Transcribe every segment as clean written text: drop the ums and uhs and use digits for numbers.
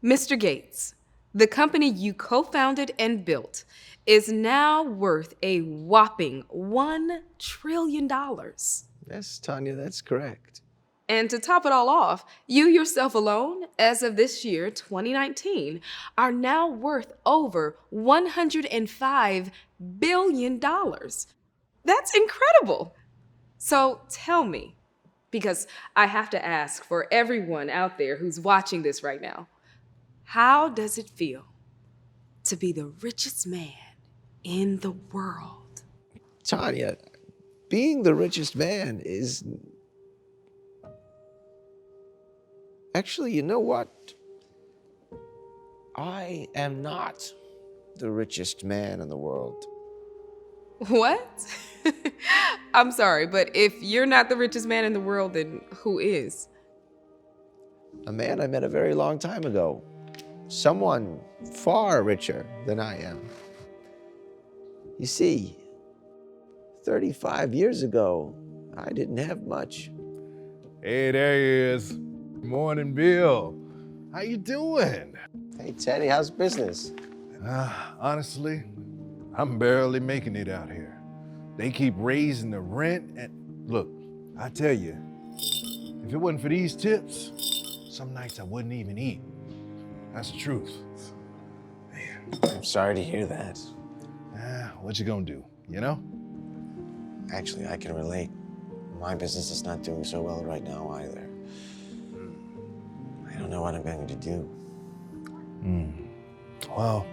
Mr. Gates, the company you co-founded and built is now worth a whopping $1 trillion. Yes, Tanya, that's correct. And to top it all off, you yourself alone, as of this year, 2019, are now worth over $105 billion. That's incredible. So tell me, because I have to ask for everyone out there who's watching this right now, how does it feel to be the richest man in the world? Tanya, being the richest man is... Actually, you know what? I am not the richest man in the world. What? I'm sorry, but if you're not the richest man in the world, then who is? A man I met a very long time ago. Someone far richer than I am. You see, 35 years ago, I didn't have much. Hey, there he is. Morning, Bill. How you doing? Hey, Teddy, how's business? Honestly, I'm barely making it out here. They keep raising the rent, and look, I tell you, if it wasn't for these tips, some nights I wouldn't even eat. That's the truth. I'm sorry to hear that. What you gonna do, you know? Actually, I can relate. My business is not doing so well right now either. I don't know what I'm going to do. Well,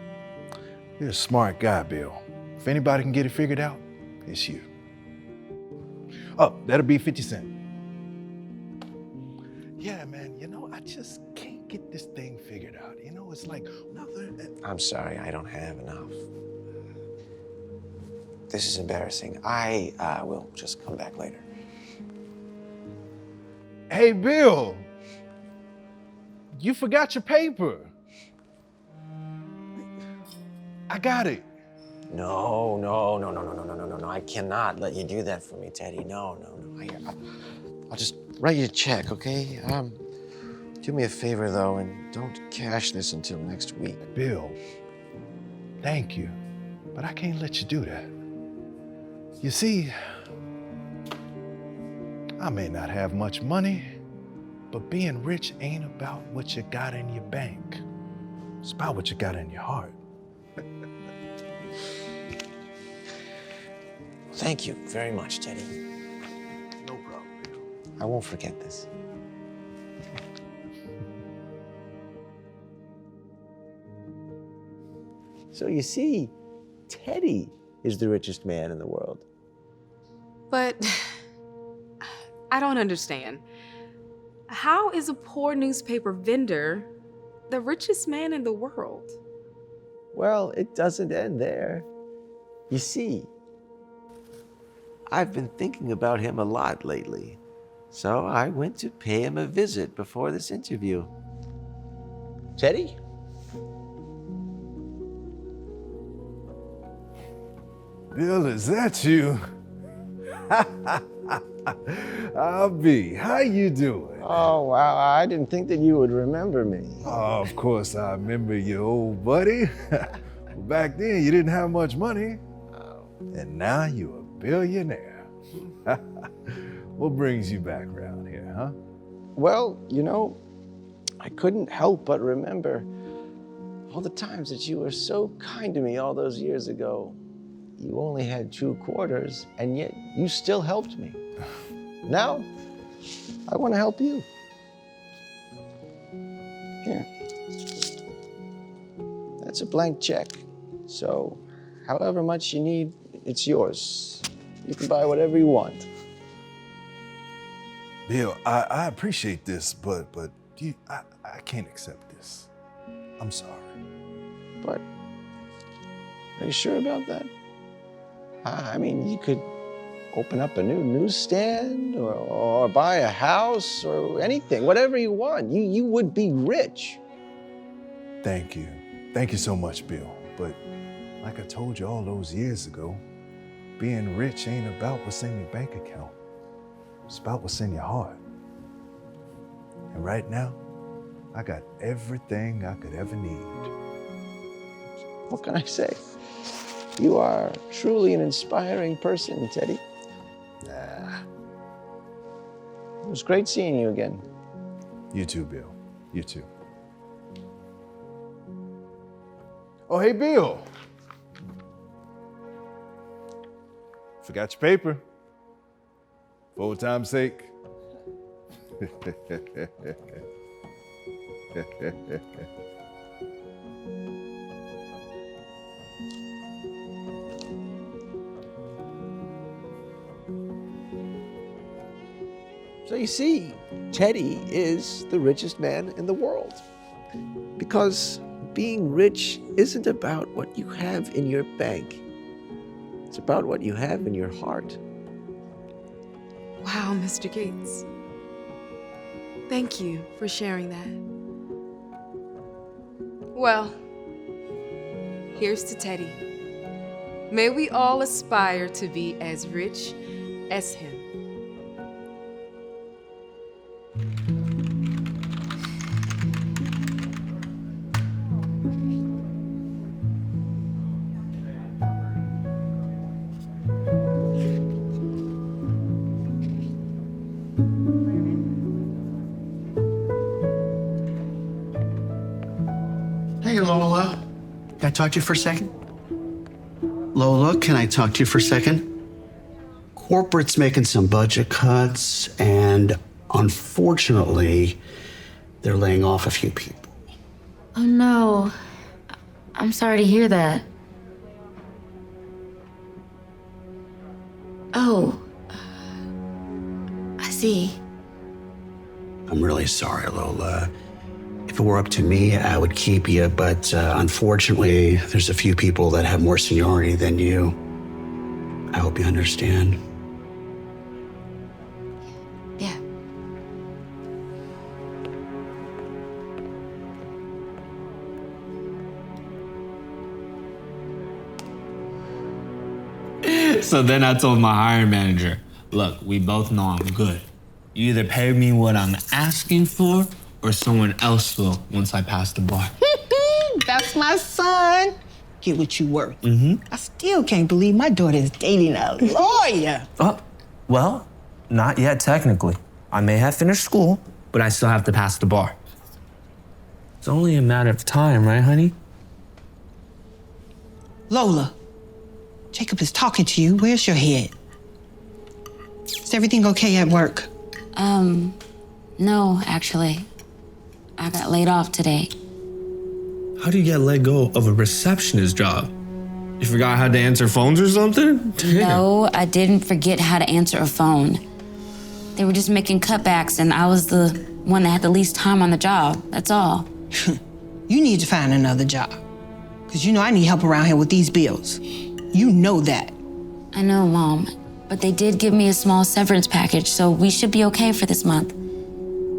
you're a smart guy, Bill. If anybody can get it figured out, it's you. Oh, that'll be 50 cents. Yeah, man, you know, I just can't get this thing figured out. You know, it's like nothing. I'm sorry, I don't have enough. This is embarrassing. I will just come back later. Hey, Bill, you forgot your paper. I got it. No. I cannot let you do that for me, Teddy. No. I'll just write you a check, okay? Do me a favor, though, and don't cash this until next week. Bill, thank you, but I can't let you do that. You see, I may not have much money, but being rich ain't about what you got in your bank. It's about what you got in your heart. Thank you very much, Teddy. No problem, Bill. I won't forget this. So you see, Teddy is the richest man in the world. But I don't understand. How is a poor newspaper vendor the richest man in the world? Well, it doesn't end there. You see, I've been thinking about him a lot lately, so I went to pay him a visit before this interview. Teddy? Bill, is that you? I'll be. How you doing? Oh, wow, I didn't think that you would remember me. Oh, of course I remember you, old buddy. Back then, you didn't have much money. And now you're a billionaire. What brings you back around here, huh? Well, you know, I couldn't help but remember all the times that you were so kind to me all those years ago. You only had 2 quarters, and yet you still helped me. Now, I want to help you. Here. That's a blank check. So, however much you need, it's yours. You can buy whatever you want. Bill, I appreciate this, but I can't accept this. I'm sorry. But, are you sure about that? I mean, you could open up a new newsstand or buy a house or anything, whatever you want. You would be rich. Thank you. Thank you so much, Bill. But like I told you all those years ago, being rich ain't about what's in your bank account. It's about what's in your heart. And right now, I got everything I could ever need. What can I say? You are truly an inspiring person, Teddy. It was great seeing you again. You too, Bill. You too. Oh, hey, Bill. Forgot your paper. For old time's sake. So you see, Teddy is the richest man in the world. Because being rich isn't about what you have in your bank. It's about what you have in your heart. Wow, Mr. Gates. Thank you for sharing that. Well, here's to Teddy. May we all aspire to be as rich as him. Hey, Lola. Can I talk to you for a second? Lola, can I talk to you for a second? Corporate's making some budget cuts, and unfortunately, they're laying off a few people. Oh no. I'm sorry to hear that. Oh. I see. I'm really sorry, Lola. If it were up to me, I would keep you, but unfortunately, there's a few people that have more seniority than you. I hope you understand. Yeah. So then I told my hiring manager, look, we both know I'm good. You either pay me what I'm asking for or someone else will once I pass the bar. That's my son. Get what you worth. I still can't believe my daughter is dating a lawyer. Oh, well, not yet technically. I may have finished school, but I still have to pass the bar. It's only a matter of time, right, honey? Lola, Jacob is talking to you. Where's your head? Is everything okay at work? No, actually. I got laid off today. How do you get let go of a receptionist job? You forgot how to answer phones or something? Damn. No, I didn't forget how to answer a phone. They were just making cutbacks, and I was the one that had the least time on the job. That's all. You need to find another job. Because you know I need help around here with these bills. You know that. I know, Mom. But they did give me a small severance package, so we should be okay for this month.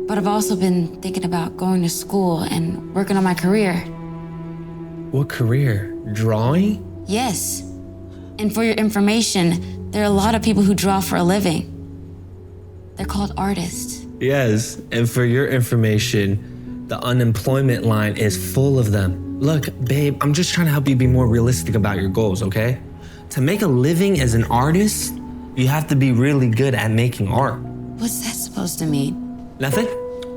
But I've also been thinking about going to school and working on my career. What career? Drawing? Yes. And for your information, there are a lot of people who draw for a living. They're called artists. Yes, and for your information, the unemployment line is full of them. Look, babe, I'm just trying to help you be more realistic about your goals, okay? To make a living as an artist, you have to be really good at making art. What's that supposed to mean? Nothing?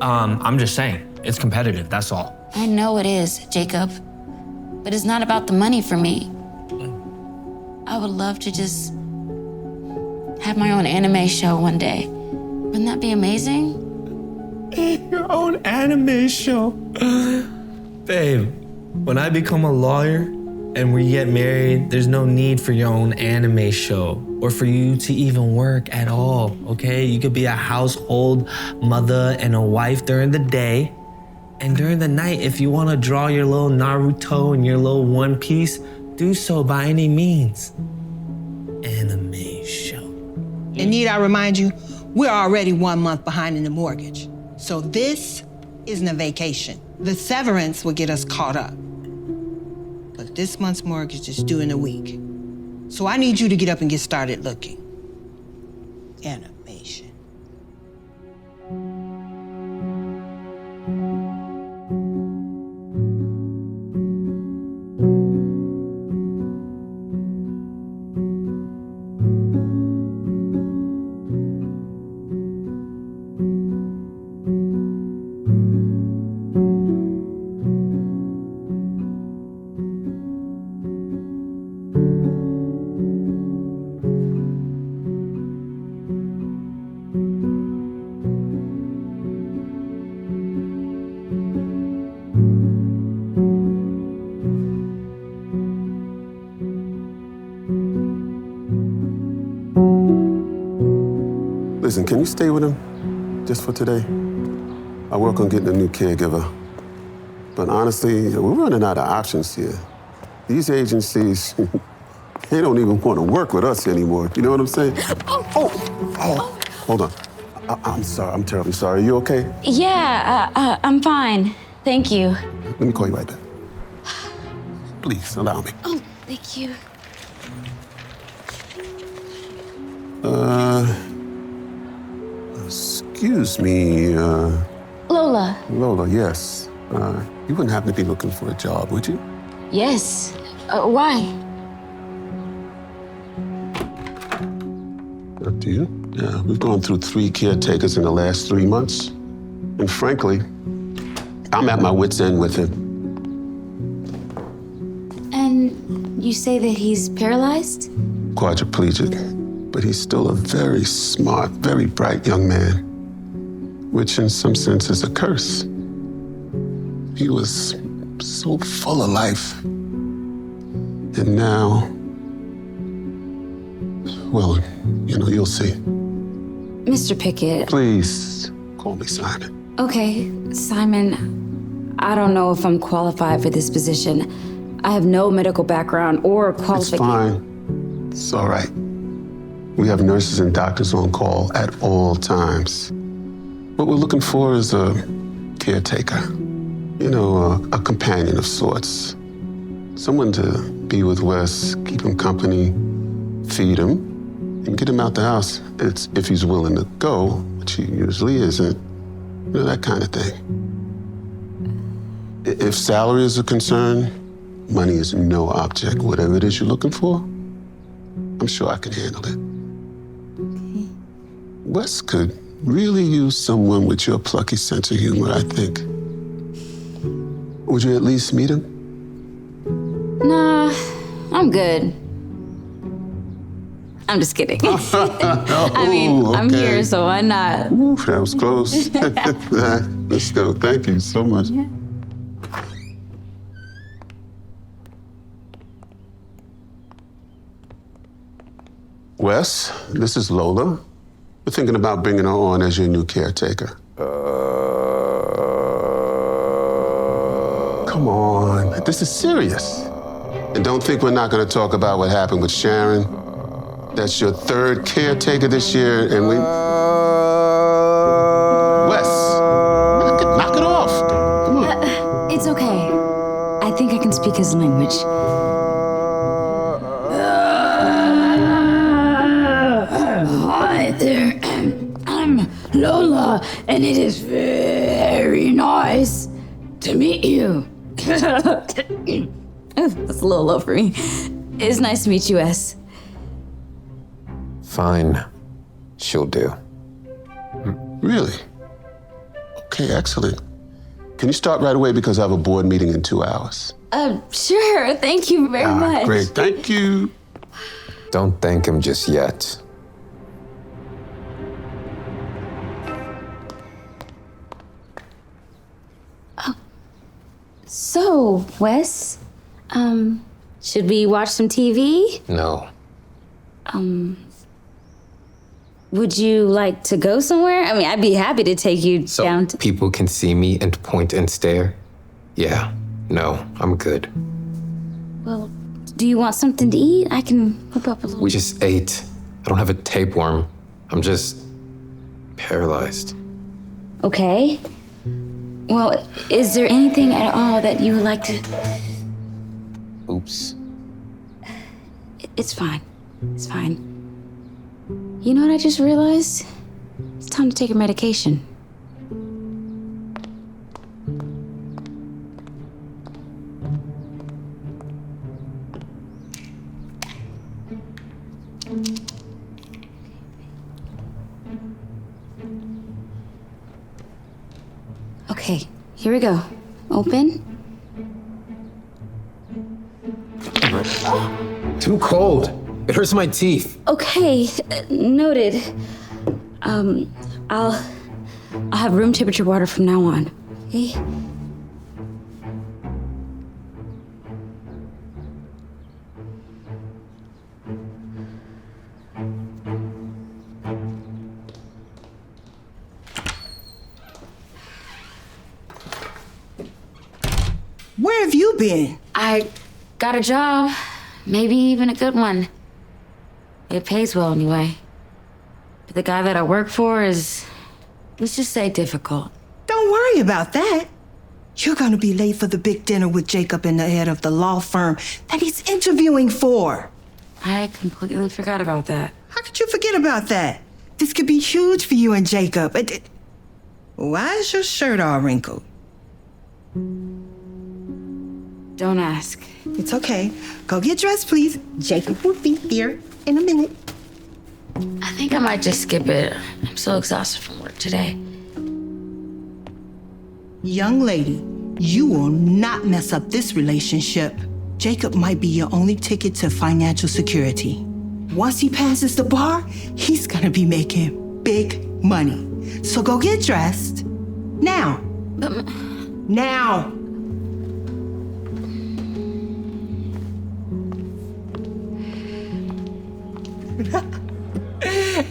I'm just saying, it's competitive, that's all. I know it is, Jacob. But it's not about the money for me. I would love to just have my own anime show one day. Wouldn't that be amazing? Your own anime show. Babe, when I become a lawyer and we get married, there's no need for your own anime show or for you to even work at all, okay? You could be a household mother and a wife during the day. And during the night, if you want to draw your little Naruto and your little One Piece, do so by any means. Anime show. And need I remind you, we're already 1 month behind in the mortgage. So this isn't a vacation. The severance will get us caught up. But this month's mortgage is due in a week. So I need you to get up and get started looking. Animation. Listen, can you stay with him just for today? I work on getting a new caregiver. But honestly, we're running out of options here. These agencies, they don't even want to work with us anymore. You know what I'm saying? Oh. Hold on. I'm sorry. I'm terribly sorry. Are you okay? Yeah, I'm fine. Thank you. Let me call you right back. Please, allow me. Oh, thank you. Excuse me, Lola. Lola, yes. You wouldn't happen to be looking for a job, would you? Yes. Why? Do you? Yeah, we've gone through 3 caretakers in the last 3 months. And frankly, I'm at my wit's end with him. And you say that he's paralyzed? Quadriplegic. But he's still a very smart, very bright young man. Which in some sense is a curse. He was so full of life. And now, well, you know, you'll see. Mr. Pickett. Please, call me Simon. Okay, Simon, I don't know if I'm qualified for this position. I have no medical background or qualification. It's fine. It's all right. We have nurses and doctors on call at all times. What we're looking for is a caretaker. You know, a companion of sorts. Someone to be with Wes, keep him company, feed him, and get him out the house. It's if he's willing to go, which he usually isn't. You know, that kind of thing. If salary is a concern, money is no object. Whatever it is you're looking for, I'm sure I can handle it. Okay. Wes could really use someone with your plucky sense of humor, I think. Would you at least meet him? Nah, I'm good. I'm just kidding. I mean, okay. I'm here, so why not? Ooh, that was close. Let's go. Thank you so much. Yeah. Wes, this is Lola. We're thinking about bringing her on as your new caretaker. Come on, this is serious. And don't think we're not going to talk about what happened with Sharon. That's your 3rd caretaker this year, and we... Wes, knock it off. Come on. It's okay. I think I can speak his language. Hi there. I'm Lola, and it is very nice to meet you. That's a little low for me. It's nice to meet you, S. Fine. She'll do. Really? Okay, excellent. Can you start right away because I have a board meeting in 2 hours? Sure. Thank you very much. Great, thank you. Don't thank him just yet. So, Wes, should we watch some TV? No. Would you like to go somewhere? I mean, I'd be happy to take you So down to... people can see me and point and stare? Yeah. No, I'm good. Well, do you want something to eat? I can whip up a little... We just ate. I don't have a tapeworm. I'm just paralyzed. Okay. Well, is there anything at all that you would like to... Oops. It's fine. It's fine. You know what I just realized? It's time to take your medication. Okay, here we go. Open. Too cold. It hurts my teeth. Okay, noted. I'll have room temperature water from now on. Okay. Where have you been? I got a job, maybe even a good one. It pays well anyway. But the guy that I work for is, let's just say, difficult. Don't worry about that. You're gonna be late for the big dinner with Jacob and the head of the law firm that he's interviewing for. I completely forgot about that. How could you forget about that? This could be huge for you and Jacob. Why is your shirt all wrinkled? Don't ask. It's okay. Go get dressed, please. Jacob will be here in a minute. I think I might just skip it. I'm so exhausted from work today. Young lady, you will not mess up this relationship. Jacob might be your only ticket to financial security. Once he passes the bar, he's gonna be making big money. So go get dressed. Now. Now.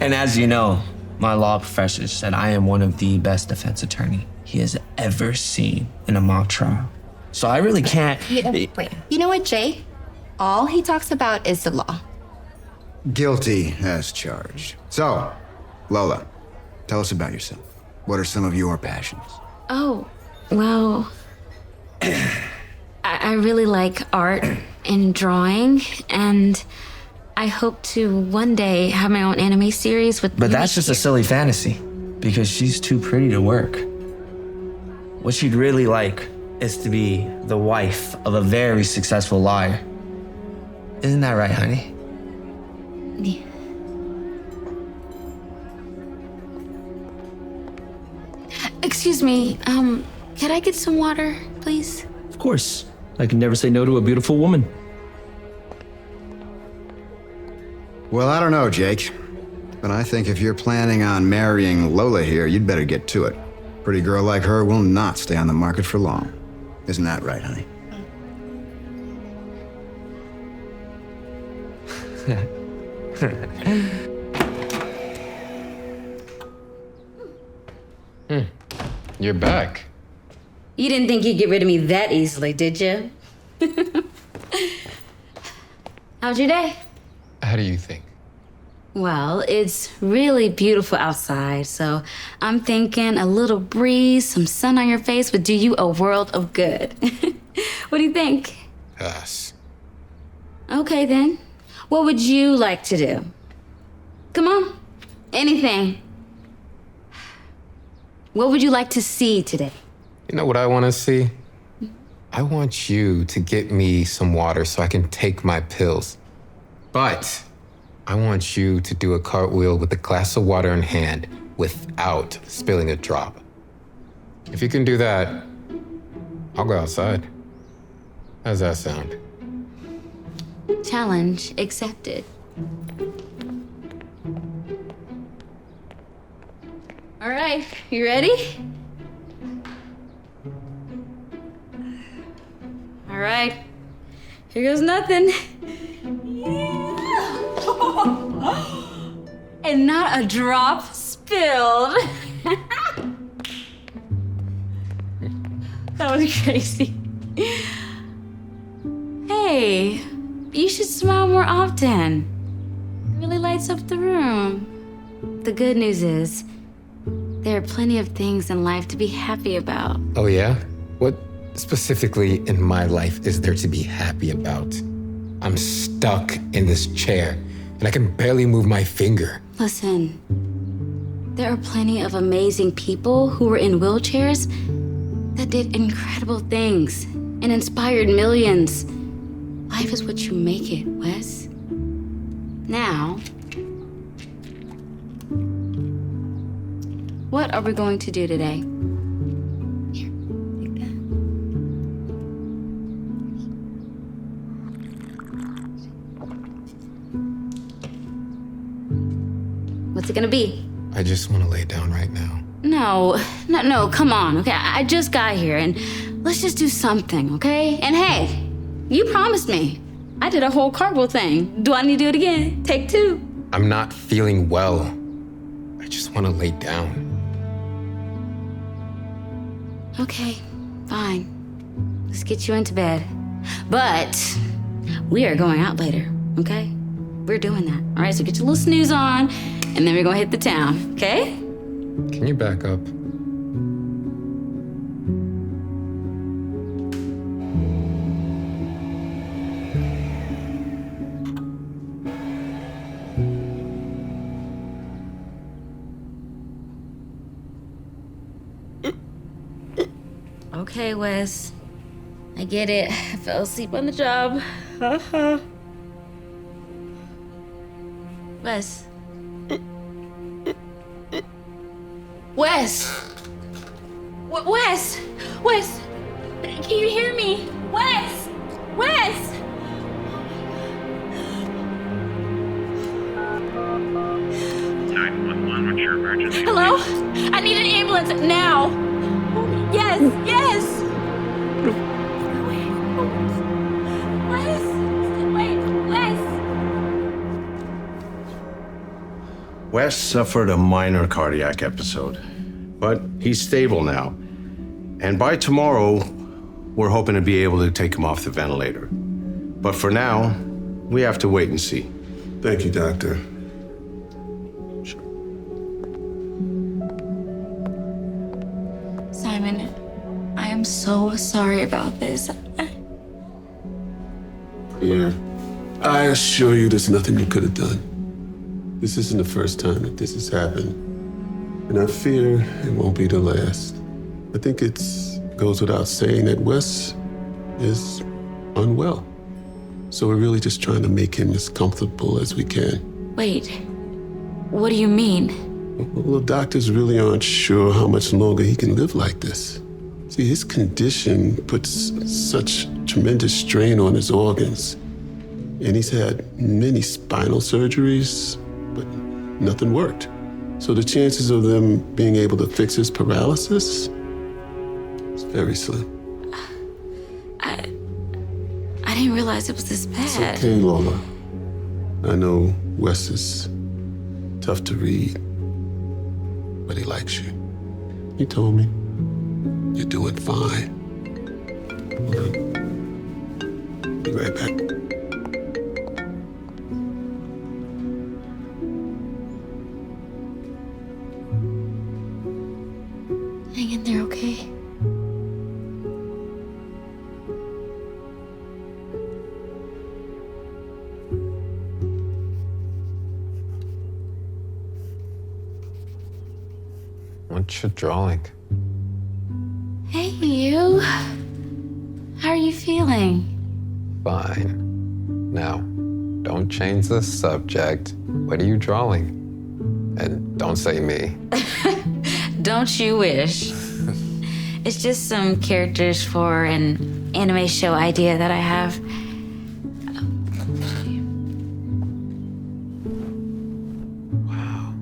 And as you know, my law professor said I am one of the best defense attorney he has ever seen in a mock trial. So I really can't. Wait. You know what, Jay? All he talks about is the law. Guilty as charged. So, Lola, tell us about yourself. What are some of your passions? Oh, well, I really like art and drawing, and I hope to one day have my own anime series with. But that's just a silly fantasy, because she's too pretty to work. What she'd really like is to be the wife of a very successful lawyer. Isn't that right, honey? Yeah. Excuse me, can I get some water, please? Of course. I can never say no to a beautiful woman. Well, I don't know, Jake. But I think if you're planning on marrying Lola here, you'd better get to it. Pretty girl like her will not stay on the market for long. Isn't that right, honey? You're back. You didn't think you'd get rid of me that easily, did you? How's your day? How do you think? Well, it's really beautiful outside, so I'm thinking a little breeze, some sun on your face would do you a world of good. What do you think? Pass. Okay, then. What would you like to do? Come on. Anything. What would you like to see today? You know what I want to see? I want you to get me some water so I can take my pills. But I want you to do a cartwheel with a glass of water in hand without spilling a drop. If you can do that, I'll go outside. How's that sound? Challenge accepted. All right, you ready? All right, here goes nothing. And not a drop spilled. That was crazy. Hey, you should smile more often. It really lights up the room. The good news is, there are plenty of things in life to be happy about. Oh, yeah? What specifically in my life is there to be happy about? I'm stuck in this chair, and I can barely move my finger. Listen, there are plenty of amazing people who were in wheelchairs that did incredible things and inspired millions. Life is what you make it, Wes. Now, what are we going to do today? Here, take that. What's it gonna be? I just want to lay down right now. No, come on, okay? I just got here and let's just do something, okay? And hey, you promised me. I did a whole cartwheel thing. Do I need to do it again? Take two. I'm not feeling well. I just want to lay down. Okay, fine. Let's get you into bed. But we are going out later, okay? We're doing that. All right, so get your little snooze on, and then we're gonna hit the town, okay? Can you back up? Okay, Wes. I get it. I fell asleep on the job. Wes. Wes! Wes! Wes! Can you hear me? Wes! Wes! Hello? I need an ambulance now! Yes! Yes! Wes! Wait, Wes! Wes suffered a minor cardiac episode, but he's stable now. And by tomorrow, we're hoping to be able to take him off the ventilator. But for now, we have to wait and see. Thank you, Doctor. Simon, I am so sorry about this. Yeah. I assure you there's nothing you could have done. This isn't the first time that this has happened. And I fear it won't be the last. I think it goes without saying that Wes is unwell. So we're really just trying to make him as comfortable as we can. Wait, what do you mean? Well, the doctors really aren't sure how much longer he can live like this. See, his condition puts such tremendous strain on his organs. And he's had many spinal surgeries, but nothing worked. So the chances of them being able to fix his paralysis is very slim. I didn't realize it was this bad. It's okay, Lola. I know Wes is tough to read, but he likes you. He told me. You're doing fine. Hold on. Be right back. Hang in there, okay? What you drawing? Hey, you. How are you feeling? Fine. Now, don't change the subject. What are you drawing? And don't say me. Don't you wish? It's just some characters for an anime show idea that I have. Wow.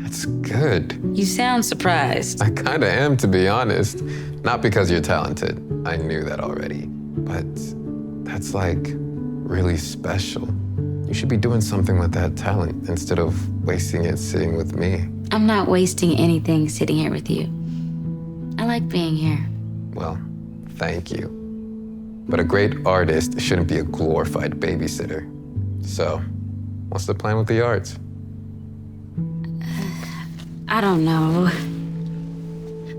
That's good. You sound surprised. I kinda am, to be honest. Not because you're talented. I knew that already. But that's like really special. You should be doing something with that talent instead of wasting it sitting with me. I'm not wasting anything sitting here with you. I like being here. Well, thank you. But a great artist shouldn't be a glorified babysitter. So, what's the plan with the arts? I don't know.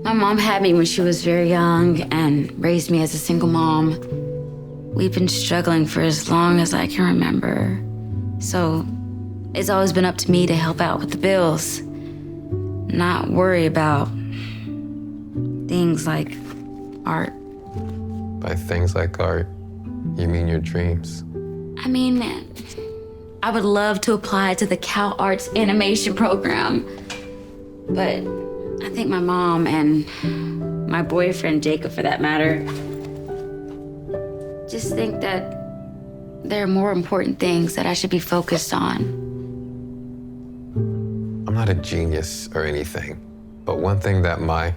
My mom had me when she was very young and raised me as a single mom. We've been struggling for as long as I can remember. So it's always been up to me to help out with the bills, not worry about things like art. By things like art, you mean your dreams? I mean, I would love to apply to the Cal Arts animation program, but I think my mom and my boyfriend, Jacob for that matter, just think that there are more important things that I should be focused on. I'm not a genius or anything, but one thing that my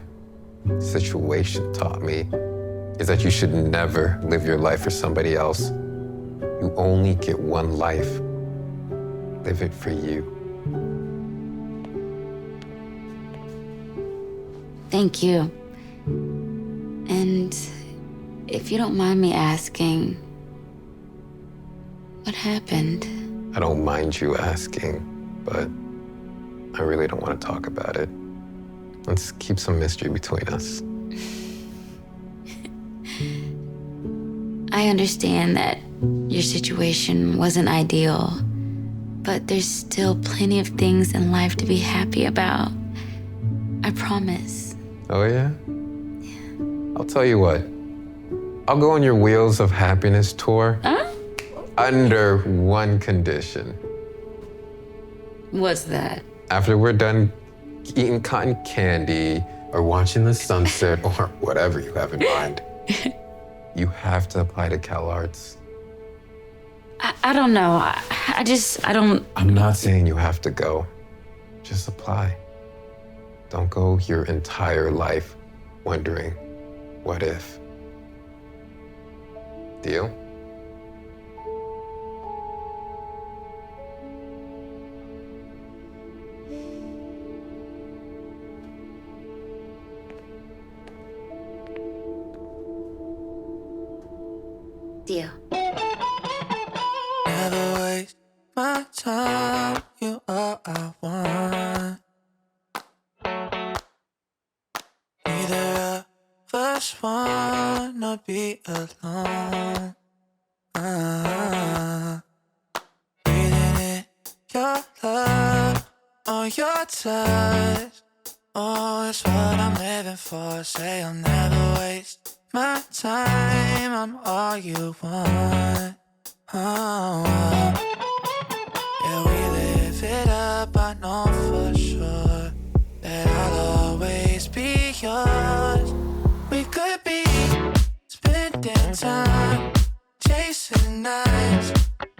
situation taught me is that you should never live your life for somebody else. You only get one life. Live it for you. Thank you. And If you don't mind me asking, what happened? I don't mind you asking, but I really don't want to talk about it. Let's keep some mystery between us. I understand that your situation wasn't ideal, but there's still plenty of things in life to be happy about. I promise. Oh, yeah? I'll tell you what. I'll go on your Wheels of Happiness tour. Huh? Under one condition. What's that? After we're done eating cotton candy or watching the sunset or whatever you have in mind, you have to apply to CalArts. I don't know. I don't... I'm not saying you have to go. Just apply. Don't go your entire life wondering, what if? Deal? Deal. Never waste my time, you all I want. Neither of us wanna be alone. Breathing in your love, on your touch. Oh, it's what I'm living for. Say I'll never waste my time, I'm all you want. Oh, yeah, we live it up, I know for sure that I'll always be yours. We could be spending time, chasing nights,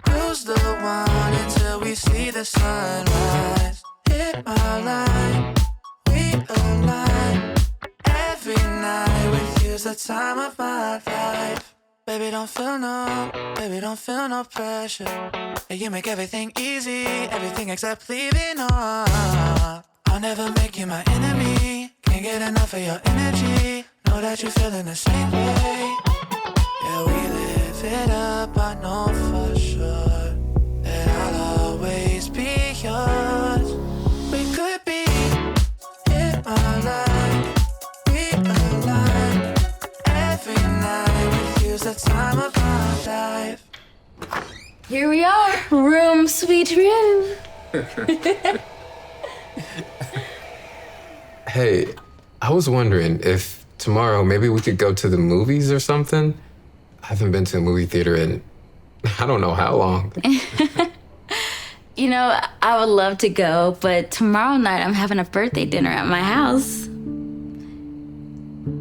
cruise the one until we see the sunrise. Hit my line, we align. Every night with you's the time of my life. Baby, don't feel no pressure. Yeah, you make everything easy, everything except leaving on. I'll never make you my enemy. Can't get enough of your energy. Know that you're feeling the same way. Yeah, we live it up, I know for sure that I'll always be yours. We could be in my life. Every night with you's the time of my life. Here we are, room, sweet room. Hey, I was wondering if tomorrow maybe we could go to the movies or something. I haven't been to a movie theater in I don't know how long. You know, I would love to go, but tomorrow night I'm having a birthday dinner at my house.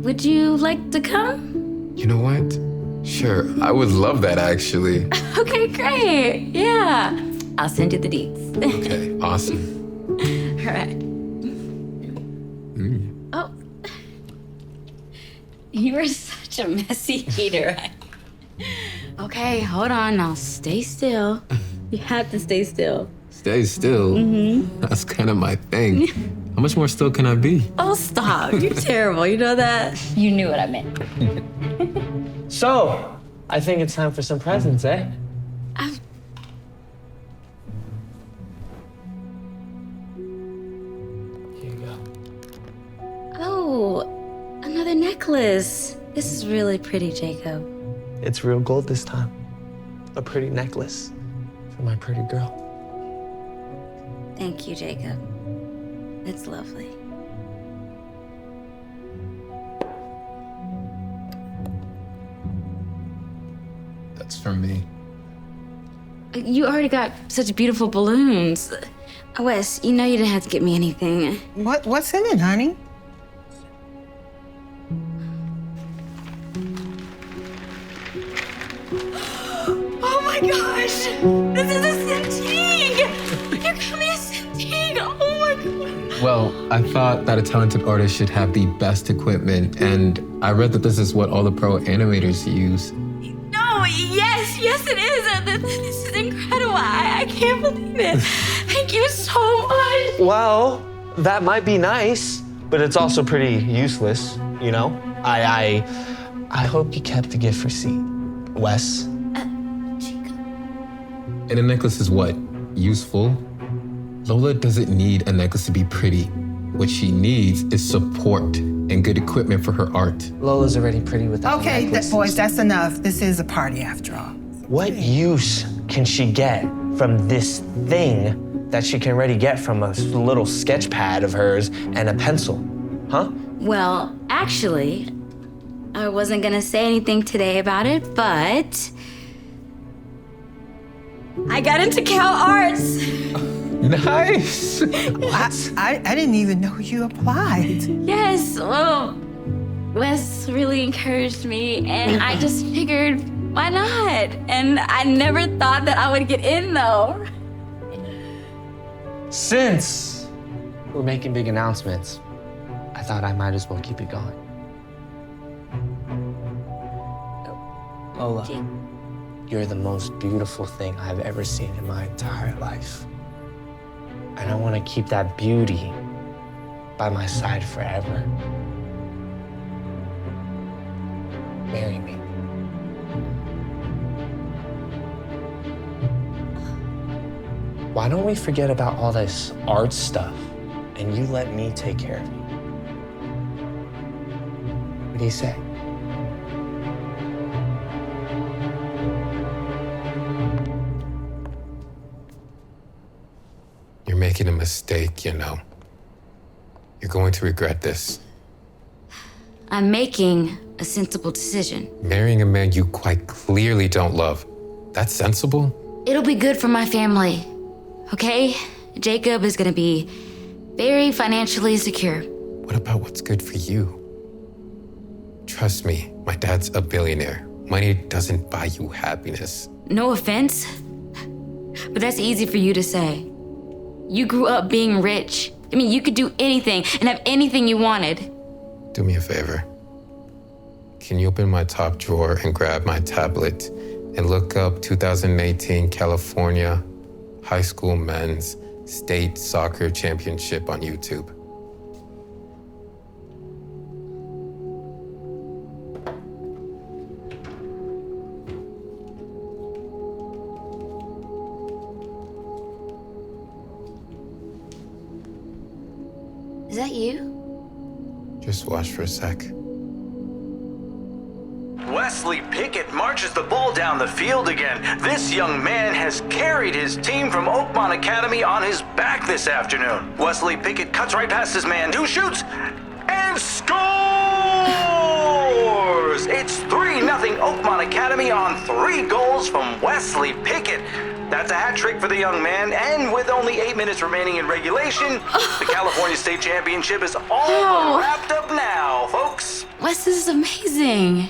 Would you like to come? You know what? Sure, I would love that actually. Okay, great. Yeah. I'll send you the deets. Okay, awesome. All right. Oh. You are such a messy eater. Okay, hold on now. Stay still. You have to stay still. Stay still? Mm-hmm. That's kind of my thing. How much more still can I be? Oh, stop. You're terrible. You know that? You knew what I meant. So, I think it's time for some presents, eh? Here you go. Oh, another necklace. This is really pretty, Jacob. It's real gold this time. A pretty necklace for my pretty girl. Thank you, Jacob. It's lovely. That's from me. You already got such beautiful balloons. Wes, you know you didn't have to get me anything. What's in it, honey? Oh my gosh! This is a Cintiq! You got me a Cintiq! Oh my god! Well, I thought that a talented artist should have the best equipment, and I read that this is what all the pro animators use. No, yes it is. This is incredible. I can't believe it. Thank you so much. Well, that might be nice, but it's also pretty useless, you know? I hope you kept the gift receipt. Wes? And a necklace is what? Useful? Lola doesn't need a necklace to be pretty. What she needs is support and good equipment for her art. Lola's already pretty without Okay, necklaces. boys, that's enough. This is a party after all. What use can she get from this thing that she can already get from a little sketch pad of hers and a pencil? Huh? Well, actually, I wasn't gonna say anything today about it, but I got into Cal Arts. Nice. I didn't even know you applied. Yes, well, Wes really encouraged me, and I just figured, why not? And I never thought that I would get in, though. Since we're making big announcements, I thought I might as well keep it going. Lola, you're the most beautiful thing I've ever seen in my entire life. And I want to keep that beauty by my side forever. Marry me. Why don't we forget about all this art stuff and you let me take care of you? What do you say? You're making a mistake, you know. You're going to regret this. I'm making a sensible decision. Marrying a man you quite clearly don't love. That's sensible? It'll be good for my family, okay? Jacob is gonna be very financially secure. What about what's good for you? Trust me, my dad's a billionaire. Money doesn't buy you happiness. No offense, but that's easy for you to say. You grew up being rich. I mean, you could do anything and have anything you wanted. Do me a favor. Can you open my top drawer and grab my tablet and look up 2018 California High School Men's State Soccer Championship on YouTube? Is that you? Just watch for a sec. Wesley Pickett marches the ball down the field again. This young man has carried his team from Oakmont Academy on his back this afternoon. Wesley Pickett cuts right past his man, who shoots and scores! It's 3-0 Oakmont Academy on 3 goals from Wesley Pickett. That's a hat trick for the young man, and with only 8 minutes remaining in regulation, the California State Championship is all but wrapped up now, folks. Wes, this is amazing.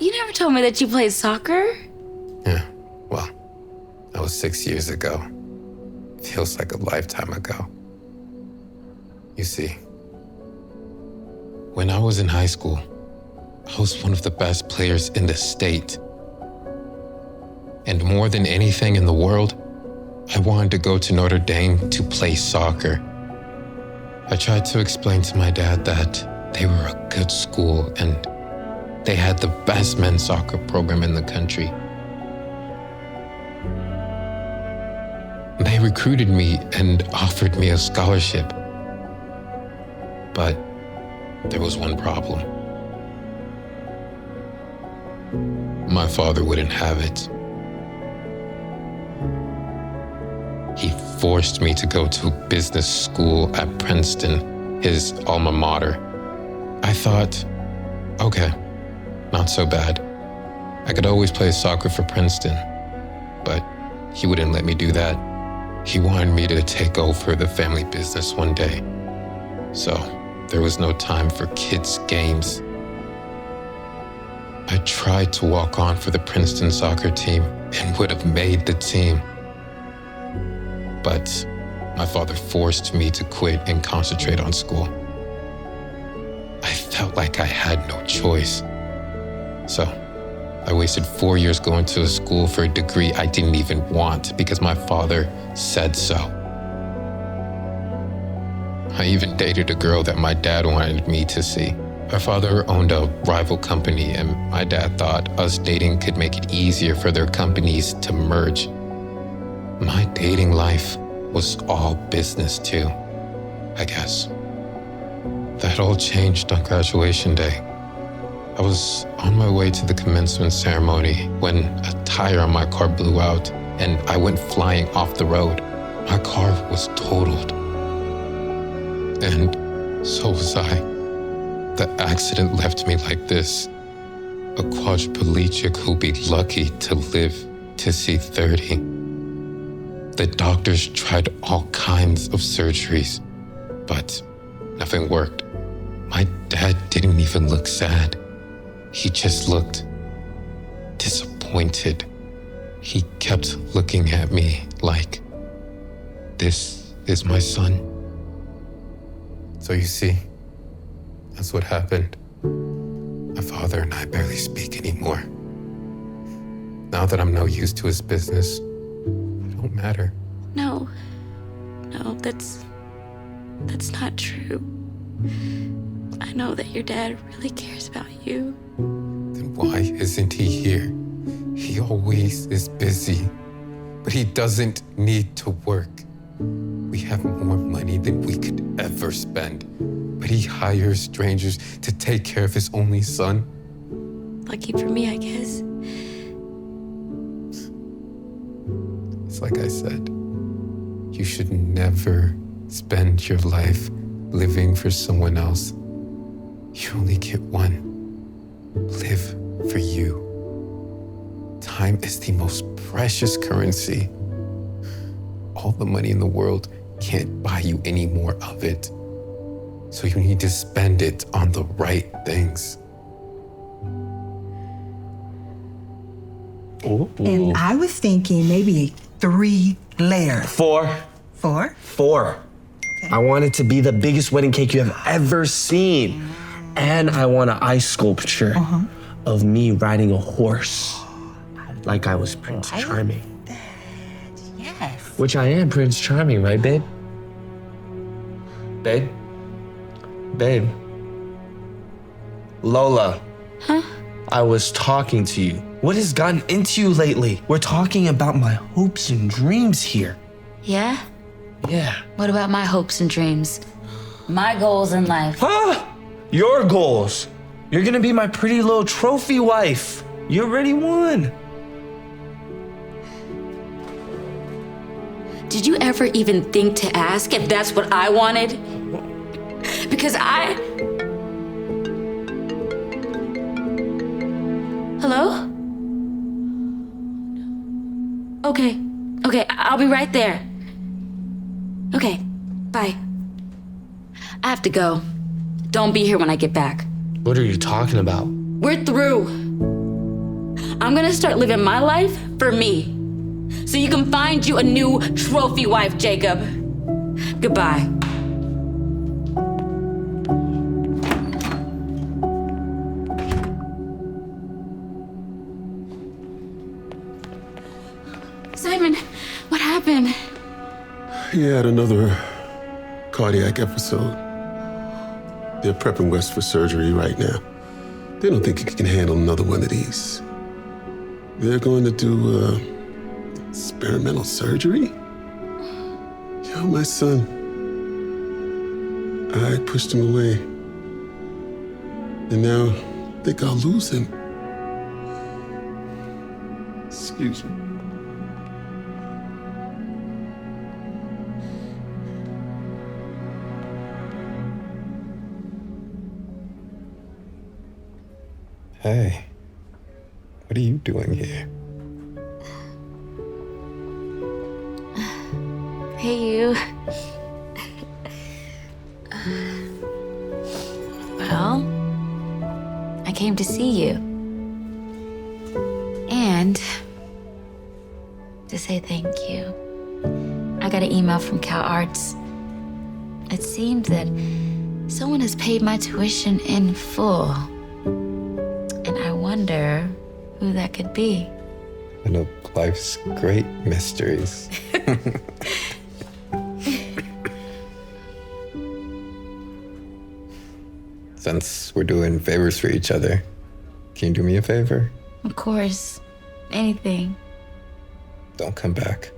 You never told me that you played soccer. Yeah, well, that was 6 years ago. Feels like a lifetime ago. You see, when I was in high school, I was one of the best players in the state. And more than anything in the world, I wanted to go to Notre Dame to play soccer. I tried to explain to my dad that they were a good school and they had the best men's soccer program in the country. They recruited me and offered me a scholarship. But there was one problem. My father wouldn't have it. He forced me to go to business school at Princeton, his alma mater. I thought, okay, not so bad. I could always play soccer for Princeton, but he wouldn't let me do that. He wanted me to take over the family business one day. So there was no time for kids' games. I tried to walk on for the Princeton soccer team and would have made the team. But my father forced me to quit and concentrate on school. I felt like I had no choice. So I wasted 4 years going to a school for a degree I didn't even want because my father said so. I even dated a girl that my dad wanted me to see. Our father owned a rival company, and my dad thought us dating could make it easier for their companies to merge. My dating life was all business too, I guess. That all changed on graduation day. I was on my way to the commencement ceremony when a tire on my car blew out and I went flying off the road. My car was totaled. And so was I. The accident left me like this, a quadriplegic who'll be lucky to live to see 30. The doctors tried all kinds of surgeries, but nothing worked. My dad didn't even look sad. He just looked disappointed. He kept looking at me like, this is my son. So you see, that's what happened. My father and I barely speak anymore. Now that I'm no use to his business, it don't matter. No, that's not true. I know that your dad really cares about you. Then why isn't he here? He always is busy, but he doesn't need to work. We have more money than we could ever spend, but he hires strangers to take care of his only son. Lucky for me, I guess. It's like I said, you should never spend your life living for someone else. You only get one. Live for you. Time is the most precious currency. All the money in the world can't buy you any more of it. So you need to spend it on the right things. Ooh. And I was thinking maybe 3 layers. 4. 4? 4. I want it to be the biggest wedding cake you have ever seen. And I want an ice sculpture of me riding a horse like I was Prince Charming. Yes. Which I am Prince Charming, right, babe? Babe? Babe? Lola. Huh? I was talking to you. What has gotten into you lately? We're talking about my hopes and dreams here. Yeah? Yeah. What about my hopes and dreams? My goals in life. Huh? Your goals. You're gonna be my pretty little trophy wife. You already won. Did you ever even think to ask if that's what I wanted? Because Hello? Okay, I'll be right there. Okay, bye. I have to go. Don't be here when I get back. What are you talking about? We're through. I'm gonna start living my life for me. So you can find you a new trophy wife, Jacob. Goodbye. Simon, what happened? He had another cardiac episode. They're prepping Wes for surgery right now. They don't think he can handle another one of these. They're going to do experimental surgery? Yo, my son. I pushed him away. And now I think I'll lose him. Excuse me. Hey, what are you doing here? Hey, you. Well, I came to see you. And to say thank you. I got an email from Cal Arts. It seems that someone has paid my tuition in full. And I wonder who that could be. One of life's great mysteries. since we're doing favors for each other, can you do me a favor? Of course. Anything. Don't come back.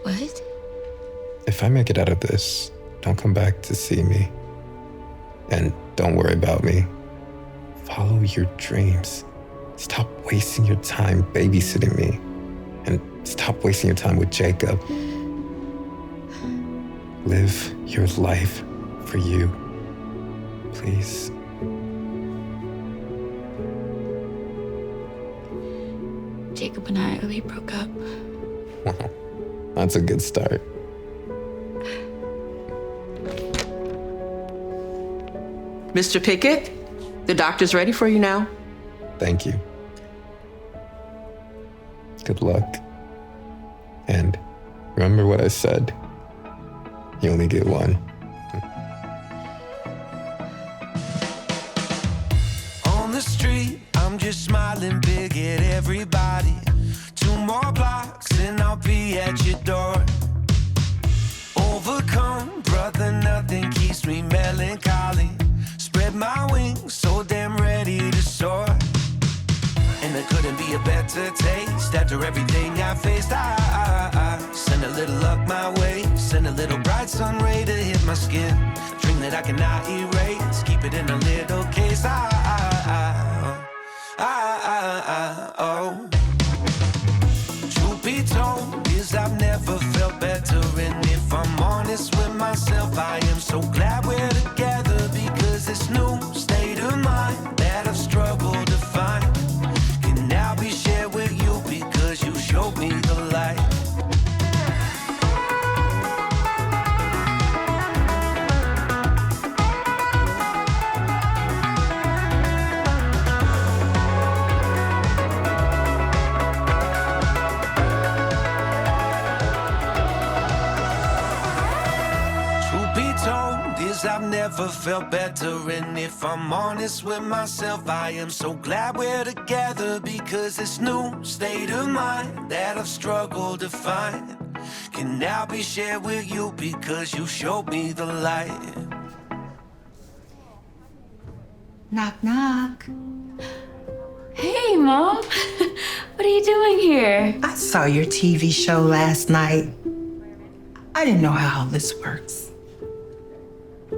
What? If I make it out of this, don't come back to see me. And don't worry about me. Follow your dreams. Stop wasting your time babysitting me. And stop wasting your time with Jacob. Live your life for you. Please. Jacob and I, we broke up. Well, that's a good start. Mr. Pickett, the doctor's ready for you now. Thank you. Good luck. And remember what I said. You only get one. On the street, I'm just smiling big at everybody. 2 more blocks and I'll be at your door. Overcome, brother, nothing keeps me melancholy. Spread my wings, so damn ready to soar. And there couldn't be a better taste after everything I faced. I send a little luck my way, send a little bright sun ray to hit my skin. A dream that I cannot erase, keep it in a little case. Oh. Truth be told, is I've never felt better. And if I'm honest with myself, I am so glad we're together, because this new state of mind that I've struggled to find can now be shared with you, because you showed me the light. I've never felt better, and if I'm honest with myself, I am so glad we're together, because this new state of mind that I've struggled to find can now be shared with you, because you showed me the light. Knock, knock. Hey, Mom. What are you doing here? I saw your TV show last night. I didn't know how all this works.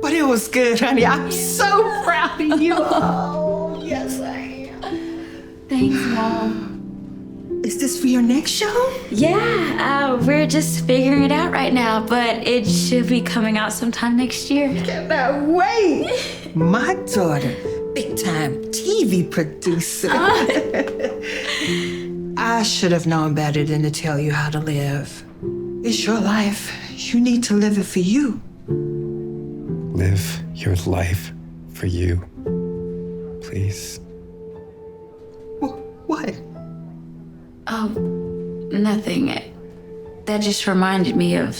But it was good, honey. I'm so proud of you. Oh, yes, I am. Thanks, Mom. Is this for your next show? Yeah, we're just figuring it out right now, but it should be coming out sometime next year. Cannot wait. My daughter, big-time TV producer. I should have known better than to tell you how to live. It's your life. You need to live it for you. Live your life for you. Please. What? Oh, nothing. That just reminded me of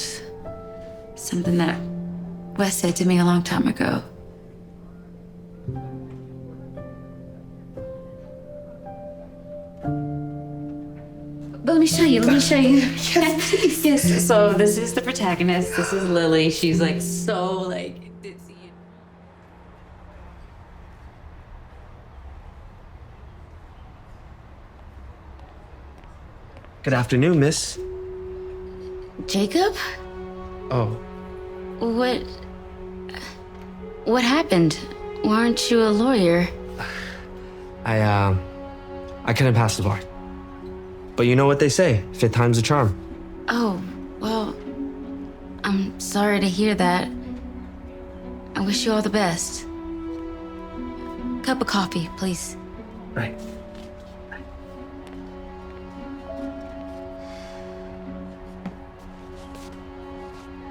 something that Wes said to me a long time ago. But let me show you. Yes, please. Yes. So this is the protagonist. This is Lily. She's like so like ditzy. Good afternoon, miss. Jacob? Oh, What happened? Why aren't you a lawyer? I couldn't pass the bar. But you know what they say, 5th time's a charm. Oh, well, I'm sorry to hear that. I wish you all the best. Cup of coffee, please. Right.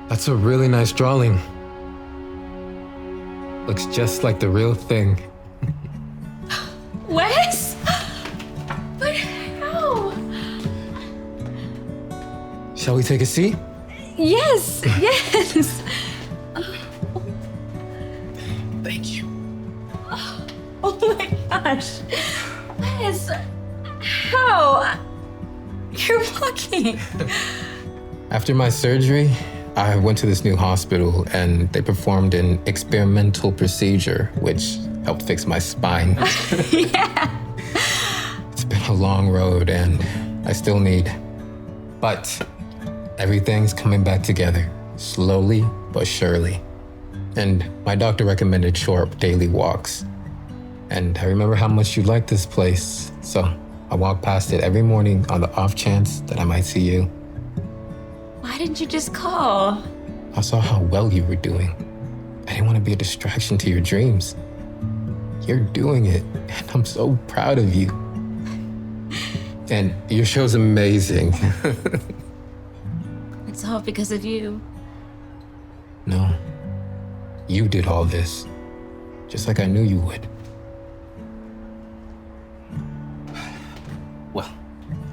That's a really nice drawing. Looks just like the real thing. Wes? But how? Shall we take a seat? Yes, yes. Thank you. Oh my gosh. Wes, how? You're walking. After my surgery, I went to this new hospital and they performed an experimental procedure, which helped fix my spine. Yeah. It's been a long road and I still need, but everything's coming back together, slowly but surely. And my doctor recommended short daily walks. And I remember how much you liked this place, so I walk past it every morning on the off chance that I might see you. Why didn't you just call? I saw how well you were doing. I didn't want to be a distraction to your dreams. You're doing it, and I'm so proud of you. And your show's amazing. It's all because of you. No, you did all this, just like I knew you would. Well,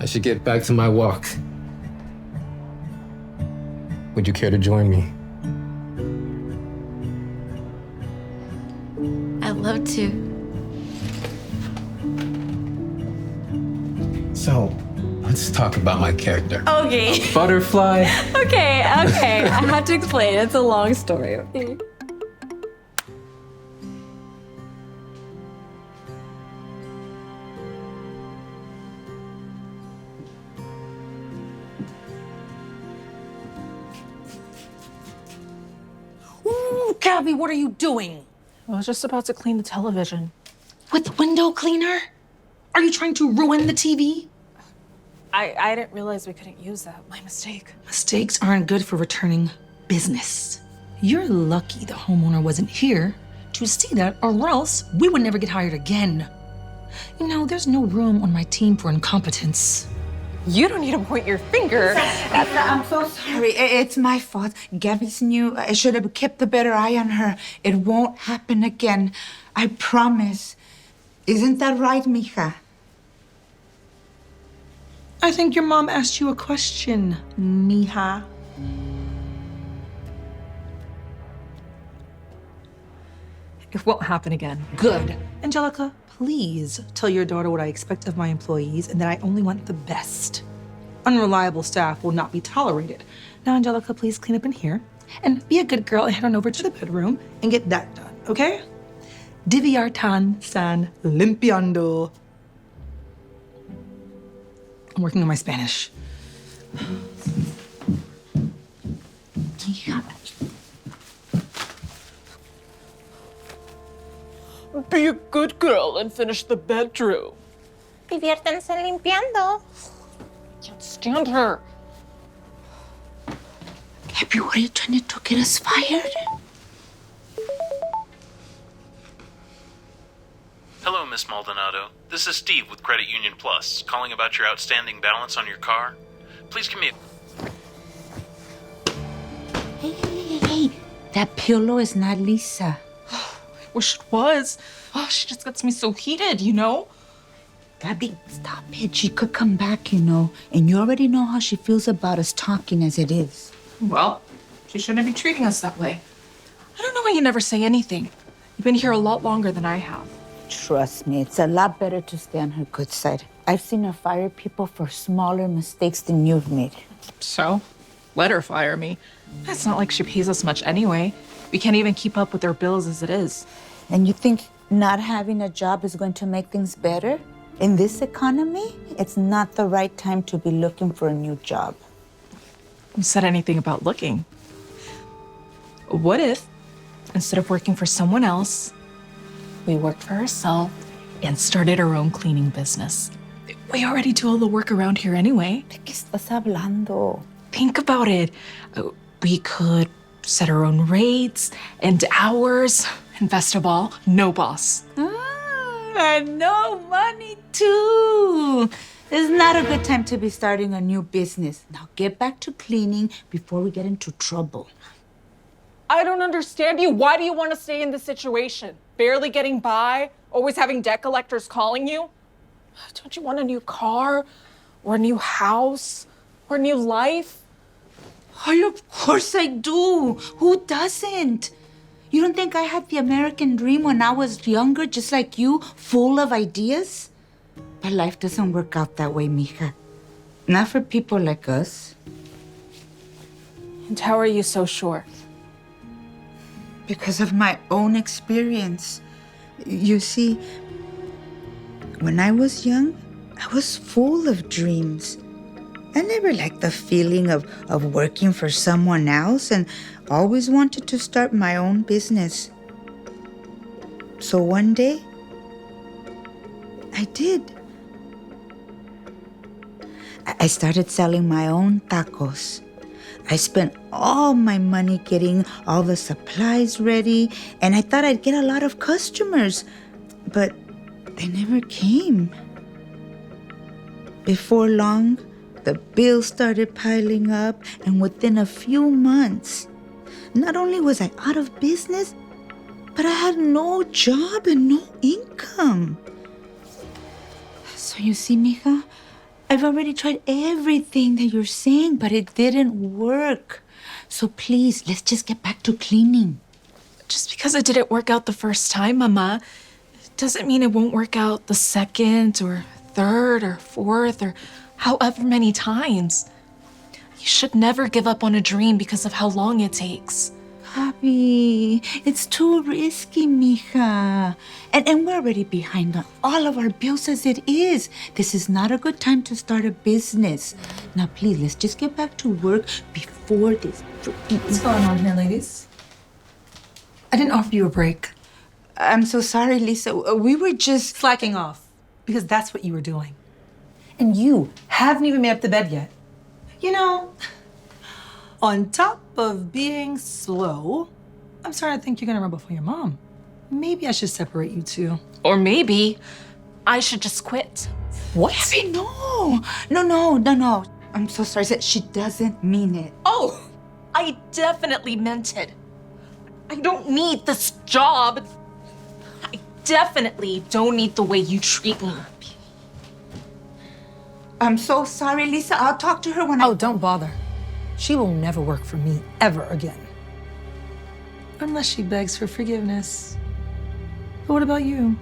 I should get back to my walk. Would you care to join me? I'd love to. So, let's talk about my character. Okay. Butterfly. Okay. I have to explain. It's a long story. Okay. Ooh, Gabby, what are you doing? I was just about to clean the television. With the window cleaner? Are you trying to ruin the TV? I didn't realize we couldn't use that. My mistake. Mistakes aren't good for returning business. You're lucky the homeowner wasn't here to see that, or else we would never get hired again. You know, there's no room on my team for incompetence. You don't need to point your finger. I'm so sorry. It's my fault. Gabby's new. I should have kept a better eye on her. It won't happen again. I promise. Isn't that right, mija? I think your mom asked you a question, mija. It won't happen again. Good. Angelica, please tell your daughter what I expect of my employees and that I only want the best. Unreliable staff will not be tolerated. Now, Angelica, please clean up in here and be a good girl and head on over to the bedroom and get that done, okay? Diviartan san limpiando. I'm working on my Spanish. Be a good girl and finish the bedroom. Diviértanse limpiando. Can't stand her. Gabby, what are you trying to do? Get us fired? Hello, Miss Maldonado. This is Steve with Credit Union Plus, calling about your outstanding balance on your car. Please give me a... Hey. That pillow is not Lisa. Wish it was. Oh, she just gets me so heated, you know? Gabby, stop it. She could come back, you know. And you already know how she feels about us talking as it is. Well, she shouldn't be treating us that way. I don't know why you never say anything. You've been here a lot longer than I have. Trust me, it's a lot better to stay on her good side. I've seen her fire people for smaller mistakes than you've made. So, let her fire me. It's not like she pays us much anyway. We can't even keep up with their bills as it is. And you think not having a job is going to make things better? In this economy, it's not the right time to be looking for a new job. Who said anything about looking? What if, instead of working for someone else, we worked for ourselves and started our own cleaning business? We already do all the work around here anyway. ¿De qué estás hablando? Think about it. We could set our own rates and hours, and best of all, no boss. And no money, too. This is not a good time to be starting a new business. Now get back to cleaning before we get into trouble. I don't understand you. Why do you want to stay in this situation? Barely getting by? Always having debt collectors calling you? Don't you want a new car? Or a new house? Or a new life? Oh, of course I do. Who doesn't? You don't think I had the American dream when I was younger, just like you, full of ideas? But life doesn't work out that way, mija. Not for people like us. And how are you so sure? Because of my own experience. You see, when I was young, I was full of dreams. I never liked the feeling of working for someone else and always wanted to start my own business. So one day, I did. I started selling my own tacos. I spent all my money getting all the supplies ready, and I thought I'd get a lot of customers, but they never came. Before long, the bills started piling up, and within a few months, not only was I out of business, but I had no job and no income. So you see, mija, I've already tried everything that you're saying, but it didn't work. So please, let's just get back to cleaning. Just because it didn't work out the first time, Mama, doesn't mean it won't work out the second or third or fourth or however many times. You should never give up on a dream because of how long it takes. Gabby, it's too risky, mija. And we're already behind on all of our bills as it is. This is not a good time to start a business. Now, please, let's just get back to work before this. What's going on here, ladies? I didn't offer you a break. I'm so sorry, Lisa. We were just slacking off because that's what you were doing. And you haven't even made up the bed yet. You know, on top of being slow, I'm starting to think you're gonna rub off on your mom. Maybe I should separate you two. Or maybe I should just quit. What? Gabby, no. No. I'm so sorry. She doesn't mean it. Oh, I definitely meant it. I don't need this job. I definitely don't need the way you treat me. I'm so sorry, Lisa. I'll talk to her when Oh, don't bother. She will never work for me ever again. Unless she begs for forgiveness. But what about you?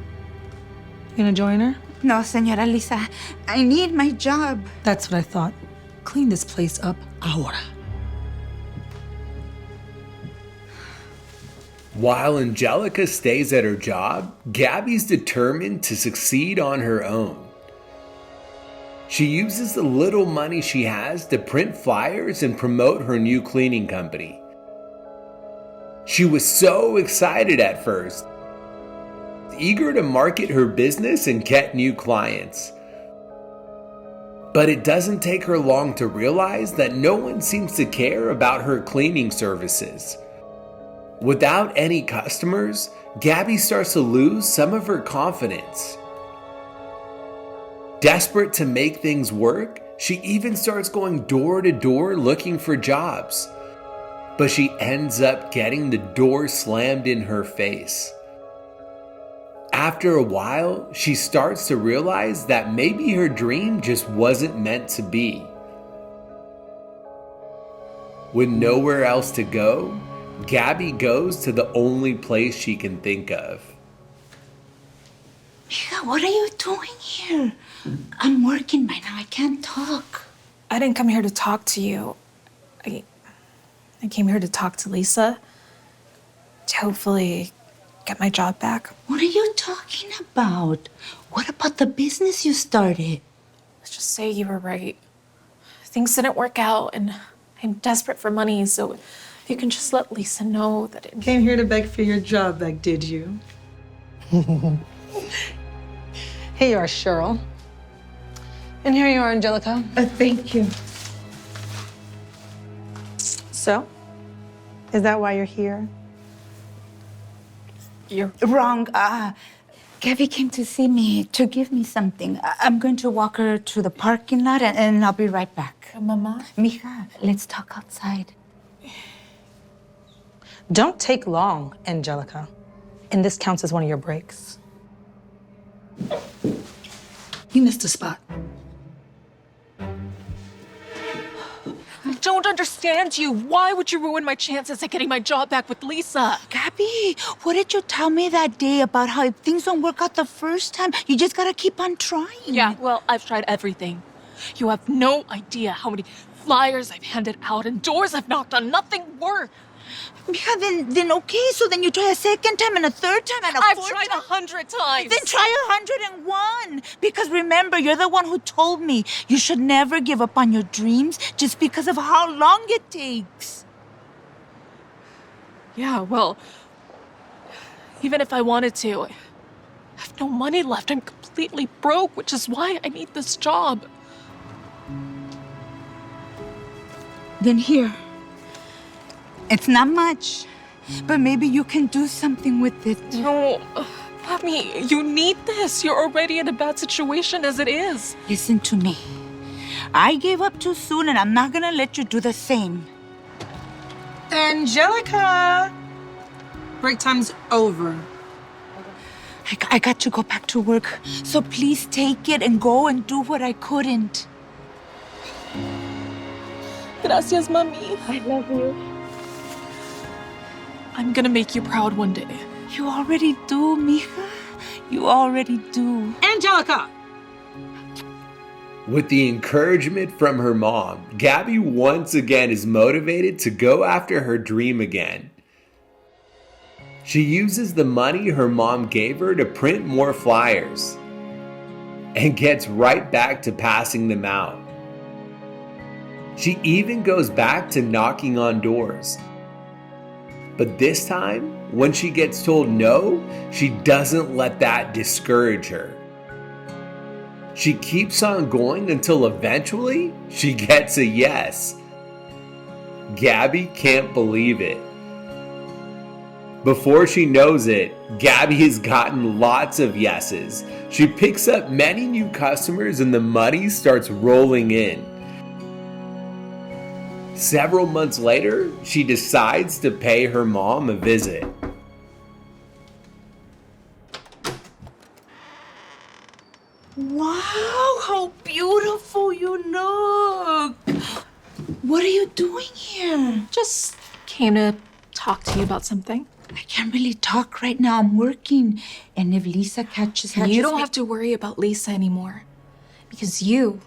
You gonna join her? No, Señora Lisa. I need my job. That's what I thought. Clean this place up ahora. While Angelica stays at her job, Gabby's determined to succeed on her own. She uses the little money she has to print flyers and promote her new cleaning company. She was so excited at first, eager to market her business and get new clients. But it doesn't take her long to realize that no one seems to care about her cleaning services. Without any customers, Gabby starts to lose some of her confidence. Desperate to make things work, she even starts going door to door looking for jobs. But she ends up getting the door slammed in her face. After a while, she starts to realize that maybe her dream just wasn't meant to be. With nowhere else to go, Gabby goes to the only place she can think of. Mija, what are you doing here? I'm working right now. I can't talk. I didn't come here to talk to you. I came here to talk to Lisa. To hopefully get my job back. What are you talking about? What about the business you started? Let's just say you were right. Things didn't work out and I'm desperate for money, so if you can just let Lisa know that it... Came here to beg for your job back, did you? Here you are, Cheryl. And here you are, Angelica. Thank you. So, is that why you're here? You're wrong. Gabby came to see me to give me something. I'm going to walk her to the parking lot and I'll be right back. Mama? Mija, let's talk outside. Don't take long, Angelica. And this counts as one of your breaks. You missed a spot. I don't understand you. Why would you ruin my chances at getting my job back with Lisa? Gabby, what did you tell me that day about how if things don't work out the first time, you just gotta keep on trying? Yeah, well, I've tried everything. You have no idea how many flyers I've handed out and doors I've knocked on. Nothing worked. Mija, then okay, so then you try a second time and a third time and a I've fourth tried time. 100 times. Then try 101. Because remember, you're the one who told me you should never give up on your dreams just because of how long it takes. Yeah, well, even if I wanted to, I have no money left. I'm completely broke, which is why I need this job. Then here. It's not much, but maybe you can do something with it. No, Mommy, you need this. You're already in a bad situation as it is. Listen to me. I gave up too soon, and I'm not gonna let you do the same. Angelica! Break time's over. I got to go back to work, so please take it and go and do what I couldn't. Gracias, Mami. I love you. I'm gonna make you proud one day. You already do, Mija. You already do. Angelica! With the encouragement from her mom, Gabby once again is motivated to go after her dream again. She uses the money her mom gave her to print more flyers and gets right back to passing them out. She even goes back to knocking on doors. But this time, when she gets told no, she doesn't let that discourage her. She keeps on going until eventually she gets a yes. Gabby can't believe it. Before she knows it, Gabby has gotten lots of yeses. She picks up many new customers and the money starts rolling in. Several months later, she decides to pay her mom a visit. Wow, how beautiful you look. What are you doing here? Just came to talk to you about something. I can't really talk right now. I'm working. And if Lisa catches You don't have to worry about Lisa anymore. Because you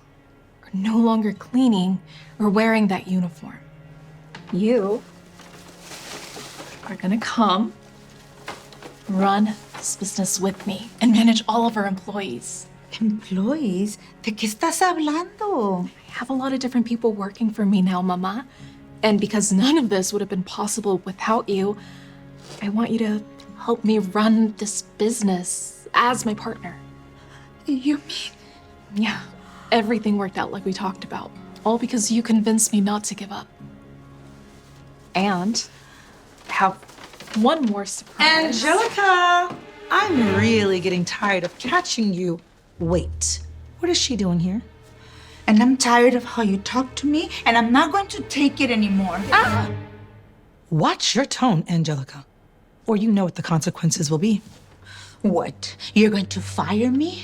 are no longer cleaning or wearing that uniform. You are gonna come, run this business with me, and manage all of our employees. Employees? ¿De qué estás hablando? I have a lot of different people working for me now, Mama. And because none of this would have been possible without you, I want you to help me run this business as my partner. You mean? Yeah, everything worked out like we talked about. All because you convinced me not to give up. And I have one more surprise. Angelica! I'm really getting tired of catching you. Wait, what is she doing here? And I'm tired of how you talk to me, and I'm not going to take it anymore. Ah! Watch your tone, Angelica, or you know what the consequences will be. What? You're going to fire me?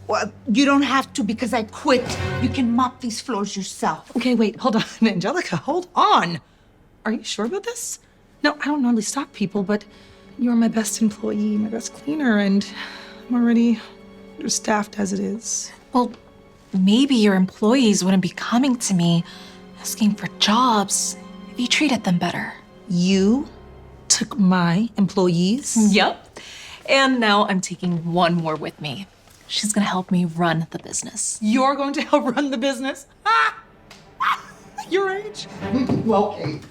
Well, you don't have to because I quit. You can mop these floors yourself. Okay, wait, hold on, Angelica, hold on. Are you sure about this? No, I don't normally stop people, but you're my best employee, my best cleaner, and I'm already understaffed as it is. Well, maybe your employees wouldn't be coming to me asking for jobs if you treated them better. You took my employees? Yep. And now I'm taking one more with me. She's gonna help me run the business. You're going to help run the business? Ah! Your age? Okay.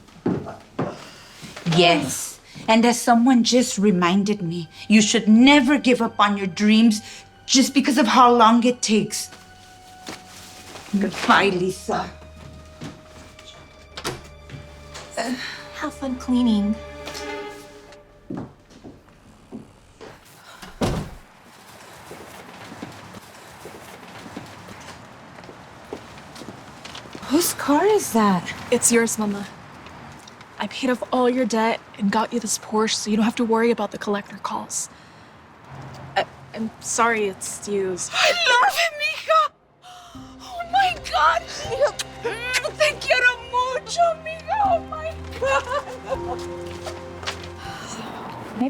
Yes. And as someone just reminded me, you should never give up on your dreams just because of how long it takes. Goodbye, Lisa. Have fun cleaning. Whose car is that? It's yours, Mama. I paid off all your debt and got you this Porsche so you don't have to worry about the collector calls. I'm sorry it's used. I love it, mija! Oh my God! Te quiero mucho, mija! Oh my God!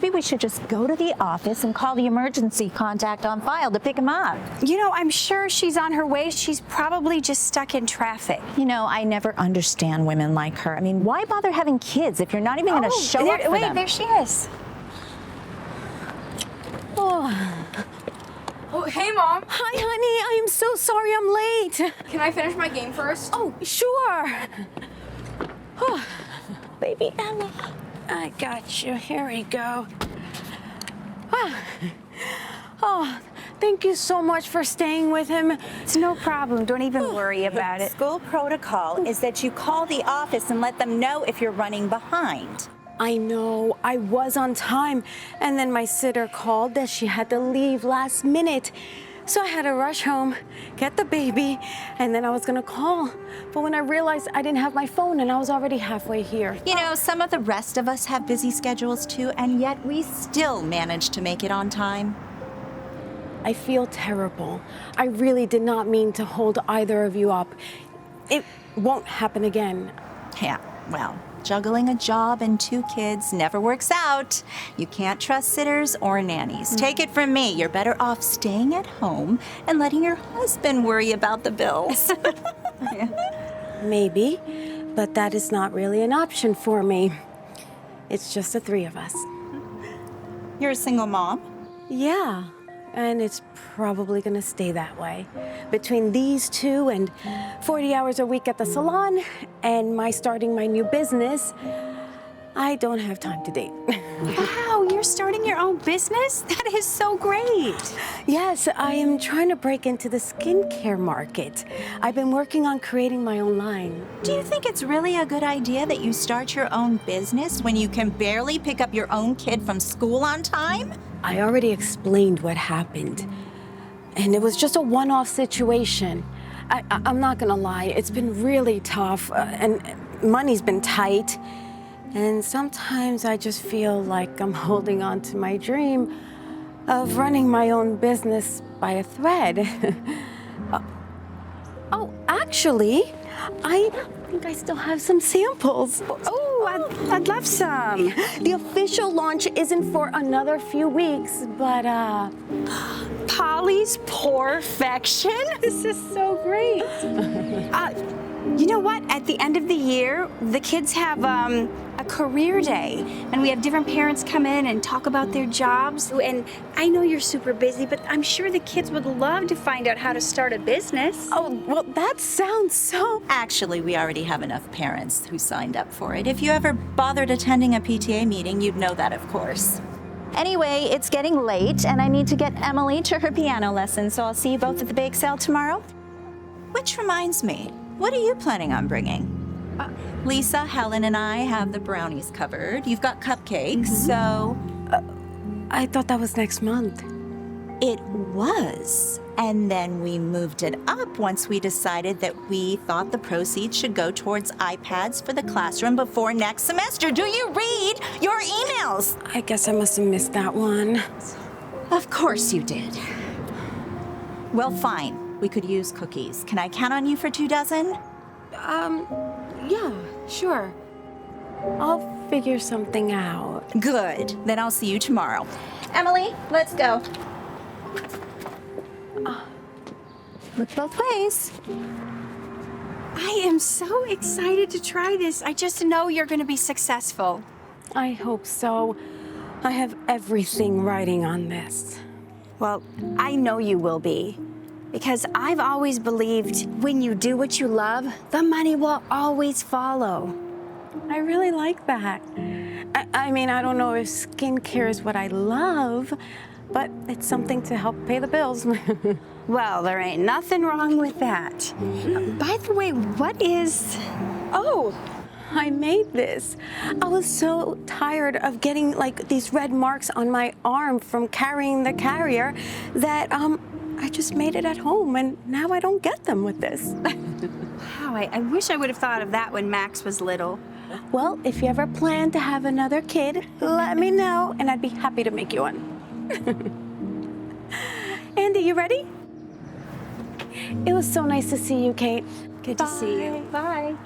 maybe we should just go to the office and call the emergency contact on file to pick him up. You know, I'm sure she's on her way. She's probably just stuck in traffic. You know, I never understand women like her. I mean, why bother having kids if you're not even going to show up for wait, them? There she is. Oh, hey, Mom. Hi, honey. I am so sorry I'm late. Can I finish my game first? Oh, sure. Oh, baby Emma. I got you. Here we go. Oh, thank you so much for staying with him. It's no problem. Don't even worry about it. School protocol is that you call the office and let them know if you're running behind. I know, I was on time, and then my sitter called that she had to leave last minute. So I had to rush home, get the baby, and then I was gonna call. But when I realized I didn't have my phone and I was already halfway here. You know, some of the rest of us have busy schedules too, and yet we still manage to make it on time. I feel terrible. I really did not mean to hold either of you up. It won't happen again. Yeah, well, juggling a job and 2 kids never works out. You can't trust sitters or nannies. Take it from me, you're better off staying at home and letting your husband worry about the bills. Maybe, but that is not really an option for me. It's just the 3 of us. You're a single mom? Yeah, and it's probably gonna stay that way. Between these 2 and 40 hours a week at the salon and my starting my new business, I don't have time to date. Wow, you're starting your own business? That is so great. Yes, I am trying to break into the skincare market. I've been working on creating my own line. Do you think it's really a good idea that you start your own business when you can barely pick up your own kid from school on time? I already explained what happened. And it was just a one-off situation. I'm not gonna lie, it's been really tough, and money's been tight. And sometimes I just feel like I'm holding on to my dream of running my own business by a thread. Oh, actually, I think I still have some samples. Oh, I'd love some. The official launch isn't for another few weeks, but Paulie's Perfection? This is so great. You know what? At the end of the year, the kids have a career day, and we have different parents come in and talk about their jobs. And I know you're super busy, but I'm sure the kids would love to find out how to start a business. Oh, well, that sounds so... Actually, we already have enough parents who signed up for it. If you ever bothered attending a PTA meeting, you'd know that, of course. Anyway, it's getting late, and I need to get Emily to her piano lesson, so I'll see you both at the bake sale tomorrow. Which reminds me, what are you planning on bringing? Lisa, Helen, and I have the brownies covered. You've got cupcakes, so... I thought that was next month. It was. And then we moved it up once we decided that we thought the proceeds should go towards iPads for the classroom before next semester. Do you read your emails? I guess I must have missed that one. Of course you did. Well, fine. We could use cookies. Can I count on you for 2 dozen? Yeah, sure. I'll figure something out. Good. Then I'll see you tomorrow. Emily, let's go. Look both ways. I am so excited to try this. I just know you're going to be successful. I hope so. I have everything riding on this. Well, I know you will be. Because I've always believed when you do what you love, the money will always follow. I really like that. I mean, I don't know if skincare is what I love, but it's something to help pay the bills. Well, there ain't nothing wrong with that. By the way, what is... Oh, I made this. I was so tired of getting like these red marks on my arm from carrying the carrier that I just made it at home, and now I don't get them with this. Wow, I wish I would have thought of that when Max was little. Well, if you ever plan to have another kid, let me know, and I'd be happy to make you one. Andy, you ready? It was so nice to see you, Kate. Good to see you. Bye.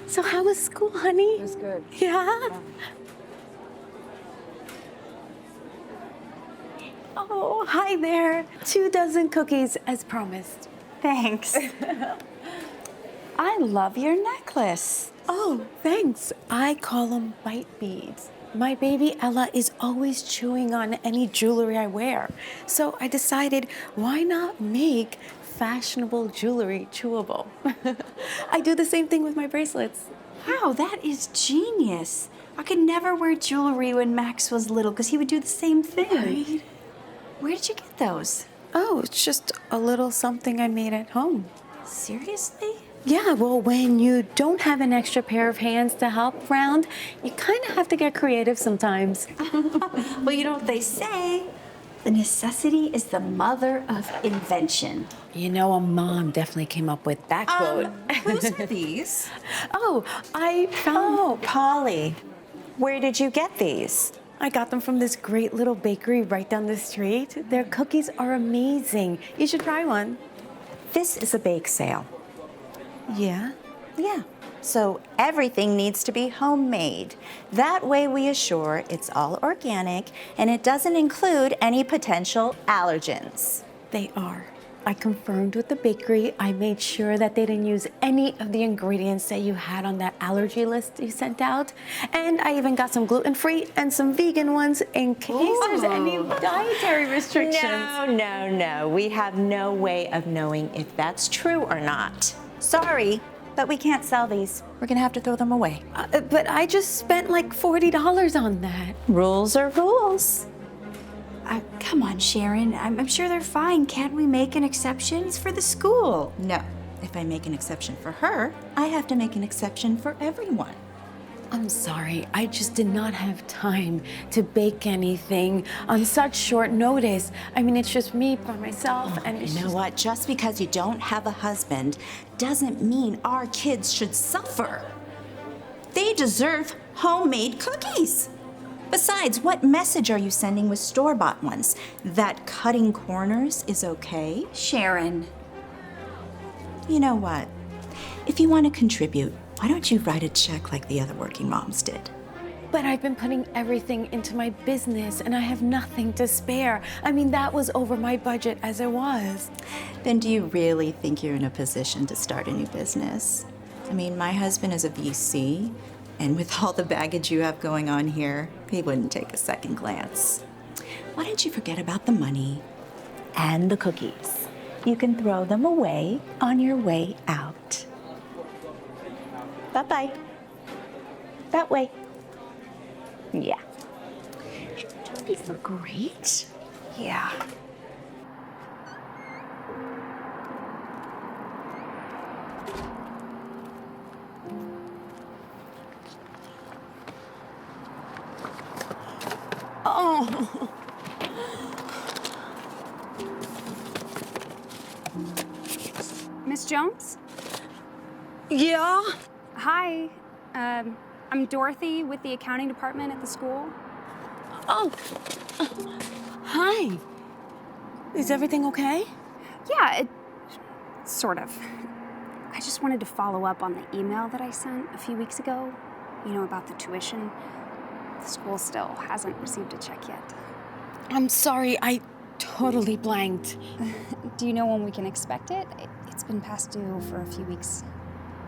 So how was school, honey? It was good. Yeah? Oh, hi there. 2 dozen cookies as promised. Thanks. I love your necklace. Oh, thanks. I call them bite beads. My baby Ella is always chewing on any jewelry I wear. So I decided, why not make fashionable jewelry chewable? I do the same thing with my bracelets. Wow, that is genius. I could never wear jewelry when Max was little because he would do the same thing. Right. Where did you get those? Oh, it's just a little something I made at home. Seriously? Yeah, well, when you don't have an extra pair of hands to help round, you kind of have to get creative sometimes. Well, you know what they say? The necessity is the mother of invention. You know, a mom definitely came up with that quote. Whose are these? I found Paulie. Where did you get these? I got them from this great little bakery right down the street. Their cookies are amazing. You should try one. This is a bake sale. Yeah? Yeah. So everything needs to be homemade. That way we assure it's all organic and it doesn't include any potential allergens. They are. I confirmed with the bakery. I made sure that they didn't use any of the ingredients that you had on that allergy list you sent out. And I even got some gluten-free and some vegan ones in case there's any dietary restrictions. No. We have no way of knowing if that's true or not. Sorry, but we can't sell these. We're gonna have to throw them away. But I just spent like $40 on that. Rules are rules. Come on, Sharon. I'm sure they're fine. Can't we make an exception? It's for the school. No. If I make an exception for her, I have to make an exception for everyone. I'm sorry. I just did not have time to bake anything on such short notice. I mean, it's just me by myself, and you know what? Just because you don't have a husband doesn't mean our kids should suffer. They deserve homemade cookies. Besides, what message are you sending with store-bought ones? That cutting corners is okay? Sharon. You know what? If you want to contribute, why don't you write a check like the other working moms did? But I've been putting everything into my business and I have nothing to spare. I mean, that was over my budget as it was. Then do you really think you're in a position to start a new business? I mean, my husband is a VC, and with all the baggage you have going on here, he wouldn't take a second glance. Why don't you forget about the money and the cookies? You can throw them away on your way out. Bye-bye. That way. Yeah. These look great. Yeah. Oh. Miss Jones? Yeah? Hi. I'm Dorothy with the accounting department at the school. Oh. Hi. Is everything okay? Yeah, sort of. I just wanted to follow up on the email that I sent a few weeks ago, you know, about the tuition. The school still hasn't received a check yet. I'm sorry, I totally blanked. Do you know when we can expect it? It's been past due for a few weeks.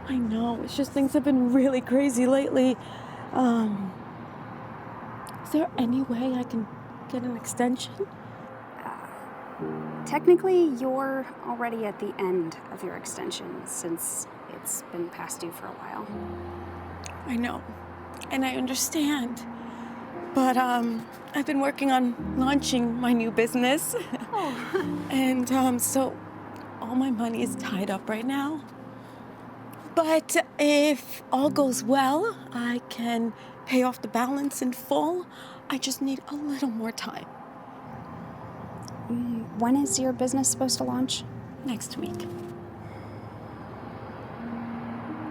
I know, it's just things have been really crazy lately. Is there any way I can get an extension? Technically, you're already at the end of your extension since it's been past due for a while. I know, and I understand. But I've been working on launching my new business. Oh. And so all my money is tied up right now. But if all goes well, I can pay off the balance in full. I just need a little more time. When is your business supposed to launch? Next week.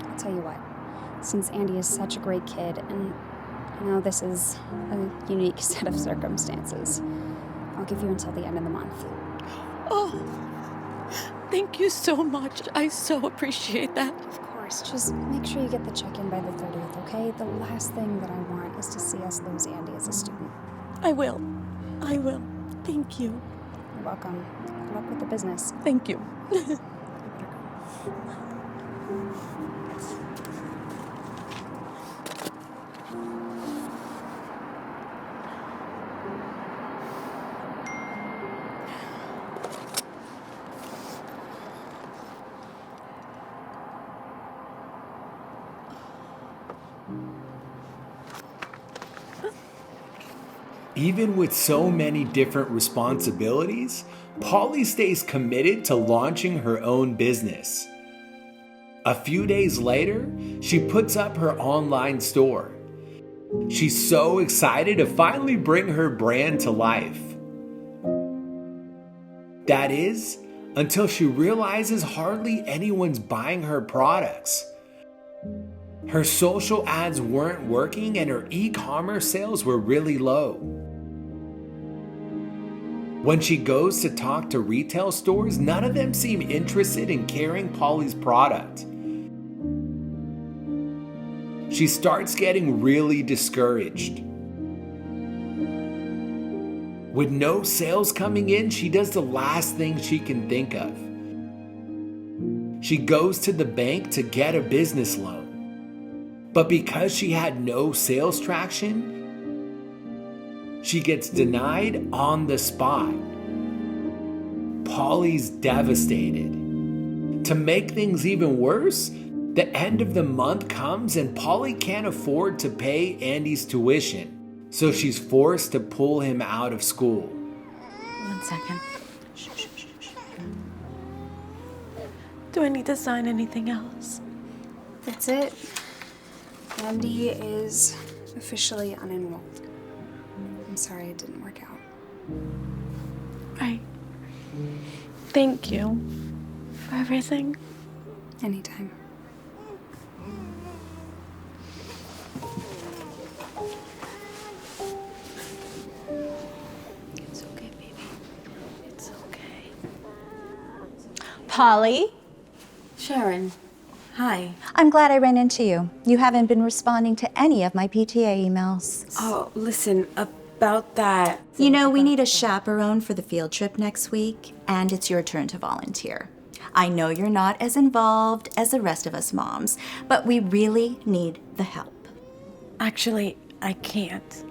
I'll tell you what, since Andy is such a great kid, and I know this is a unique set of circumstances, I'll give you until the end of the month. Oh, thank you so much. I so appreciate that. Of course, just make sure you get the check in by the 30th, okay? The last thing that I want is to see us lose Andy as a student. I will. I will. Thank you. You're welcome. Good luck with the business. Thank you. Even with so many different responsibilities, Paulie stays committed to launching her own business. A few days later, she puts up her online store. She's so excited to finally bring her brand to life. That is, until she realizes hardly anyone's buying her products. Her social ads weren't working and her e-commerce sales were really low. When she goes to talk to retail stores, none of them seem interested in carrying Paulie's product. She starts getting really discouraged. With no sales coming in, she does the last thing she can think of. She goes to the bank to get a business loan. But because she had no sales traction, she gets denied on the spot. Paulie's devastated. To make things even worse, the end of the month comes and Paulie can't afford to pay Andy's tuition, so she's forced to pull him out of school. 1 second. Do I need to sign anything else? That's it. Andy is officially unenrolled. I'm sorry it didn't work out. Right. Thank you for everything. Anytime. It's okay, baby. It's okay. Paulie? Sharon, hi. I'm glad I ran into you. You haven't been responding to any of my PTA emails. Oh, listen, about that. You know, we need a chaperone for the field trip next week, and it's your turn to volunteer. I know you're not as involved as the rest of us moms, but we really need the help. Actually, I can't.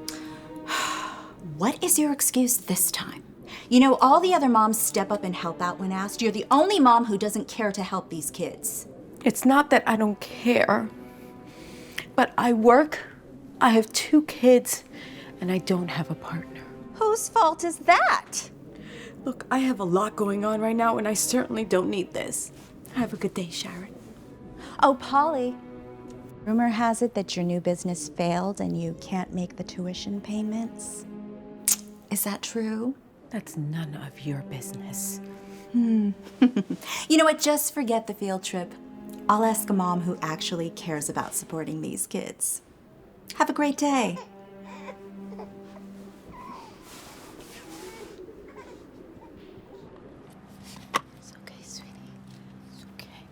What is your excuse this time? You know, all the other moms step up and help out when asked. You're the only mom who doesn't care to help these kids. It's not that I don't care, but I work, I have 2 kids, and I don't have a partner. Whose fault is that? Look, I have a lot going on right now, and I certainly don't need this. Have a good day, Sharon. Oh, Paulie. Rumor has it that your new business failed and you can't make the tuition payments. Is that true? That's none of your business. You know what? Just forget the field trip. I'll ask a mom who actually cares about supporting these kids. Have a great day. It's okay, sweetie. It's okay.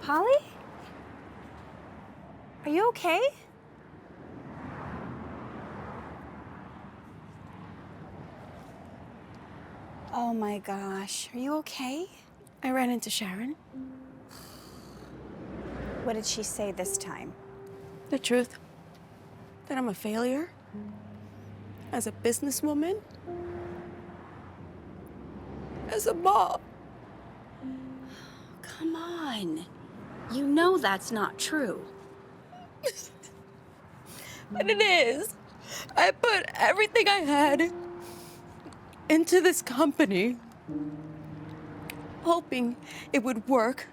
Paulie? Are you okay? Oh my gosh, are you okay? I ran into Sharon. What did she say this time? The truth. That I'm a failure. As a businesswoman. As a mom. Come on. You know that's not true. But it is. I put everything I had into this company, hoping it would work,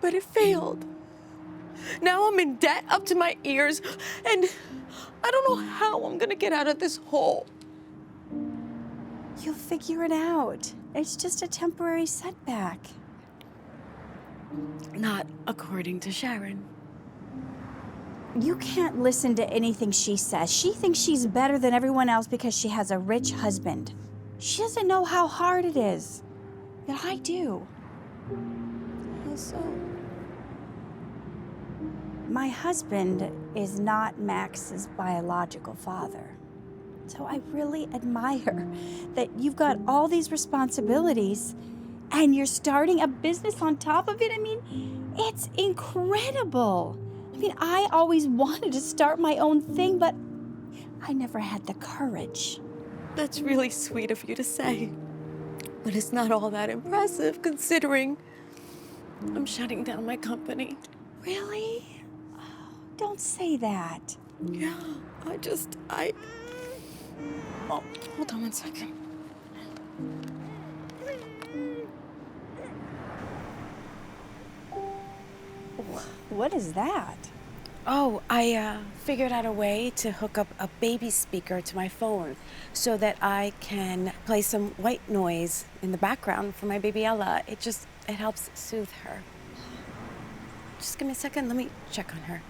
but it failed. Now I'm in debt up to my ears, and I don't know how I'm gonna get out of this hole. You'll figure it out. It's just a temporary setback. Not according to Sharon. You can't listen to anything she says. She thinks she's better than everyone else because she has a rich husband. She doesn't know how hard it is. But I do. How so? my husband is not Max's biological father. So I really admire that you've got all these responsibilities and you're starting a business on top of it. I mean, it's incredible. I mean, I always wanted to start my own thing, but I never had the courage. That's really sweet of you to say. But it's not all that impressive considering I'm shutting down my company. Really? Oh, don't say that. Yeah, Oh, hold on one second. What is that? Oh, I figured out a way to hook up a baby speaker to my phone so that I can play some white noise in the background for my baby Ella. It helps soothe her. Just give me a second, let me check on her.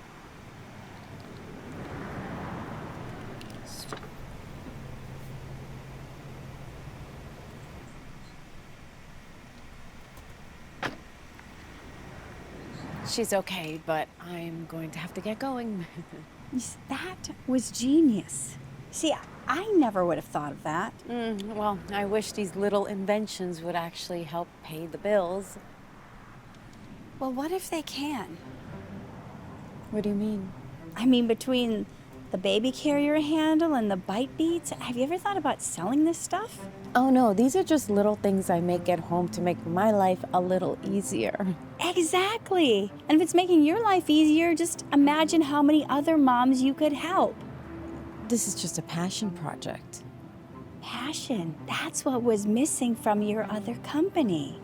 She's okay, but I'm going to have to get going. That was genius. See, I never would have thought of that. Well, I wish these little inventions would actually help pay the bills. Well, what if they can? What do you mean? I mean, between the baby carrier handle and the bite beads, have you ever thought about selling this stuff? Oh no, these are just little things I make at home to make my life a little easier. Exactly. And if it's making your life easier, just imagine how many other moms you could help. This is just a passion project. Passion? That's what was missing from your other company.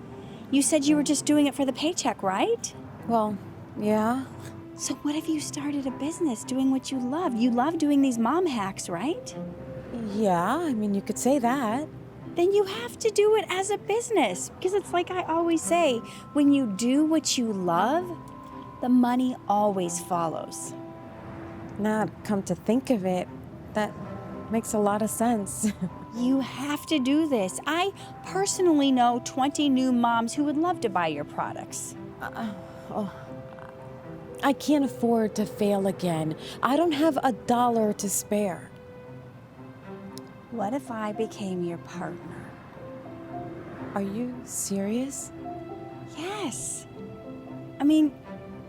You said you were just doing it for the paycheck, right? Well, yeah. So what if you started a business doing what you love? You love doing these mom hacks, right? Yeah, I mean, you could say that. Then you have to do it as a business. Because it's like I always say, when you do what you love, the money always follows. Now, come to think of it, that makes a lot of sense. You have to do this. I personally know 20 new moms who would love to buy your products. I can't afford to fail again. I don't have $1 to spare. What if I became your partner? Are you serious? Yes. I mean,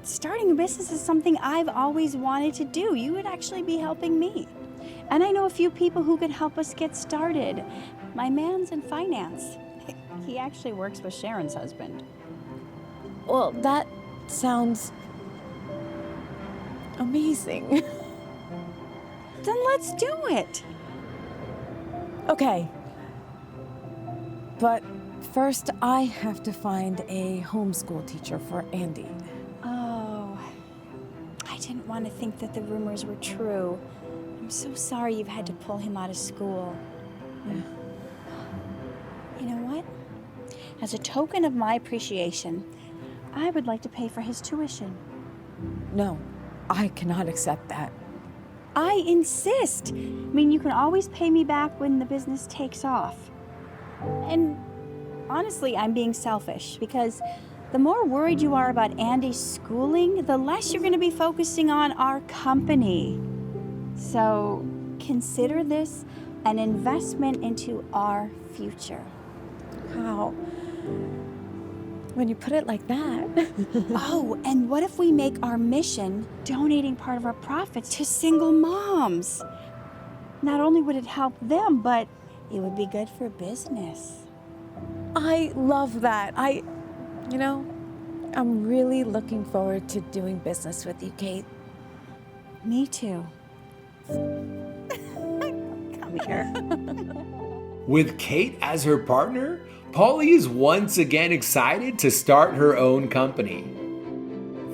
starting a business is something I've always wanted to do. You would actually be helping me. And I know a few people who could help us get started. My man's in finance. He actually works with Sharon's husband. Well, that sounds amazing. Then let's do it. Okay. But first, I have to find a homeschool teacher for Andy. Oh, I didn't want to think that the rumors were true. I'm so sorry you've had to pull him out of school. Yeah. You know what? As a token of my appreciation, I would like to pay for his tuition. No, I cannot accept that. I insist. I mean, you can always pay me back when the business takes off. And honestly, I'm being selfish because the more worried you are about Andy's schooling, the less you're going to be focusing on our company. So consider this an investment into our future. How? When you put it like that. Oh, and what if we make our mission donating part of our profits to single moms? Not only would it help them, but it would be good for business. I love that. I'm really looking forward to doing business with you, Kate. Me too. Come here. With Kate as her partner, Paulie is once again excited to start her own company.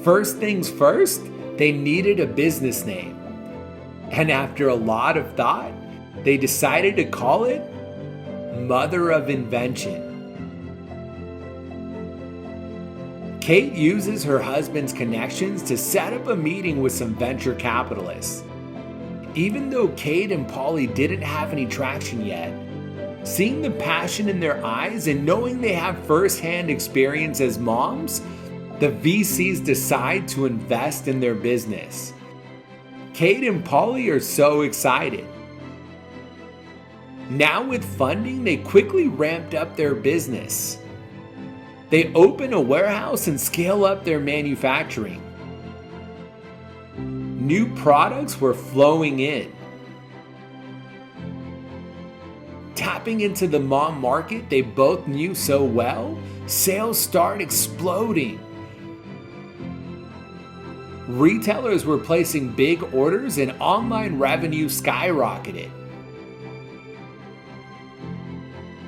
First things first, they needed a business name. And after a lot of thought, they decided to call it Mother of Invention. Kate uses her husband's connections to set up a meeting with some venture capitalists. Even though Kate and Paulie didn't have any traction yet, seeing the passion in their eyes and knowing they have first-hand experience as moms, the VCs decide to invest in their business. Kate and Paulie are so excited. Now with funding, they quickly ramped up their business. They open a warehouse and scale up their manufacturing. New products were flowing in. Tapping into the mom market they both knew so well, sales started exploding. Retailers were placing big orders and online revenue skyrocketed.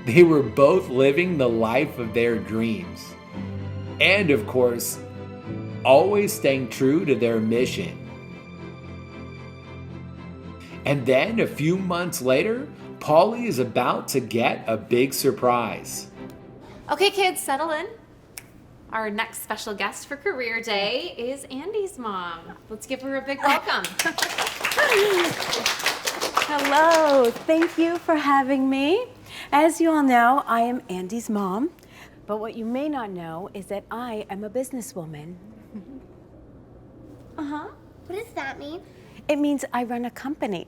They were both living the life of their dreams. And of course, always staying true to their mission. And then a few months later, Paulie is about to get a big surprise. Okay, kids, settle in. Our next special guest for Career Day is Andy's mom. Let's give her a big welcome. Hello, thank you for having me. As you all know, I am Andy's mom, but what you may not know is that I am a businesswoman. Uh-huh. What does that mean? It means I run a company.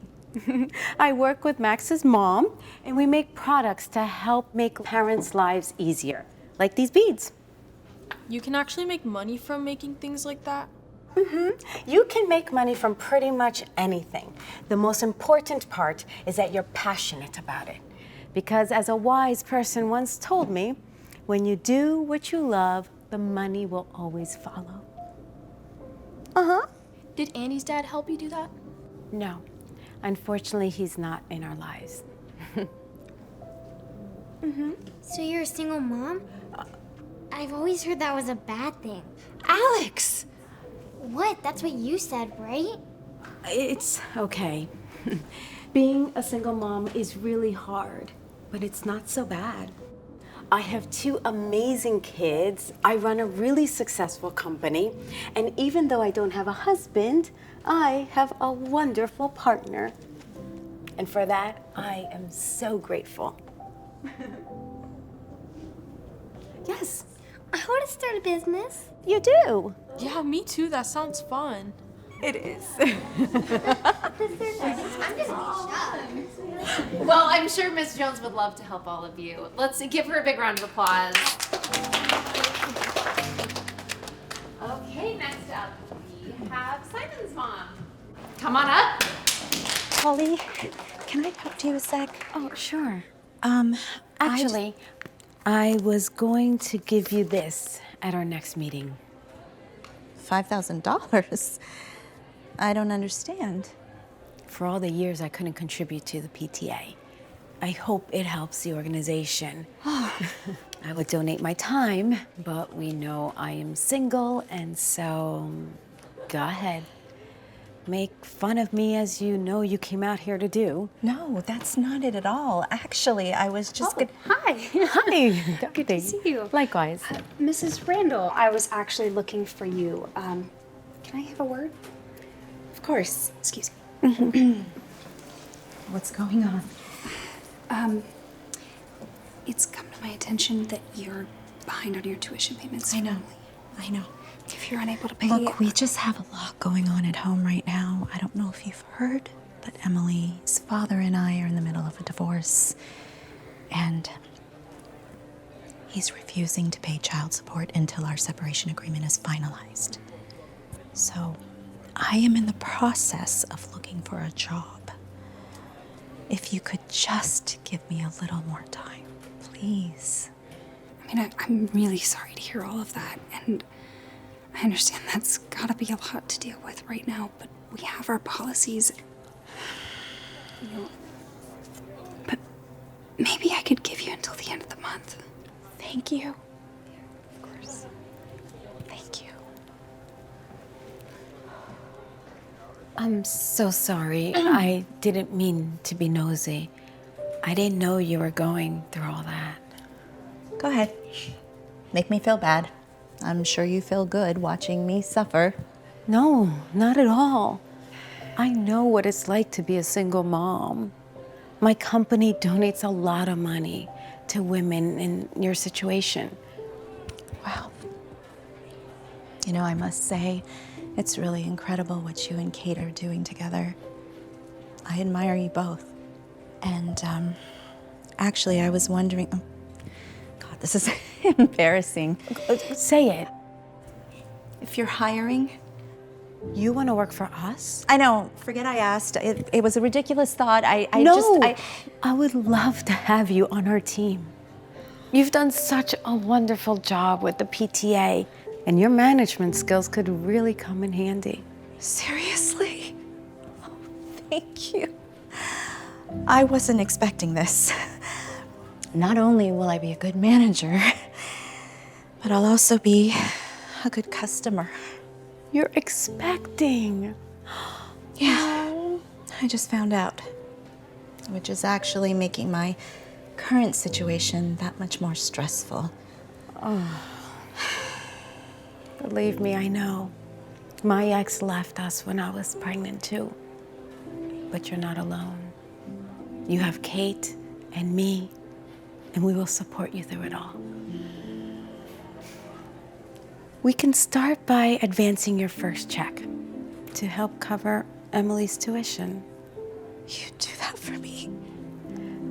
I work with Max's mom, and we make products to help make parents' lives easier, like these beads. You can actually make money from making things like that? You can make money from pretty much anything. The most important part is that you're passionate about it. Because as a wise person once told me, when you do what you love, the money will always follow. Did Andy's dad help you do that? No. Unfortunately, he's not in our lives. So you're a single mom? I've always heard that was a bad thing. Alex! What? That's what you said, right? It's okay. Being a single mom is really hard, but it's not so bad. I have 2 amazing kids, I run a really successful company, and even though I don't have a husband, I have a wonderful partner. And for that, I am so grateful. Yes. I want to start a business. You do? Yeah, me too. That sounds fun. It is. Well, I'm sure Miss Jones would love to help all of you. Let's give her a big round of applause. Okay, next up, we have Simon's mom. Come on up. Paulie, can I talk to you a sec? Oh, sure. Actually, I was going to give you this at our next meeting. $5,000? I don't understand. For all the years I couldn't contribute to the PTA, I hope it helps the organization. I would donate my time, but we know I am single, and so go ahead. Make fun of me as you know you came out here to do. No, that's not it at all. Actually, I was just Hi. Hi. Good to see you. Likewise. Mrs. Randall, I was actually looking for you. Can I have a word? Of course. Excuse me. What's going on? It's come to my attention that you're behind on your tuition payments. I know. If you're unable to pay Look, we just have a lot going on at home right now. I don't know if you've heard, but Emily's father and I are in the middle of a divorce. And he's refusing to pay child support until our separation agreement is finalized. So I am in the process of looking for a job. If you could just give me a little more time, please. I mean, I'm really sorry to hear all of that, and I understand that's gotta be a lot to deal with right now, but we have our policies. You know, but maybe I could give you until the end of the month. Thank you. Of course. Thank you. I'm so sorry. I didn't mean to be nosy. I didn't know you were going through all that. Go ahead. Make me feel bad. I'm sure you feel good watching me suffer. No, not at all. I know what it's like to be a single mom. My company donates a lot of money to women in your situation. Wow. You know, I must say, it's really incredible what you and Kate are doing together. I admire you both. And actually, I was wondering, oh, God, this is embarrassing. Say it. If you're hiring, You want to work for us? I know, forget I asked. It was a ridiculous thought. I would love to have you on our team. You've done such a wonderful job with the PTA, and your management skills could really come in handy. Seriously? Oh, thank you. I wasn't expecting this. Not only will I be a good manager, but I'll also be a good customer. You're expecting. Yeah, I just found out, which is actually making my current situation that much more stressful. Oh. Believe me, I know. My ex left us when I was pregnant too. But you're not alone. You have Kate and me, and we will support you through it all. We can start by advancing your first check to help cover Emily's tuition. You do that for me?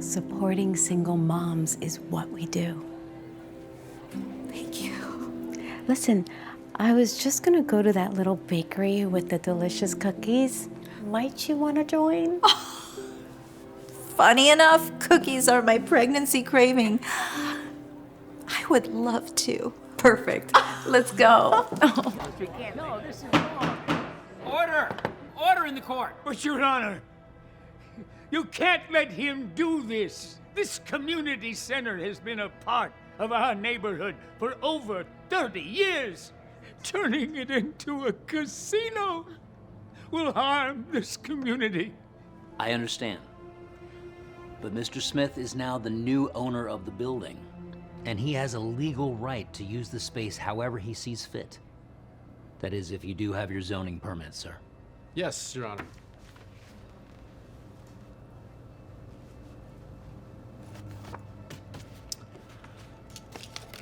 Supporting single moms is what we do. Thank you. Listen, I was just gonna go to that little bakery with the delicious cookies. Might you wanna join? Oh, funny enough, cookies are my pregnancy craving. I would love to. Perfect. Let's go. No, this is wrong. Order! Order in the court! But, Your Honor, you can't let him do this. This community center has been a part of our neighborhood for over 30 years. Turning it into a casino will harm this community. I understand. But Mr. Smith is now the new owner of the building, and he has a legal right to use the space however he sees fit. That is, if you do have your zoning permit, sir. Yes, Your Honor.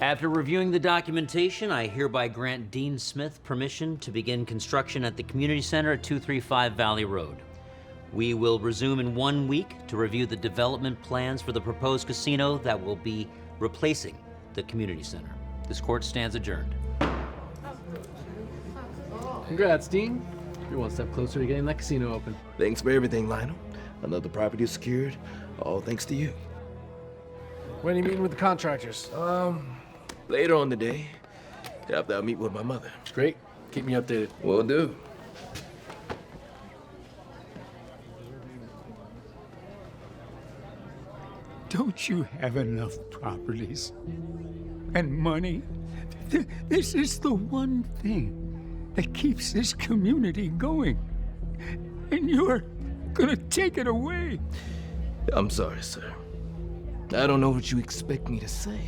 After reviewing the documentation, I hereby grant Dean Smith permission to begin construction at the community center at 235 Valley Road. We will resume in 1 week to review the development plans for the proposed casino that will be replacing the community center. This court stands adjourned. Congrats, Dean. You're one step closer to getting that casino open. Thanks for everything, Lionel. Another property is secured, all thanks to you. When are you meeting with the contractors? Later on today, after I meet with my mother. Great. Keep me updated. Will do. Don't you have enough properties and money? This is the one thing that keeps this community going. And you're gonna take it away. I'm sorry, sir. I don't know what you expect me to say.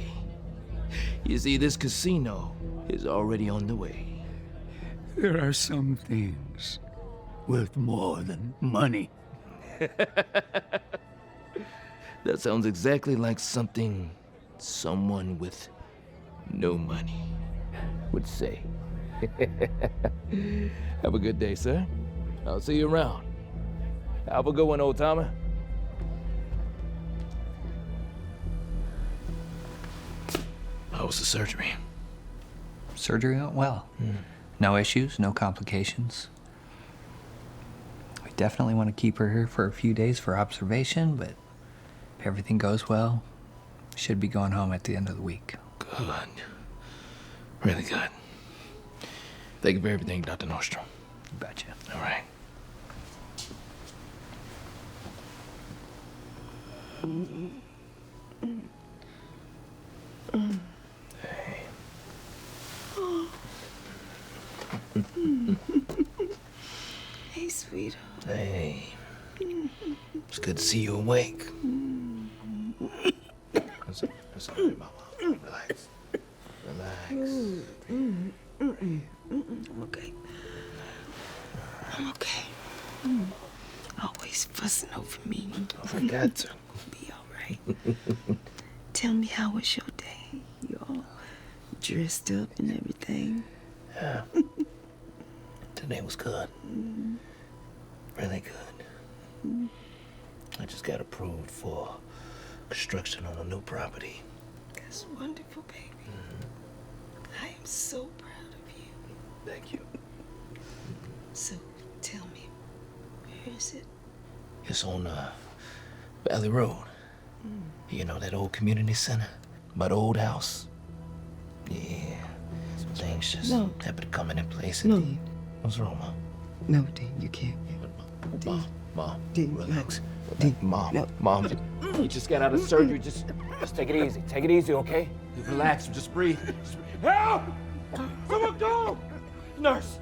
You see, this casino is already on the way. There are some things worth more than money. That sounds exactly like something someone with no money would say. Have a good day, sir. I'll see you around. Have a good one, old timer. How was the surgery? Surgery went well. No issues, no complications. We definitely want to keep her here for a few days for observation, but if everything goes well, should be going home at the end of the week. Good. Really good. Thank you for everything, Dr. Nordstrom. You betcha. All right. Hey, sweetheart. Hey. It's good to see you awake. That's all right, Mama. Relax. Relax. I'm okay. I'm okay. Always fussing over me. I got to. Be all right. Tell me, how was your day? You all dressed up and everything? Yeah. Today was good. Really good. I just got approved for construction on a new property. That's wonderful, baby. I am so proud of you. Thank you. So, tell me, where is it? It's on Valley Road. You know, that old community center? By the old house? Yeah. Some things just happen to come into place. No. What's wrong, Mom? No, Dean, you can't. Mom, Dean, relax. Dean, Mom, no. Mom, you just got out of surgery. Just take it easy. Take it easy, okay? Relax. Just breathe. Help! Someone go! Nurse,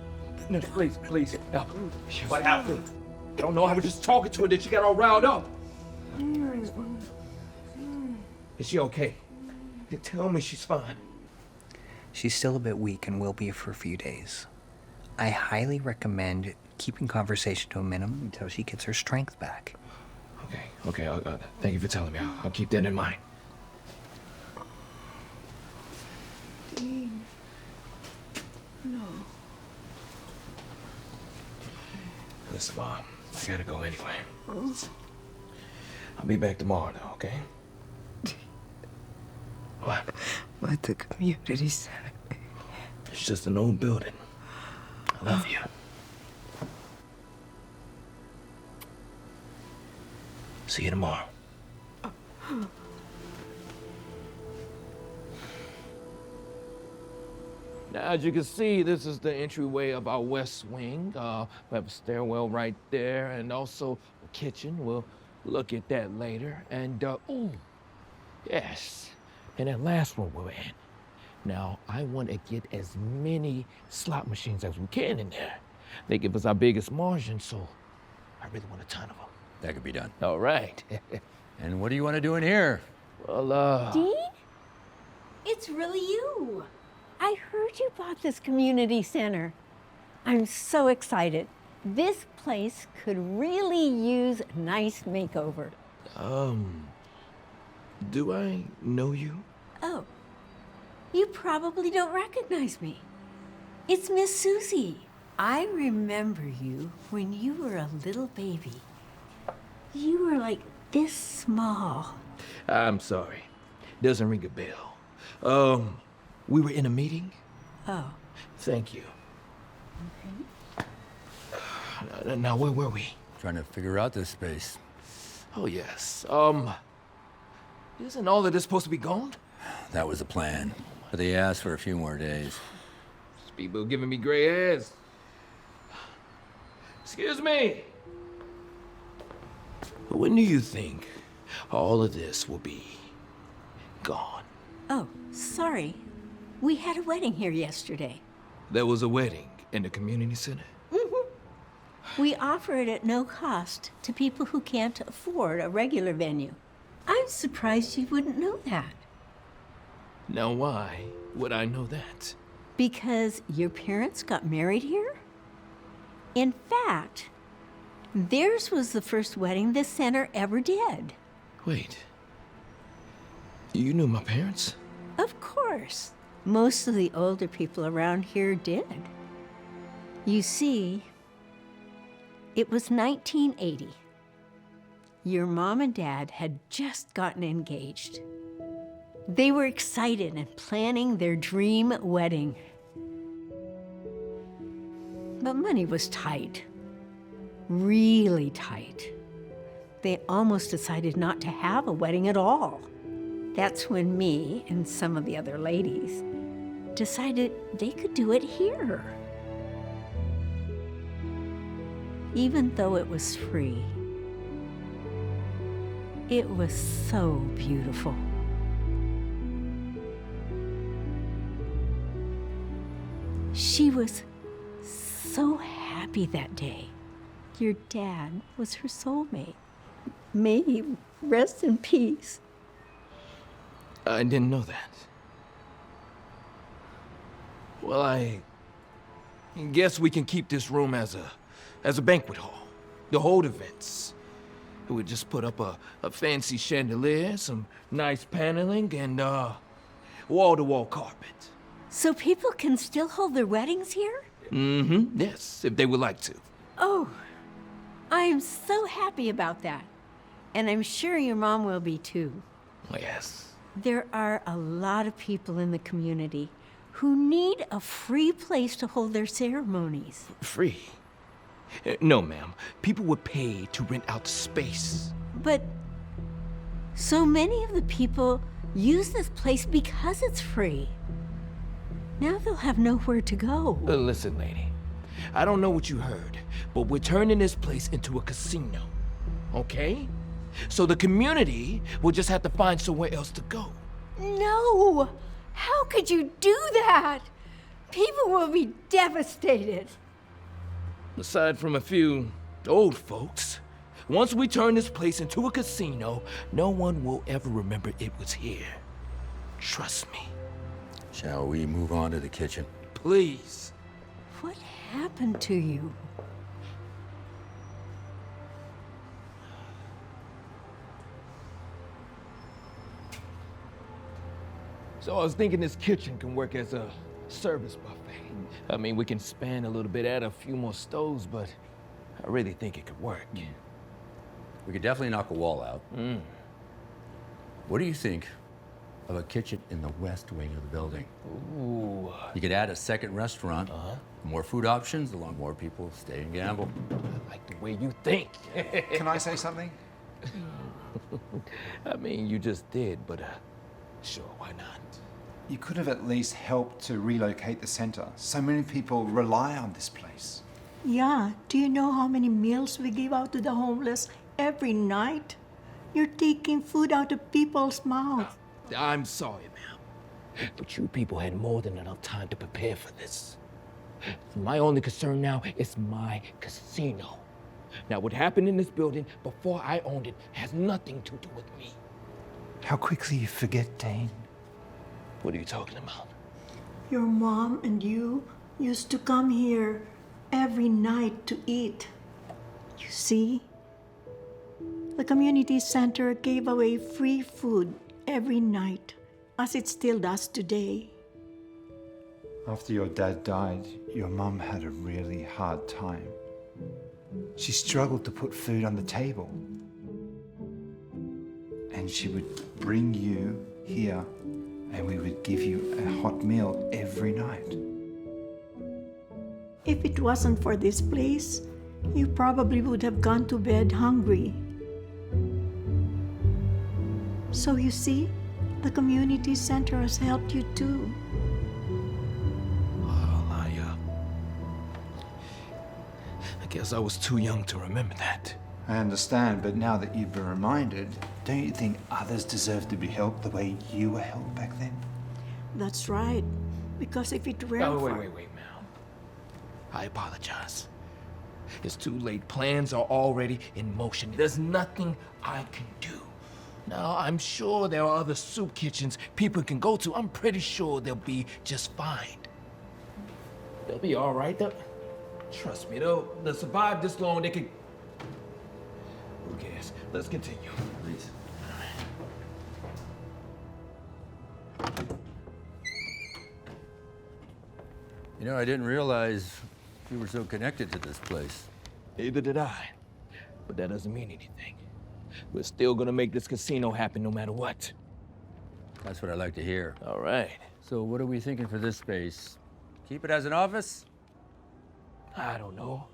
please, please, help. What happened? I don't know. I was just talking to her. Then she got all riled up. Is she okay? Tell me she's fine. She's still a bit weak and will be for a few days. I highly recommend keeping conversation to a minimum until she gets her strength back. Okay. Thank you for telling me. I'll keep that in mind. Dean. No. Listen, Mom, I gotta go anyway. I'll be back tomorrow, though, okay? What? But the community center. It's just an old building. I love you. See you tomorrow. Now, as you can see, this is the entryway of our west wing. We have a stairwell right there, and also a kitchen. We'll look at that later. And, ooh, yes, and that last room we're in. Now, I want to get as many slot machines as we can in there. They give us our biggest margin, so I really want a ton of them. That could be done. All right. And what do you want to do in here? Well, Dean? It's really you. I heard you bought this community center. I'm so excited. This place could really use a nice makeover. Do I know you? Oh, you probably don't recognize me. It's Miss Susie. I remember you when you were a little baby. You were like this small. I'm sorry. Doesn't ring a bell. We were in a meeting? Oh. Thank you. Now, where were we? Trying to figure out this space. Oh, yes. Isn't all of this supposed to be gone? That was the plan. But they asked for a few more days. These people giving me gray hairs. Excuse me. When do you think all of this will be gone? Oh, sorry. We had a wedding here yesterday. There was a wedding in the community center? We offer it at no cost to people who can't afford a regular venue. I'm surprised you wouldn't know that. Now, why would I know that? Because your parents got married here? In fact, theirs was the first wedding this center ever did. Wait. You knew my parents? Of course. Most of the older people around here did. You see, it was 1980. Your mom and dad had just gotten engaged. They were excited and planning their dream wedding. But money was tight. Really tight. They almost decided not to have a wedding at all. That's when me and some of the other ladies decided they could do it here. Even though it was free, it was so beautiful. She was so happy that day. Your dad was her soulmate. May he rest in peace. I didn't know that. Well, I guess we can keep this room as a banquet hall to hold events. We would just put up a fancy chandelier, some nice paneling, and wall-to-wall carpet. So people can still hold their weddings here? Mm-hmm. Yes, if they would like to. Oh, I am so happy about that. And I'm sure your mom will be too. Oh, yes. There are a lot of people in the community who need a free place to hold their ceremonies. Free? No, ma'am. People would pay to rent out the space. But so many of the people use this place because it's free. Now they'll have nowhere to go. Listen, lady. I don't know what you heard, but we're turning this place into a casino. Okay? So the community will just have to find somewhere else to go. No! How could you do that? People will be devastated. Aside from a few old folks, once we turn this place into a casino, no one will ever remember it was here. Trust me. Shall we move on to the kitchen? Please. What happened to you? So I was thinking this kitchen can work as a service buffet. I mean, we can span a little bit, add a few more stoves, but I really think it could work. We could definitely knock a wall out. What do you think of a kitchen in the west wing of the building? Ooh. You could add a second restaurant. More food options, the more people stay and gamble. I like the way you think. Can I say something? I mean, you just did, but sure, why not? You could have at least helped to relocate the center. So many people rely on this place. Yeah, do you know how many meals we give out to the homeless every night? You're taking food out of people's mouths. I'm sorry, ma'am, but you people had more than enough time to prepare for this. My only concern now is my casino. Now, what happened in this building before I owned it has nothing to do with me. How quickly you forget, Dane. What are you talking about? Your mom and you used to come here every night to eat. You see? The community center gave away free food every night, as it still does today. After your dad died, your mum had a really hard time. She struggled to put food on the table. And she would bring you here, and we would give you a hot meal every night. If it wasn't for this place, you probably would have gone to bed hungry. So you see, the community center has helped you too. I guess I was too young to remember that. I understand, but now that you've been reminded, don't you think others deserve to be helped the way you were helped back then? That's right. Because if it weren't Oh, for... wait, Mel. I apologize. It's too late. Plans are already in motion. There's nothing I can do. Now, I'm sure there are other soup kitchens people can go to. I'm pretty sure they'll be just fine. They'll be all right. Trust me, they'll survive this long. They could... Who cares? Let's continue. Please. You know, I didn't realize you were so connected to this place. Neither did I. But that doesn't mean anything. We're still gonna make this casino happen no matter what. That's what I like to hear. All right. So what are we thinking for this space? Keep it as an office? I don't know.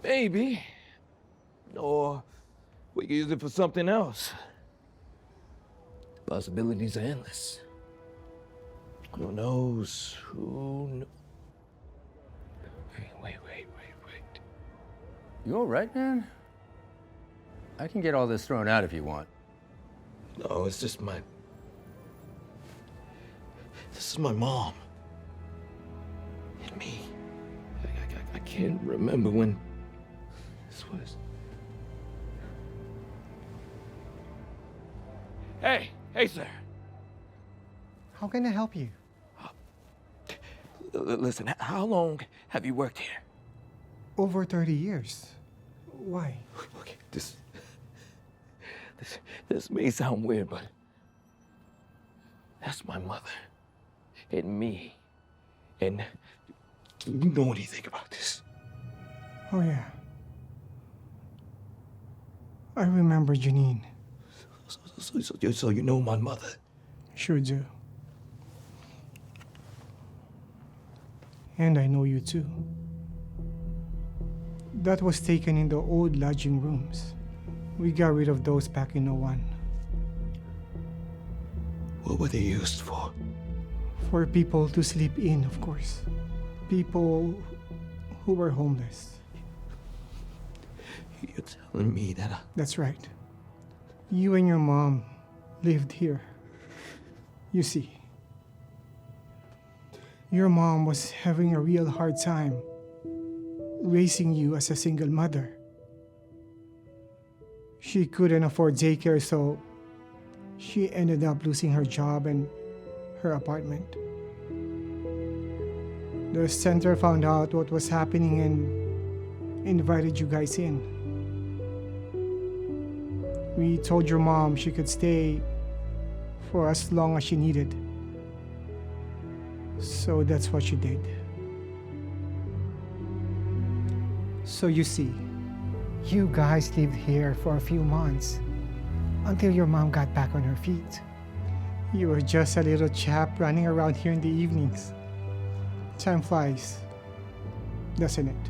Maybe. Or we could use it for something else. Possibilities are endless. Who knows? Who knows? Wait. You all right, man? I can get all this thrown out if you want. No, it's just my... This is my mom. And me. I can't remember when this was. Hey, sir. How can I help you? Listen, how long have you worked here? Over 30 years. Why? Okay, this may sound weird, but that's my mother. and me. And do you know anything about this? Oh, yeah. I remember Janine. So you know my mother? Sure do. And I know you too. That was taken in the old lodging rooms. We got rid of those back in '01. What were they used for? For people to sleep in, of course. People who were homeless. You're telling me that That's right. You and your mom lived here. You see, your mom was having a real hard time raising you as a single mother. She couldn't afford daycare, so she ended up losing her job and her apartment. The center found out what was happening and invited you guys in. We told your mom she could stay for as long as she needed. So that's what she did. So you see, you guys lived here for a few months until your mom got back on her feet. You were just a little chap running around here in the evenings. Time flies, doesn't it?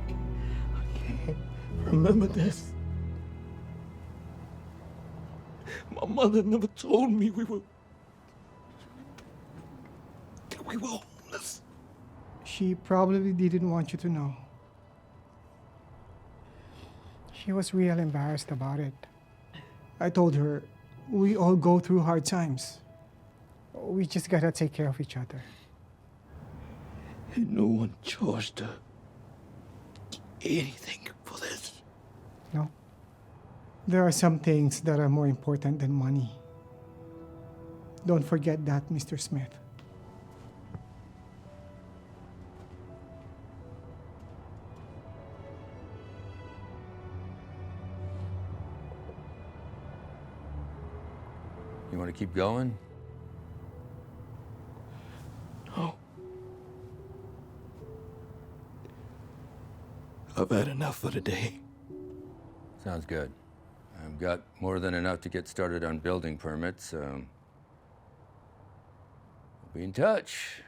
I can't remember this. My mother never told me we were homeless. She probably didn't want you to know. She was real embarrassed about it. I told her, we all go through hard times. We just gotta take care of each other. And no one charged her anything for this. No. There are some things that are more important than money. Don't forget that, Mr. Smith. You want to keep going? No. I've had enough for today. Sounds good. I've got more than enough to get started on building permits. We'll be in touch.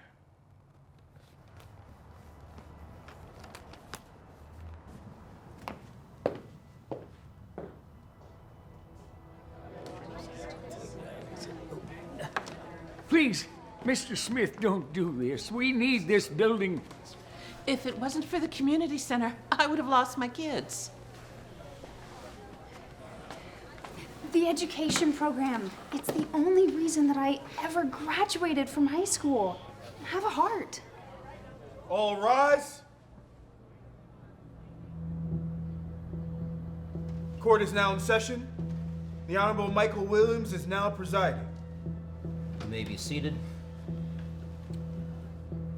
Please, Mr. Smith, don't do this. We need this building. If it wasn't for the community center, I would have lost my kids. The education program. It's the only reason that I ever graduated from high school. Have a heart. All rise. Court is now in session. The Honorable Michael Williams is now presiding. You may be seated.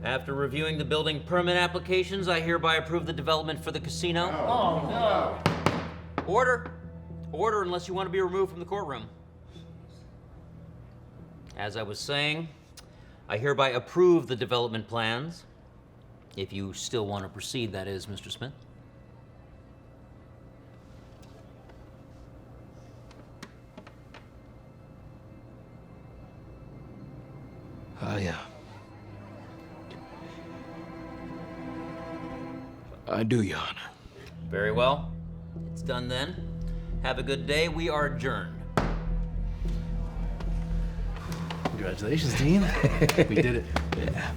After reviewing the building permit applications, I hereby approve the development for the casino. Oh, no. Order. Order unless you want to be removed from the courtroom. As I was saying, I hereby approve the development plans. If you still want to proceed, that is, Mr. Smith. I do, Your Honor. Very well. It's done then. Have a good day. We are adjourned. Congratulations, Dean. We did it. Yeah.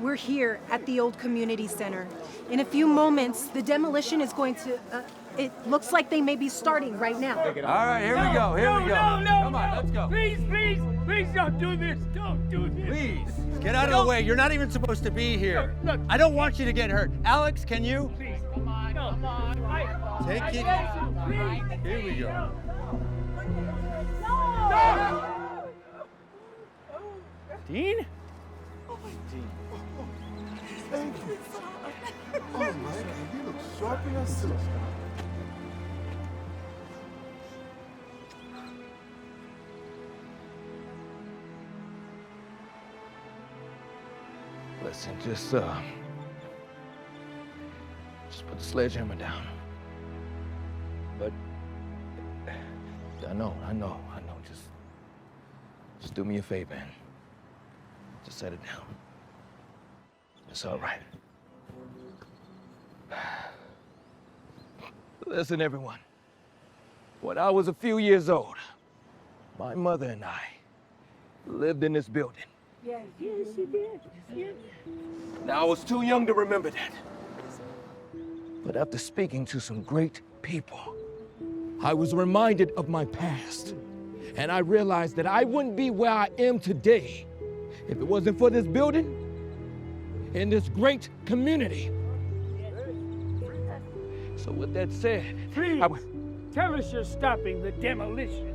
We're here at the old community center. In a few moments, the demolition is going to, it looks like they may be starting right now. All right, here we go, here we go. Come on, let's go. Please, please, please don't do this. Don't do this. Please, get out of the way. You're not even supposed to be here. Look. I don't want you to get hurt. Alex, can you? Please, come on, come on. Take it. Please. Here we go. Dean? Thank you. Oh, Mike, you look sharp Listen, just put the sledgehammer down. But I know. Just do me a favor and just set it down. It's all right. Listen, everyone. When I was a few years old, my mother and I lived in this building. Yes, you did. Yes. Now, I was too young to remember that. But after speaking to some great people, I was reminded of my past. And I realized that I wouldn't be where I am today if it wasn't for this building and this great community. So with that said, Please, tell us you're stopping the demolition.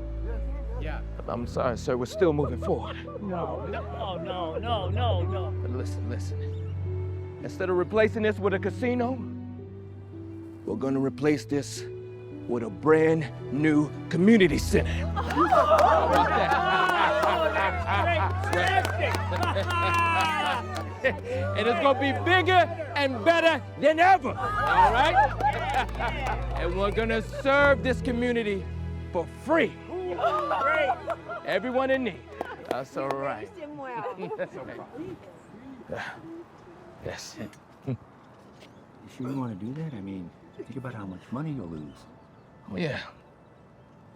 Yeah. I'm sorry, sir, we're still moving forward. No. But listen. Instead of replacing this with a casino, we're gonna replace this with a brand new community center. How about that? And it's gonna be bigger and better than ever, all right? And we're gonna serve this community for free. Everyone in need. That's all right. Yes. You sure you want to do that? I mean, think about how much money you'll lose. Yeah,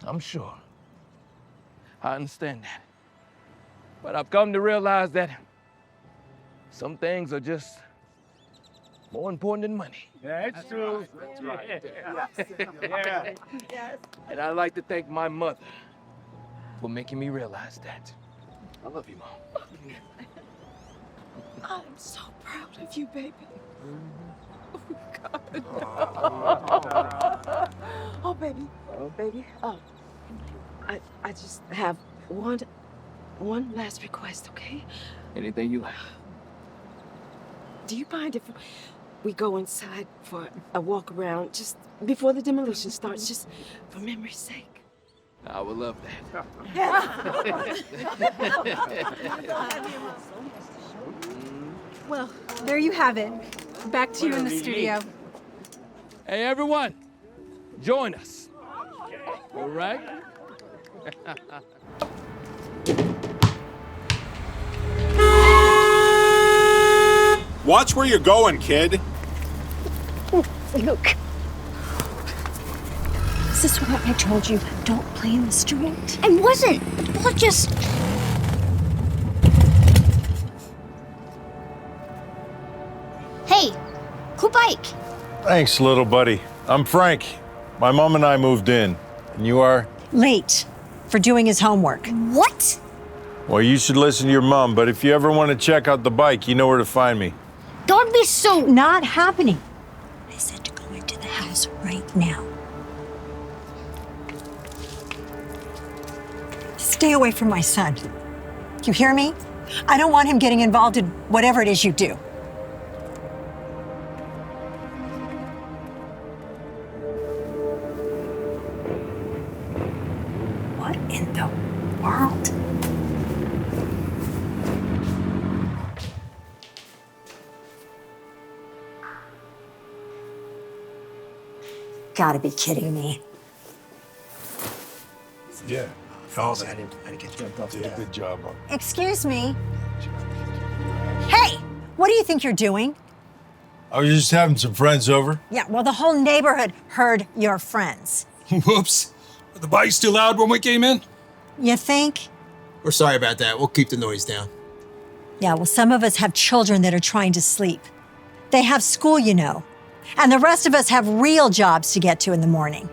I'm sure. I understand that. But I've come to realize that some things are just more important than money. That's true. That's right. Yeah. And I'd like to thank my mother for making me realize that. I love you, Mom. I'm so proud of you, baby. Oh, baby. Oh, baby. Oh, I just have one last request, okay? Anything you like. Do you mind if we go inside for a walk around just before the demolition starts, just for memory's sake? I would love that. Well, there you have it. Back to you in the studio. Hey, everyone, join us. All right? Watch where you're going, kid. Look. Is this what I told you? Don't play in the street. I wasn't. Well, just... Hey, cool bike. Thanks, little buddy. I'm Frank. My mom and I moved in. And you are? Late for doing his homework. What? Well, you should listen to your mom, but if you ever want to check out the bike, you know where to find me. Don't be so... Not happening. I said to go into the house right now. Stay away from my son. You hear me? I don't want him getting involved in whatever it is you do. What in the world? Gotta be kidding me. Yeah. Awesome. I didn't get jumped off. Did a good job on it. Excuse me. Hey, what do you think you're doing? I was just having some friends over. Yeah, well, the whole neighborhood heard your friends. Whoops. Were the bikes too loud when we came in? You think? We're sorry about that. We'll keep the noise down. Yeah, well, some of us have children that are trying to sleep. They have school, you know. And the rest of us have real jobs to get to in the morning.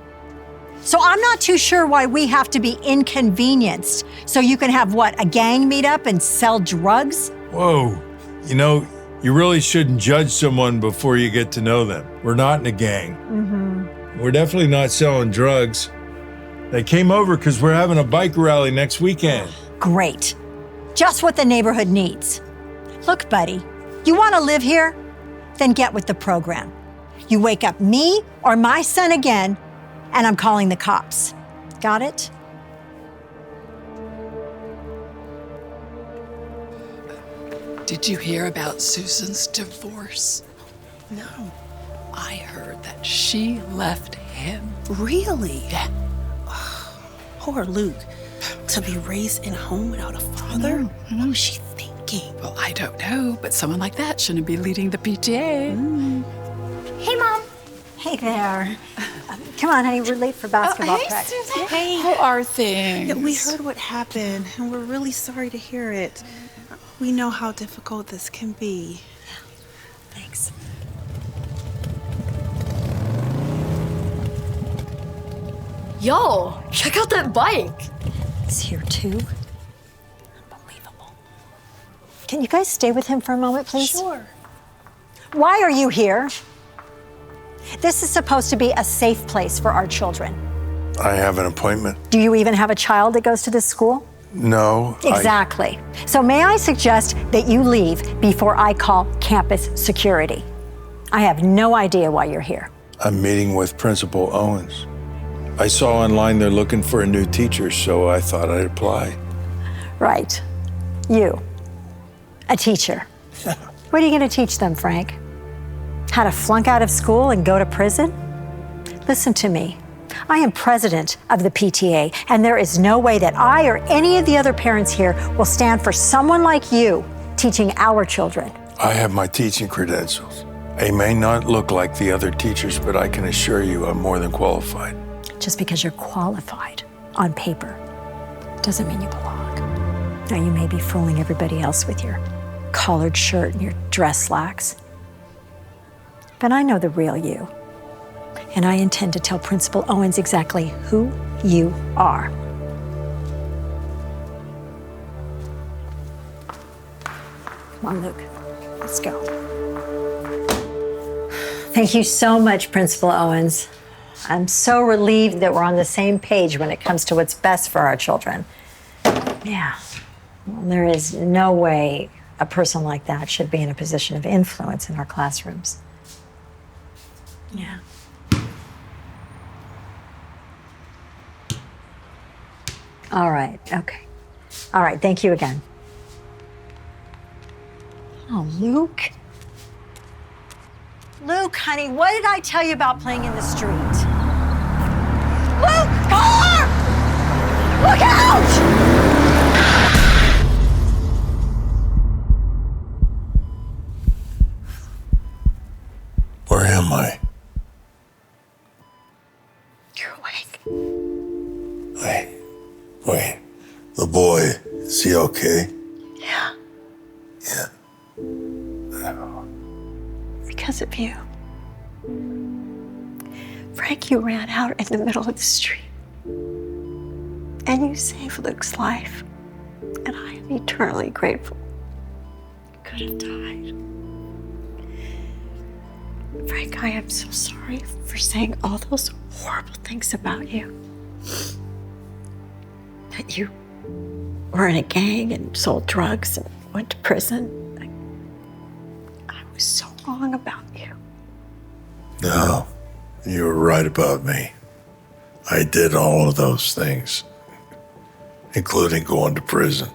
So I'm not too sure why we have to be inconvenienced so you can have, what, a gang meetup and sell drugs? Whoa. You know, you really shouldn't judge someone before you get to know them. We're not in a gang. Mm-hmm. We're definitely not selling drugs. They came over because we're having a bike rally next weekend. Great. Just what the neighborhood needs. Look, buddy, you want to live here? Then get with the program. You wake up me or my son again, and I'm calling the cops. Got it? Did you hear about Susan's divorce? No. I heard that she left him. Really? Yeah. Poor Luke. To be raised in a home without a father? What was she thinking? Well, I don't know, but someone like that shouldn't be leading the PTA. Hey, Mom. Hey there. Come on, honey, we're late for basketball practice. Susan. Hey. How are things? Yeah, we heard what happened, and we're really sorry to hear it. We know how difficult this can be. Thanks. Yo, check out that bike. It's here too. Unbelievable. Can you guys stay with him for a moment, please? Sure. Why are you here? This is supposed to be a safe place for our children. I have an appointment. Do you even have a child that goes to this school? No. Exactly. So may I suggest that you leave before I call campus security? I have no idea why you're here. I'm meeting with Principal Owens. I saw online they're looking for a new teacher, so I thought I'd apply. Right. You. A teacher. What are you going to teach them, Frank? How to flunk out of school and go to prison? Listen to me. I am president of the PTA, and there is no way that I or any of the other parents here will stand for someone like you teaching our children. I have my teaching credentials. I may not look like the other teachers, but I can assure you I'm more than qualified. Just because you're qualified on paper doesn't mean you belong. Now, you may be fooling everybody else with your collared shirt and your dress slacks, but I know the real you. And I intend to tell Principal Owens exactly who you are. Come on, Luke. Let's go. Thank you so much, Principal Owens. I'm so relieved that we're on the same page when it comes to what's best for our children. Yeah. Well, there is no way a person like that should be in a position of influence in our classrooms. Yeah. All right, okay. All right, thank you again. Oh, Luke. Luke, honey, what did I tell you about playing in the street? Luke, car! Look out! Where am I? You're awake. Wait. The boy, is he okay? Yeah. Yeah. Because of you. Frank, you ran out in the middle of the street. And you saved Luke's life. And I am eternally grateful. You could have died. Frank, I am so sorry for saying all those horrible things about you. That you were in a gang and sold drugs and went to prison. I was so wrong about you. No, you were right about me. I did all of those things, including going to prison.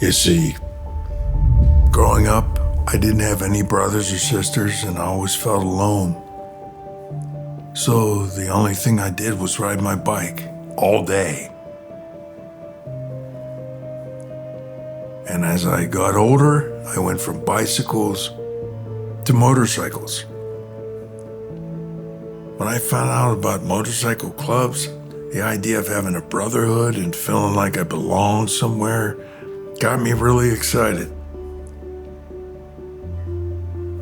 You see, growing up, I didn't have any brothers or sisters, and I always felt alone. So the only thing I did was ride my bike all day. And as I got older, I went from bicycles to motorcycles. When I found out about motorcycle clubs, the idea of having a brotherhood and feeling like I belonged somewhere got me really excited.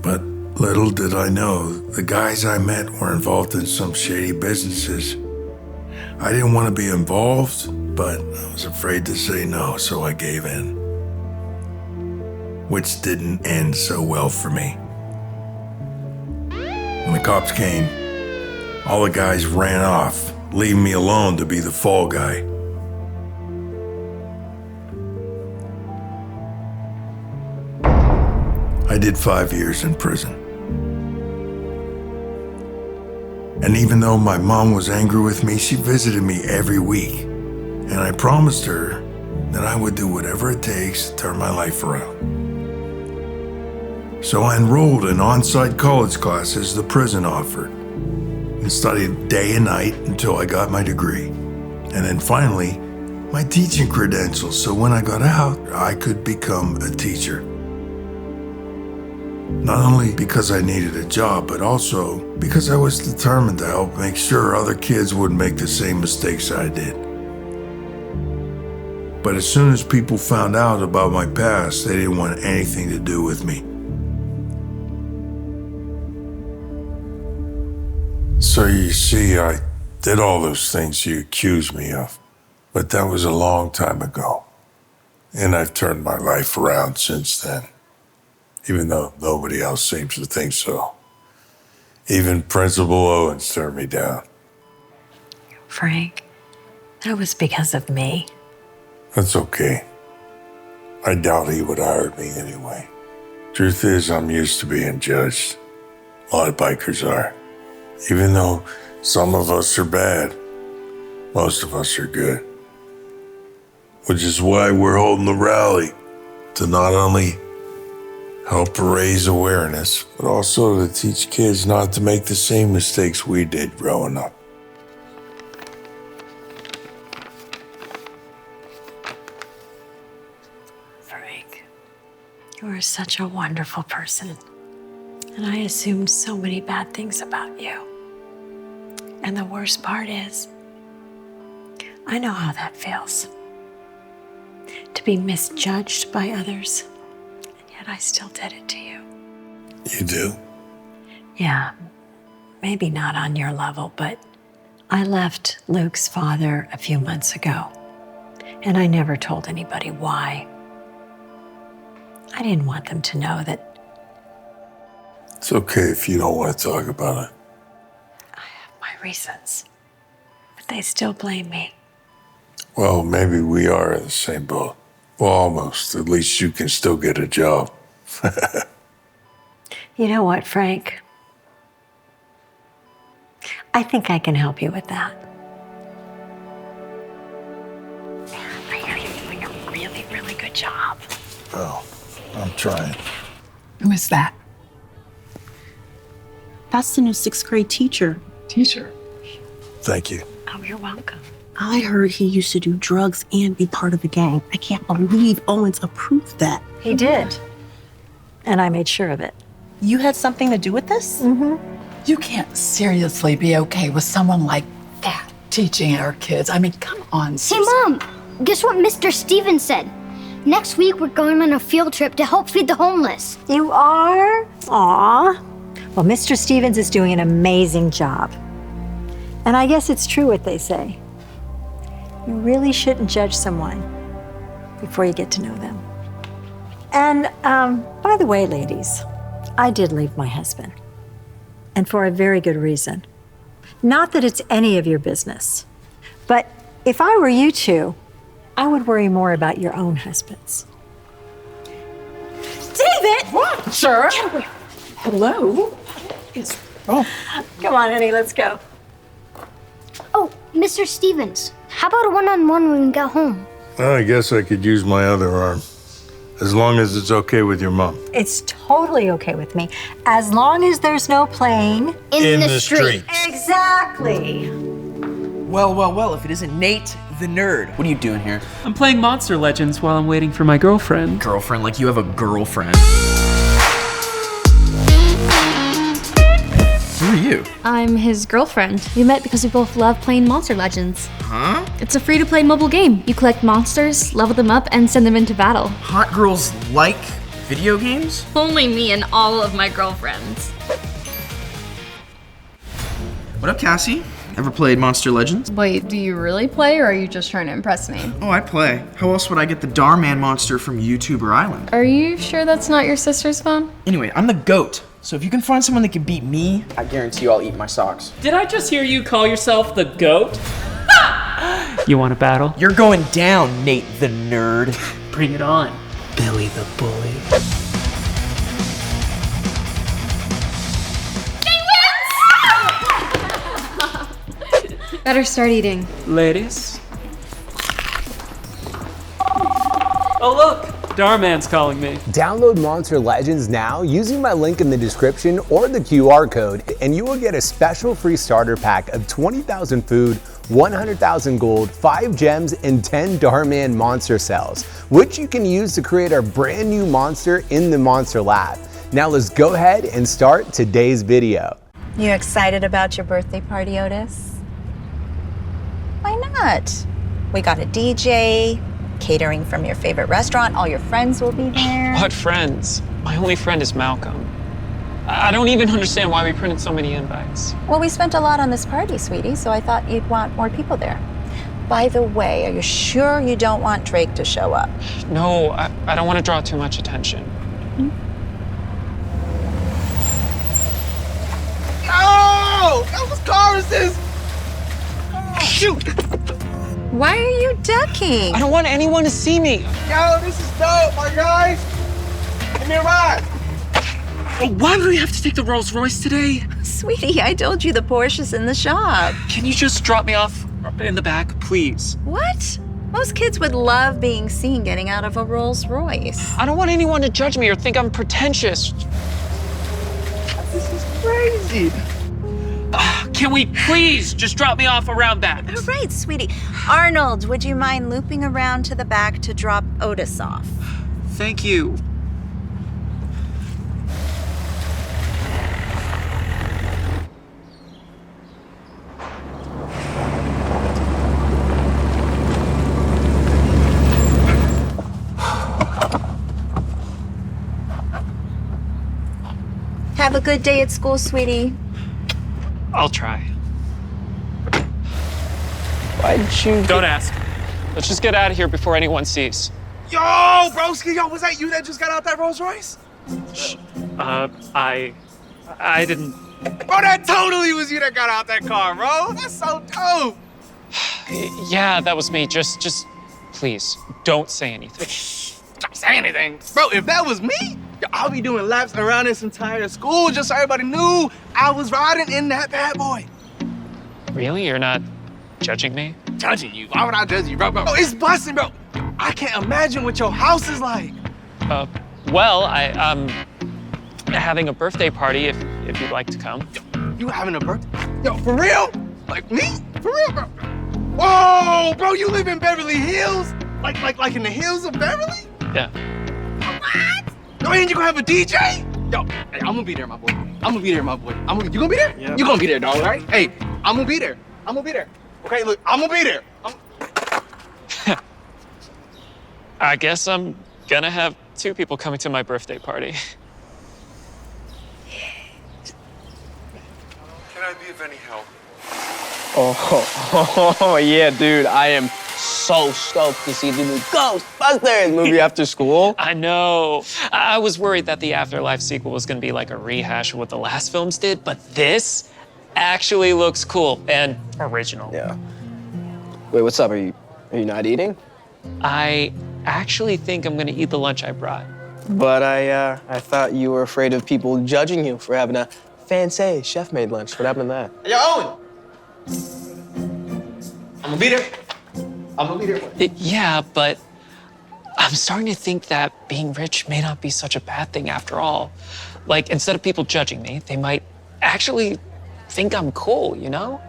But little did I know, the guys I met were involved in some shady businesses. I didn't want to be involved, but I was afraid to say no, so I gave in. Which didn't end so well for me. When the cops came, all the guys ran off, leaving me alone to be the fall guy. I did 5 years in prison. And even though my mom was angry with me, she visited me every week. And I promised her that I would do whatever it takes to turn my life around. So I enrolled in on-site college classes the prison offered and studied day and night until I got my degree. And then finally, my teaching credentials, so when I got out, I could become a teacher. Not only because I needed a job, but also because I was determined to help make sure other kids wouldn't make the same mistakes I did. But as soon as people found out about my past, they didn't want anything to do with me. So you see, I did all those things you accused me of, but that was a long time ago. And I've turned my life around since then, even though nobody else seems to think so. Even Principal Owens turned me down. Frank, that was because of me. That's okay. I doubt he would hire me anyway. Truth is, I'm used to being judged. A lot of bikers are. Even though some of us are bad, most of us are good. Which is why we're holding the rally, to not only help raise awareness, but also to teach kids not to make the same mistakes we did growing up. Frank, you are such a wonderful person. And I assumed so many bad things about you. And the worst part is, I know how that feels. To be misjudged by others, and yet I still did it to you. You do? Yeah, maybe not on your level, but I left Luke's father a few months ago, and I never told anybody why. I didn't want them to know that. It's okay if you don't want to talk about it. My reasons, but they still blame me. Well, maybe we are in the same boat. Well, almost. At least you can still get a job. You know what, Frank? I think I can help you with that. I hear you're doing a really, really good job. Well, I'm trying. Who is that? That's the new 6th grade teacher. Teacher? Thank you. Oh, you're welcome. I heard he used to do drugs and be part of a gang. I can't believe Owens approved that. He did. And I made sure of it. You had something to do with this? Mm-hmm. You can't seriously be okay with someone like that teaching our kids. I mean, come on, Hey, Susan. Mom, guess what Mr. Stevens said? Next week, we're going on a field trip to help feed the homeless. You are? Aw. Well, Mr. Stevens is doing an amazing job. And I guess it's true what they say. You really shouldn't judge someone before you get to know them. And by the way, ladies, I did leave my husband. And for a very good reason. Not that it's any of your business. But if I were you two, I would worry more about your own husbands. David! What? Sure. Hello? Come on, honey, let's go. Oh, Mr. Stevens, how about a one-on-one when we get home? Well, I guess I could use my other arm. As long as it's okay with your mom. It's totally okay with me, as long as there's no playing In the street. Exactly. Well, if it isn't Nate, the nerd. What are you doing here? I'm playing Monster Legends while I'm waiting for my girlfriend. Girlfriend? Like you have a girlfriend? Who are you? I'm his girlfriend. We met because we both love playing Monster Legends. Huh? It's a free-to-play mobile game. You collect monsters, level them up, and send them into battle. Hot girls like video games? Only me and all of my girlfriends. What up, Cassie? Ever played Monster Legends? Wait, do you really play, or are you just trying to impress me? Oh, I play. How else would I get the Dhar Mann monster from YouTuber Island? Are you sure that's not your sister's phone? Anyway, I'm the GOAT. So if you can find someone that can beat me, I guarantee you I'll eat my socks. Did I just hear you call yourself the GOAT? You want a battle? You're going down, Nate the nerd. Bring it on. Billy the bully. Better start eating. Ladies. Oh, look! Dhar Mann's calling me. Download Monster Legends now using my link in the description or the QR code, and you will get a special free starter pack of 20,000 food, 100,000 gold, 5 gems, and 10 Dhar Mann monster cells, which you can use to create our brand new monster in the Monster Lab. Now let's go ahead and start today's video. You excited about your birthday party, Otis? Why not? We got a DJ, catering from your favorite restaurant, all your friends will be there. What friends? My only friend is Malcolm. I don't even understand why we printed so many invites. Well, we spent a lot on this party, sweetie, so I thought you'd want more people there. By the way, are you sure you don't want Drake to show up? No, I don't want to draw too much attention. Oh! Whose car is this? Oh, shoot! Why are you ducking? I don't want anyone to see me. Yo, this is dope, my guys! Give me a ride! Why do we have to take the Rolls Royce today? Sweetie, I told you the Porsche's in the shop. Can you just drop me off in the back, please? What? Most kids would love being seen getting out of a Rolls Royce. I don't want anyone to judge me or think I'm pretentious. This is crazy! Can we please just drop me off around back? All right, sweetie. Arnold, would you mind looping around to the back to drop Otis off? Thank you. Have a good day at school, sweetie. I'll try. Why'd you... Don't ask. Let's just get out of here before anyone sees. Yo, broski, yo, was that you that just got out that Rolls Royce? I didn't... Bro, that totally was you that got out that car, bro. That's so dope. Yeah, that was me. Just please, don't say anything. Don't say anything. Bro, if that was me, I'll be doing laps around this entire school just so everybody knew I was riding in that bad boy. Really? You're not judging me? Judging you? Why would I judge you, bro? Bro, it's busting, bro. I can't imagine what your house is like. Well, I'm having a birthday party if you'd like to come. You having a birthday? Yo, for real? Like me? For real, bro? Whoa, bro, you live in Beverly Hills? Like in the hills of Beverly? Yeah. What? No, and you gonna have a DJ? Yo, hey, I'm gonna be there, my boy. I'm gonna be there, my boy. You gonna be there? Yeah. You gonna be there, dog, right? Hey, I'm gonna be there. I'm gonna be there. Okay, look, I'm gonna be there. I guess I'm gonna have 2 people coming to my birthday party. Can I be of any help? Oh, yeah, dude. I am so stoked to see the new Ghostbusters movie after school. I know. I was worried that the Afterlife sequel was gonna be like a rehash of what the last films did, but this actually looks cool and original. Yeah. Wait, what's up? Are you not eating? I actually think I'm gonna eat the lunch I brought. But I thought you were afraid of people judging you for having a fancy chef-made lunch. What happened to that? Hey, yo, Owen. I'm gonna be there. I'm gonna be there. Yeah, but I'm starting to think that being rich may not be such a bad thing after all. Like, instead of people judging me, they might actually think I'm cool, you know?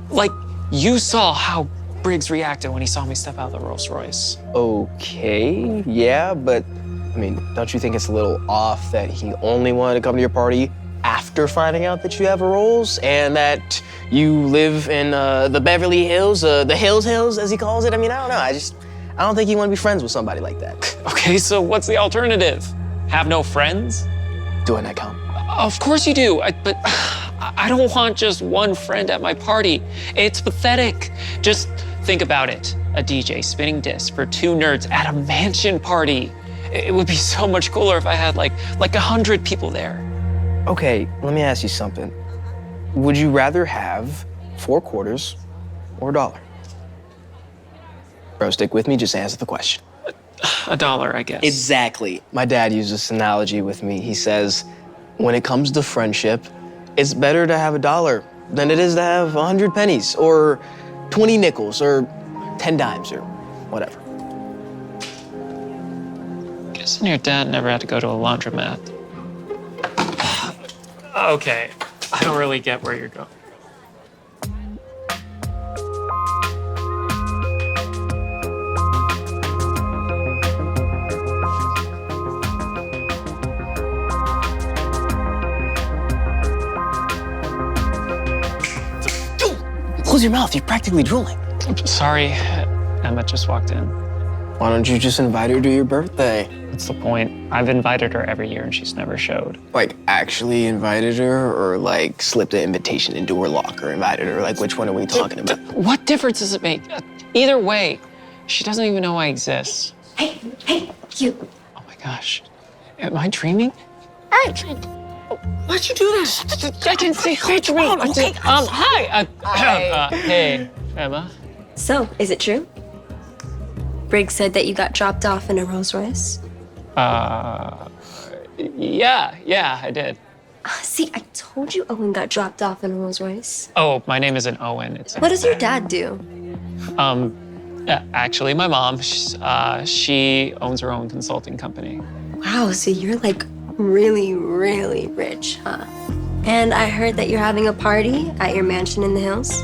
Like, you saw how Briggs reacted when he saw me step out of the Rolls Royce. Okay, yeah, but, I mean, don't you think it's a little off that he only wanted to come to your party after finding out that you have a Rolls and that you live in the Beverly Hills, the Hills, as he calls it? I mean, I don't know. I don't think you want to be friends with somebody like that. Okay, so what's the alternative? Have no friends? Do I not count? Of course you do, but I don't want just one friend at my party. It's pathetic. Just think about it. A DJ spinning discs for 2 nerds at a mansion party. It would be so much cooler if I had like 100 people there. Okay, let me ask you something. Would you rather have 4 quarters or $1? Bro, stick with me, just answer the question. $1, I guess. Exactly. My dad used this analogy with me. He says, when it comes to friendship, it's better to have $1 than it is to have 100 pennies or 20 nickels or 10 dimes or whatever. Guessing your dad never had to go to a laundromat. Okay, I don't really get where you're going. Close your mouth, you're practically drooling. Sorry, Emma just walked in. Why don't you just invite her to your birthday? What's the point? I've invited her every year and she's never showed. Like, actually invited her, or like slipped an invitation into her locker, invited her? Like, which one are we talking about? What difference does it make? Either way, she doesn't even know I exist. Hey, you. Oh my gosh. Am I dreaming? I'm dreaming. Why'd you do that? I didn't say hi to me. Okay. Hi. Hey, Emma. So, is it true? Briggs said that you got dropped off in a Rolls Royce. Yeah, I did. See, I told you Owen got dropped off in a Rolls Royce. Oh, my name isn't Owen. It's What does your dad do? Actually, my mom, she owns her own consulting company. Wow, so you're like really, really rich, huh? And I heard that you're having a party at your mansion in the hills.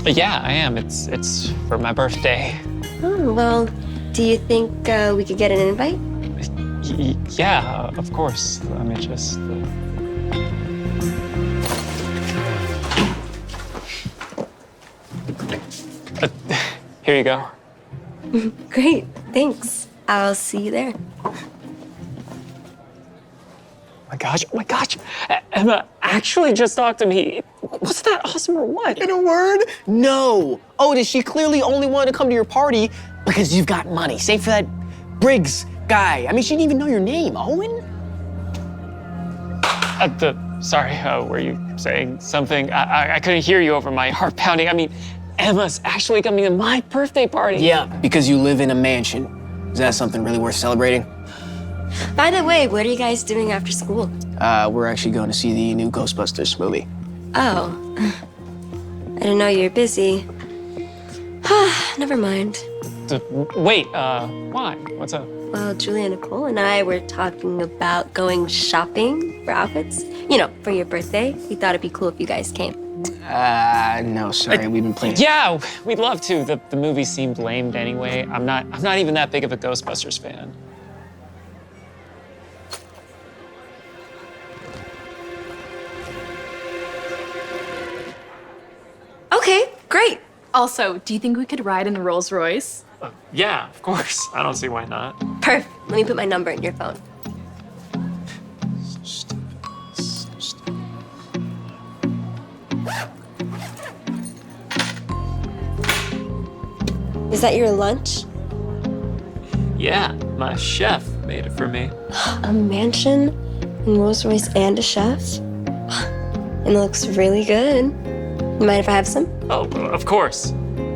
Yeah, I am. It's for my birthday. Oh, well, do you think we could get an invite? Yeah, of course. Let me just... Here you go. Great, thanks. I'll see you there. Oh my gosh. Emma actually just talked to me. Was that awesome or what? In a word, no. Otis, she clearly only wanted to come to your party because you've got money. Same for that Briggs guy. I mean, she didn't even know your name, Owen. Sorry, were you saying something? I couldn't hear you over my heart pounding. I mean, Emma's actually coming to my birthday party. Yeah, because you live in a mansion. Is that something really worth celebrating? By the way, what are you guys doing after school? We're actually going to see the new Ghostbusters movie. Oh, I didn't know you were busy. Never mind. Wait, why? What's up? Well, Julia, Nicole, and I were talking about going shopping for outfits. You know, for your birthday. We thought it'd be cool if you guys came. No, sorry, we've been playing. Yeah, we'd love to. The movie seemed lame anyway. I'm not even that big of a Ghostbusters fan. Okay, great. Also, do you think we could ride in the Rolls Royce? Yeah, of course. I don't see why not. Perfect. Let me put my number in your phone. Is that your lunch? Yeah, my chef made it for me. A mansion, a Rolls Royce, and a chef? And it looks really good. You mind if I have some? Oh, of course.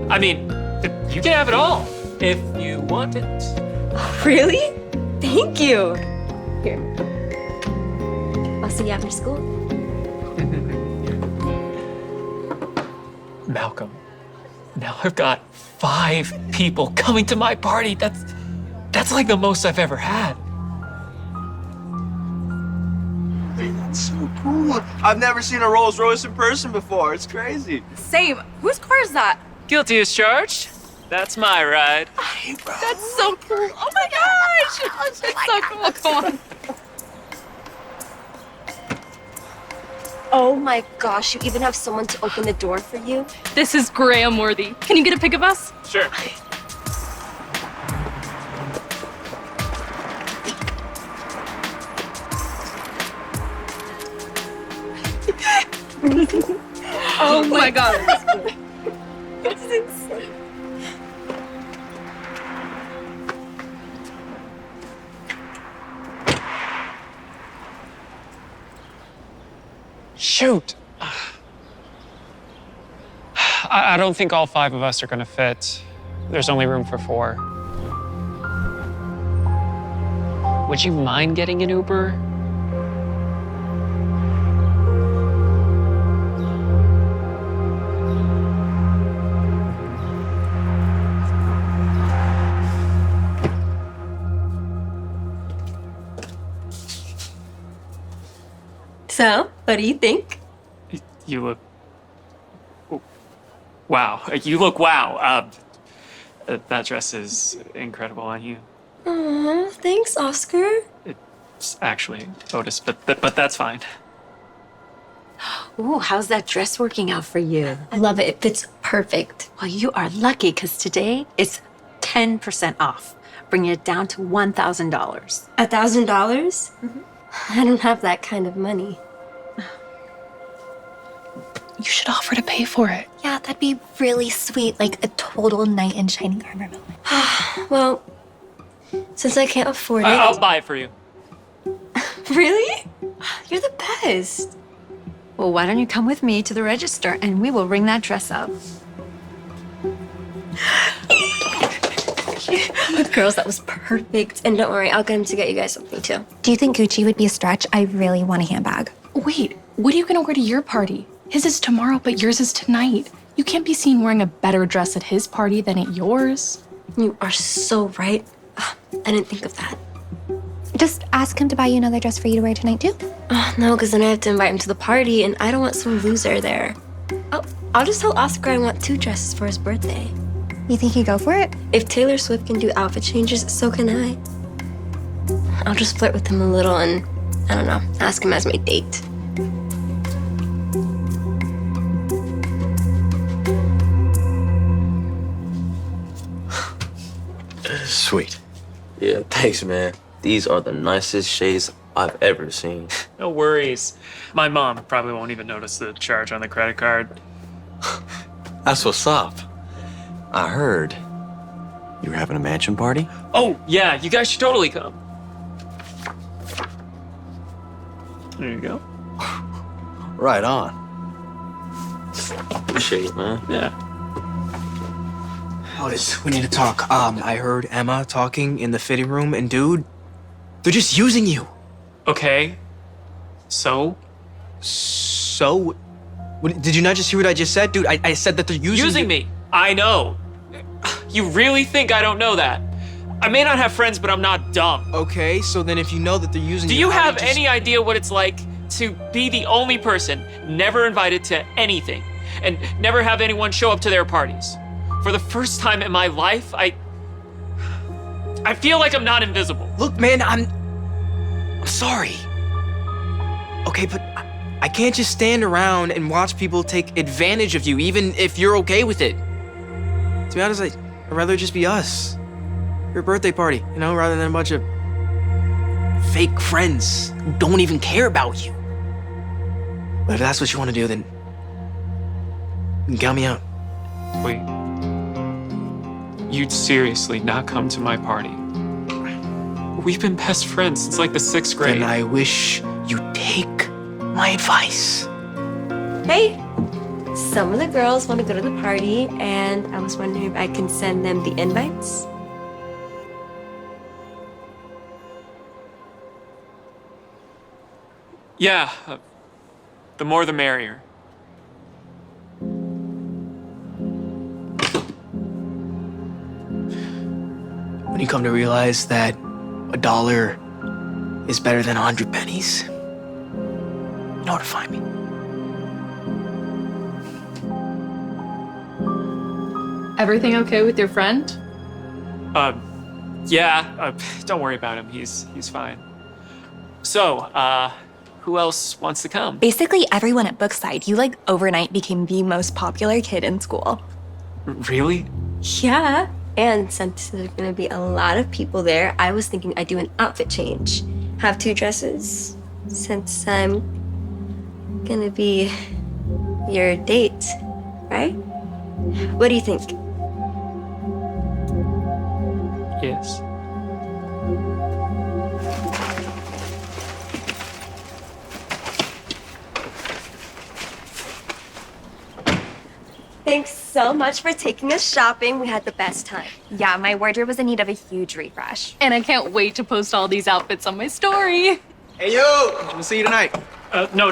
I mean, you can have it all if you want it. Really? Thank you. Here. I'll see you after school. Malcolm, now I've got 5 people coming to my party. That's like the most I've ever had. That's so cool. I've never seen a Rolls Royce in person before. It's crazy. Same. Whose car is that? Guilty as charged. That's my ride. That's so cool. Oh my gosh! It's so cool. Come on. Oh my gosh, you even have someone to open the door for you? This is Graham worthy. Can you get a pic of us? Sure. Oh my god. This is insane. Shoot. I don't think all 5 of us are gonna fit. There's only room for 4. Would you mind getting an Uber? So, what do you think? You look... Wow. You look wow. That dress is incredible on you. Aw, thanks, Oscar. It's actually Otis, but that's fine. Ooh, how's that dress working out for you? I love it. It fits perfect. Well, you are lucky because today it's 10% off, bringing it down to $1,000. $1,000? I don't have that kind of money. You should offer to pay for it. Yeah, that'd be really sweet, like a total knight in shining armor moment. Well, since I can't afford it... I'll buy it for you. Really? You're the best. Well, why don't you come with me to the register and we will ring that dress up. Girls, that was perfect. And don't worry, I'll get him to get you guys something too. Do you think Gucci would be a stretch? I really want a handbag. Wait, what are you gonna wear to your party? His is tomorrow, but yours is tonight. You can't be seen wearing a better dress at his party than at yours. You are so right. I didn't think of that. Just ask him to buy you another dress for you to wear tonight, too. No, because then I have to invite him to the party, and I don't want some loser there. I'll just tell Oscar I want 2 dresses for his birthday. You think he'd go for it? If Taylor Swift can do outfit changes, so can I. I'll just flirt with him a little and, I don't know, ask him as my date. Sweet. Yeah, thanks, man. These are the nicest shades I've ever seen. No worries. My mom probably won't even notice the charge on the credit card. That's what's up. I heard you were having a mansion party? Oh, yeah, you guys should totally come. There you go. Right on. Appreciate it, man. Yeah. Otis, we need to talk. I heard Emma talking in the fitting room, and dude, they're just using you. Okay. So? So? Did you not just hear what I just said? Dude, I said that they're using me. I know. You really think I don't know that? I may not have friends, but I'm not dumb. Okay, so then if you know that they're using Do you have any idea what it's like to be the only person never invited to anything and never have anyone show up to their parties? For the first time in my life, I feel like I'm not invisible. Look, man, I'm sorry. Okay, but I can't just stand around and watch people take advantage of you, even if you're okay with it. To be honest, I'd rather just be us. Your birthday party, you know, rather than a bunch of fake friends who don't even care about you. But if that's what you want to do, then count me out. Wait. You'd seriously not come to my party? We've been best friends since like the 6th grade. Then I wish you'd take my advice. Hey, some of the girls want to go to the party, and I was wondering if I can send them the invites. Yeah, the more the merrier. When you come to realize that $1 is better than 100 pennies, you know where to find me. Everything okay with your friend? Yeah, don't worry about him. He's fine. So, who else wants to come? Basically, everyone at Brookside. You, like, overnight became the most popular kid in school. Really? Yeah. And since there's gonna be a lot of people there, I was thinking I'd do an outfit change. Have 2 dresses, since I'm gonna be your date, right? What do you think? Yes. Thanks so much for taking us shopping. We had the best time. Yeah, my wardrobe was in need of a huge refresh. And I can't wait to post all these outfits on my story. Hey, yo! We'll see you tonight. No.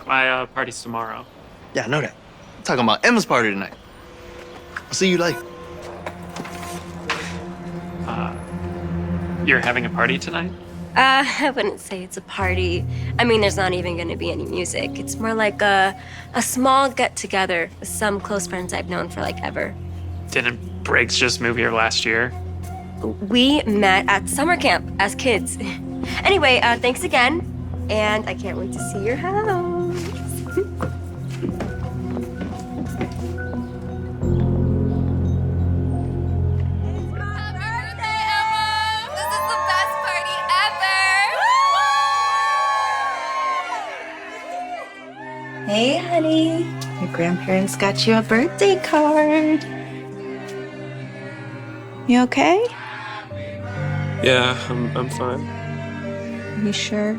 My party's tomorrow. Yeah, I know that. I'm talking about Emma's party tonight. I'll see you later. You're having a party tonight? I wouldn't say it's a party. I mean, there's not even gonna be any music. It's more like a small get-together with some close friends I've known for like ever. Didn't Briggs just move here last year? We met at summer camp as kids. Anyway, thanks again. And I can't wait to see your house. Hey, honey. Your grandparents got you a birthday card. You okay? Yeah, I'm fine. You sure?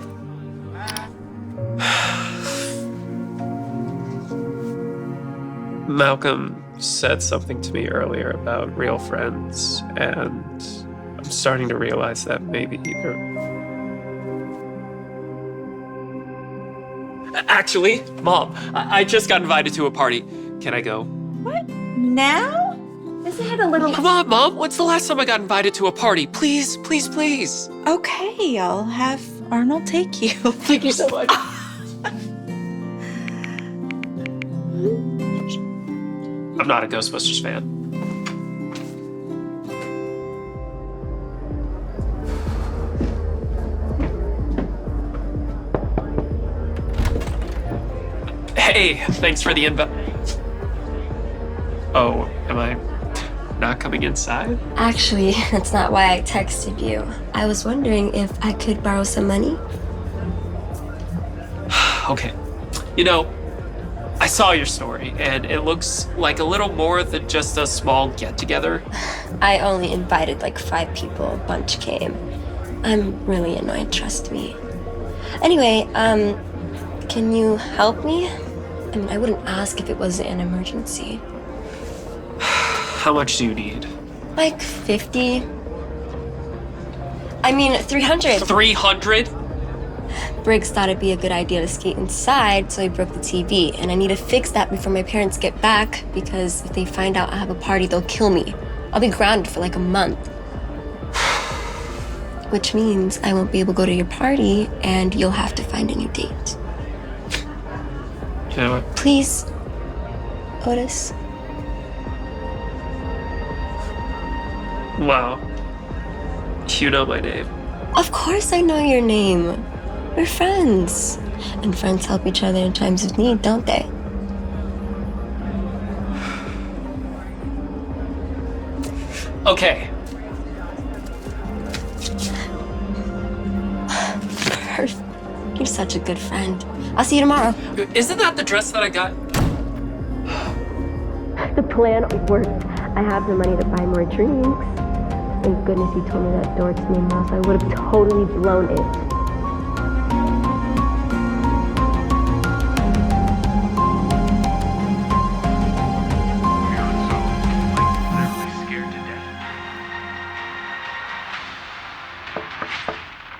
Malcolm said something to me earlier about real friends, and I'm starting to realize that maybe they're... Actually, Mom, I just got invited to a party. Can I go? What? Now? Isn't it a little... Come on, Mom. When's the last time I got invited to a party? Please, please, please. Okay, I'll have Arnold take you. Thank you so much. I'm not a Ghostbusters fan. Hey, thanks for the invite. Oh, am I not coming inside? Actually, that's not why I texted you. I was wondering if I could borrow some money. Okay. You know, I saw your story, and it looks like a little more than just a small get-together. I only invited like 5 people. A bunch came. I'm really annoyed, trust me. Anyway, can you help me? I mean, I wouldn't ask if it was an emergency. How much do you need? Like 50. I mean, 300. 300? Briggs thought it'd be a good idea to skate inside, so he broke the TV. And I need to fix that before my parents get back, because if they find out I have a party, they'll kill me. I'll be grounded for like a month. Which means I won't be able to go to your party, and you'll have to find a new date. You know what? Please, Otis. Wow. You know my name. Of course I know your name. We're friends. And friends help each other in times of need, don't they? Okay. You're such a good friend. I'll see you tomorrow. Isn't that the dress that I got? The plan worked. I have the money to buy more drinks. Thank goodness you told me that dork's name, else I would have totally blown it.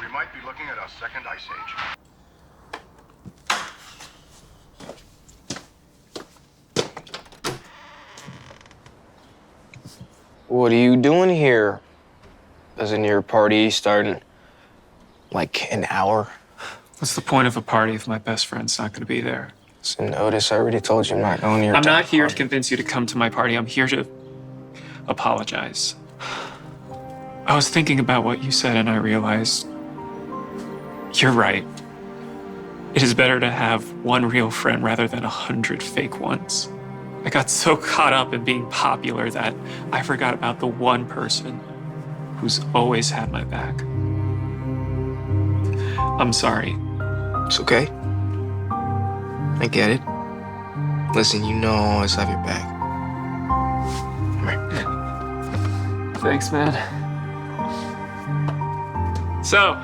We might be looking at a second ice age. What are you doing here? Isn't your party starting like an hour? What's the point of a party if my best friend's not going to be there? Listen, Otis, I already told you I'm not going to your I'm not here party. to convince you to come to my party. I'm here to apologize. I was thinking about what you said and I realized you're right. It is better to have one real friend rather than 100 fake ones. I got so caught up in being popular that I forgot about the one person who's always had my back. I'm sorry. It's okay. I get it. Listen, you know I always have your back. Come here. Thanks, man. So,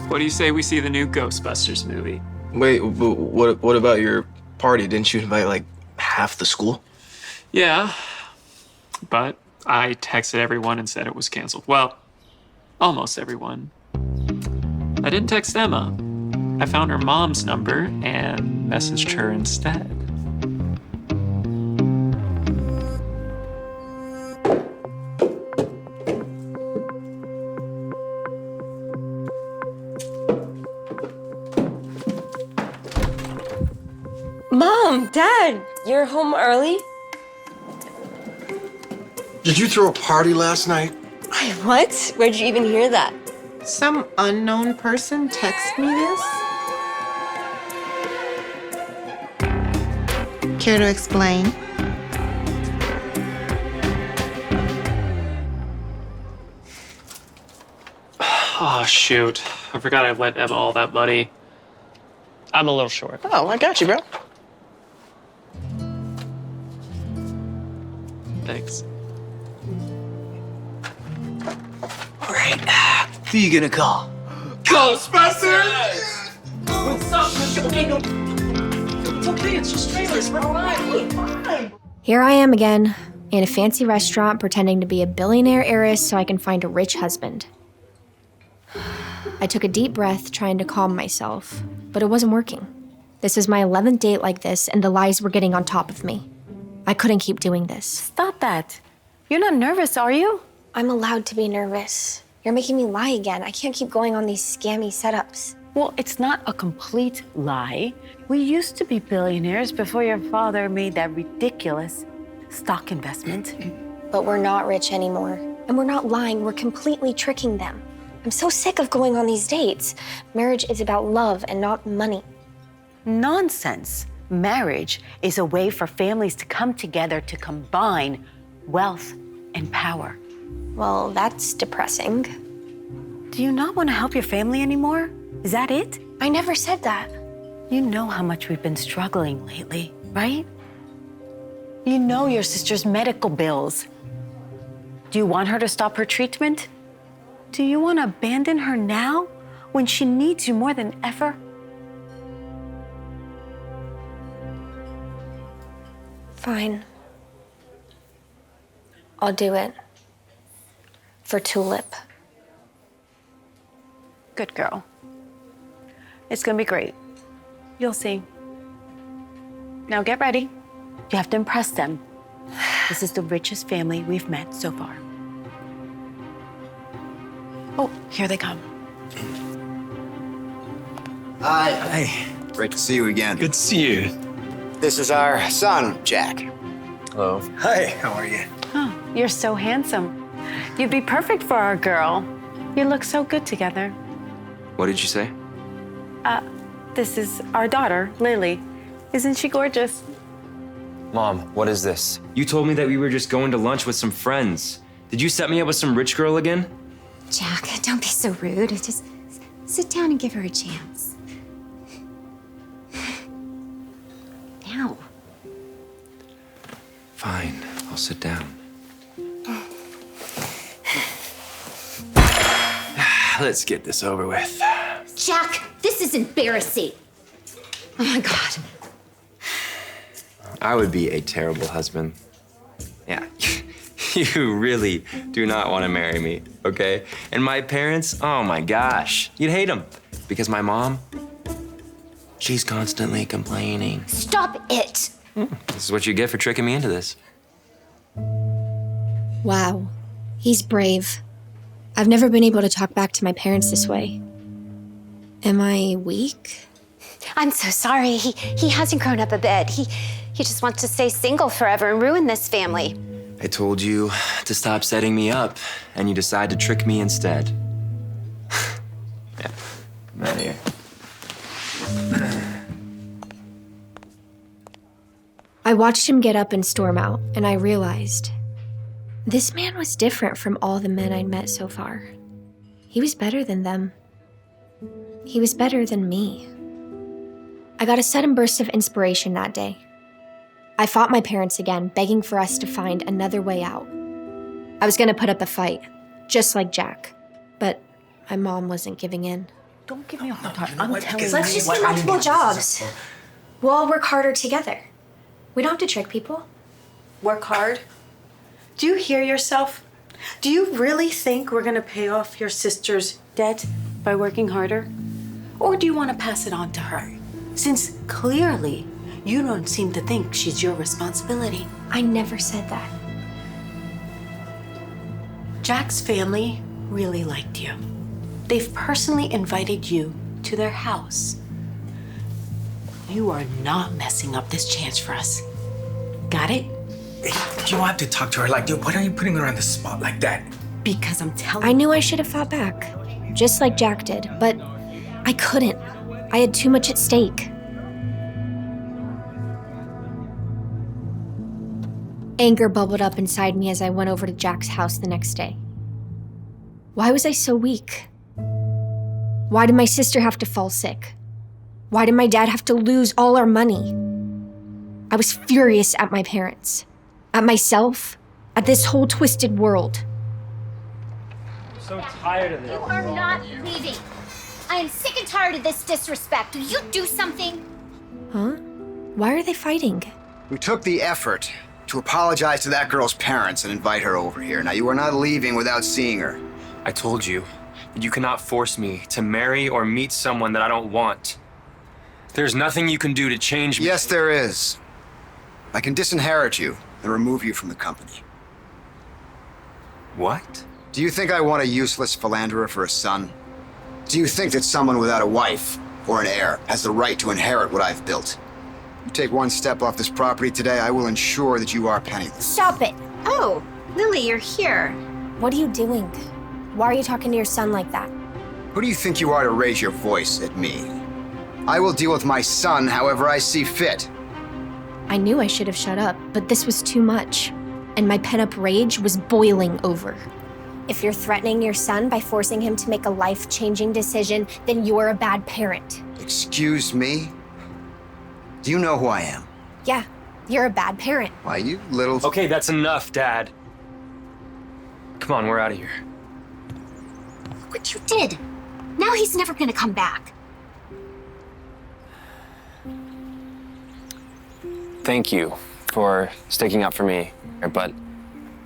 what do you say we see the new Ghostbusters movie? Wait, what about your party? Didn't you invite like half the school? Yeah, but I texted everyone and said it was canceled. Well, almost everyone. I didn't text Emma. I found her mom's number and messaged her instead. Mom, Dad, you're home early? Did you throw a party last night? What? Where'd you even hear that? Some unknown person text me this? Care to explain? Oh, shoot. I forgot I lent Emma all that money. I'm a little short. Oh, I got you, bro. Thanks. All right. Who you gonna call? Ghostbusters! What's up? It's okay. It's just trailers. We're fine. Here I am again, in a fancy restaurant pretending to be a billionaire heiress so I can find a rich husband. I took a deep breath, trying to calm myself, but it wasn't working. This was my 11th date like this, and the lies were getting on top of me. I couldn't keep doing this. Stop that. You're not nervous, are you? I'm allowed to be nervous. You're making me lie again. I can't keep going on these scammy setups. Well, it's not a complete lie. We used to be billionaires before your father made that ridiculous stock investment. But we're not rich anymore. And we're not lying, we're completely tricking them. I'm so sick of going on these dates. Marriage is about love and not money. Nonsense. Marriage is a way for families to come together to combine wealth and power. Well, that's depressing. Do you not want to help your family anymore? Is that it? I never said that. You know how much we've been struggling lately, right? You know your sister's medical bills. Do you want her to stop her treatment? Do you want to abandon her now when she needs you more than ever? Fine. I'll do it. For Tulip. Good girl. It's gonna be great. You'll see. Now get ready. You have to impress them. This is the richest family we've met so far. Oh, here they come. Hi. Hey. Great to see you again. Good to see you. This is our son, Jack. Hello. Hi, how are you? Oh, you're so handsome. You'd be perfect for our girl. You look so good together. What did you say? This is our daughter, Lily. Isn't she gorgeous? Mom, what is this? You told me that we were just going to lunch with some friends. Did you set me up with some rich girl again? Jack, don't be so rude. Just sit down and give her a chance. Now. Fine, I'll sit down. Let's get this over with. Jack, this is embarrassing. Oh my God. I would be a terrible husband. Yeah, you really do not want to marry me, okay? And my parents, oh my gosh, you'd hate them. Because my mom, she's constantly complaining. Stop it. This is what you get for tricking me into this. Wow. He's brave. I've never been able to talk back to my parents this way. Am I weak? I'm so sorry. He hasn't grown up a bit. He just wants to stay single forever and ruin this family. I told you to stop setting me up, and you decide to trick me instead. Yeah, I'm out of here. I watched him get up and storm out, and I realized this man was different from all the men I'd met so far. He was better than them. He was better than me. I got a sudden burst of inspiration that day. I fought my parents again, begging for us to find another way out. I was gonna put up a fight, just like Jack, but my mom wasn't giving in. Don't give me a hard time. I'm telling you. Let's just get multiple jobs. We'll all work harder together. We don't have to trick people. Work hard? Do you hear yourself? Do you really think we're gonna pay off your sister's debt by working harder? Or do you want to pass it on to her? Since clearly you don't seem to think she's your responsibility. I never said that. Jack's family really liked you. They've personally invited you to their house. You are not messing up this chance for us. Got it? Hey, you don't have to talk to her like, dude, why are you putting her on the spot like that? Because I'm telling I knew I should have fought back, just like Jack did, but I couldn't. I had too much at stake. Anger bubbled up inside me as I went over to Jack's house the next day. Why was I so weak? Why did my sister have to fall sick? Why did my dad have to lose all our money? I was furious at my parents, at myself, at this whole twisted world. I'm so tired of this. You are not leaving. I am sick and tired of this disrespect. Will you do something? Huh? Why are they fighting? We took the effort to apologize to that girl's parents and invite her over here. Now, you are not leaving without seeing her. I told you that you cannot force me to marry or meet someone that I don't want. There's nothing you can do to change me. Yes, there is. I can disinherit you and remove you from the company. What? Do you think I want a useless philanderer for a son? Do you think that someone without a wife or an heir has the right to inherit what I've built? You take one step off this property today, I will ensure that you are penniless. Stop it! Oh, Lily, you're here. What are you doing? Why are you talking to your son like that? Who do you think you are to raise your voice at me? I will deal with my son however I see fit. I knew I should have shut up, but this was too much. And my pent-up rage was boiling over. If you're threatening your son by forcing him to make a life-changing decision, then you're a bad parent. Excuse me? Do you know who I am? Yeah, you're a bad parent. Why, you little... Okay, that's enough, Dad. Come on, we're out of here. Look what you did. Now he's never gonna come back. Thank you for sticking up for me, but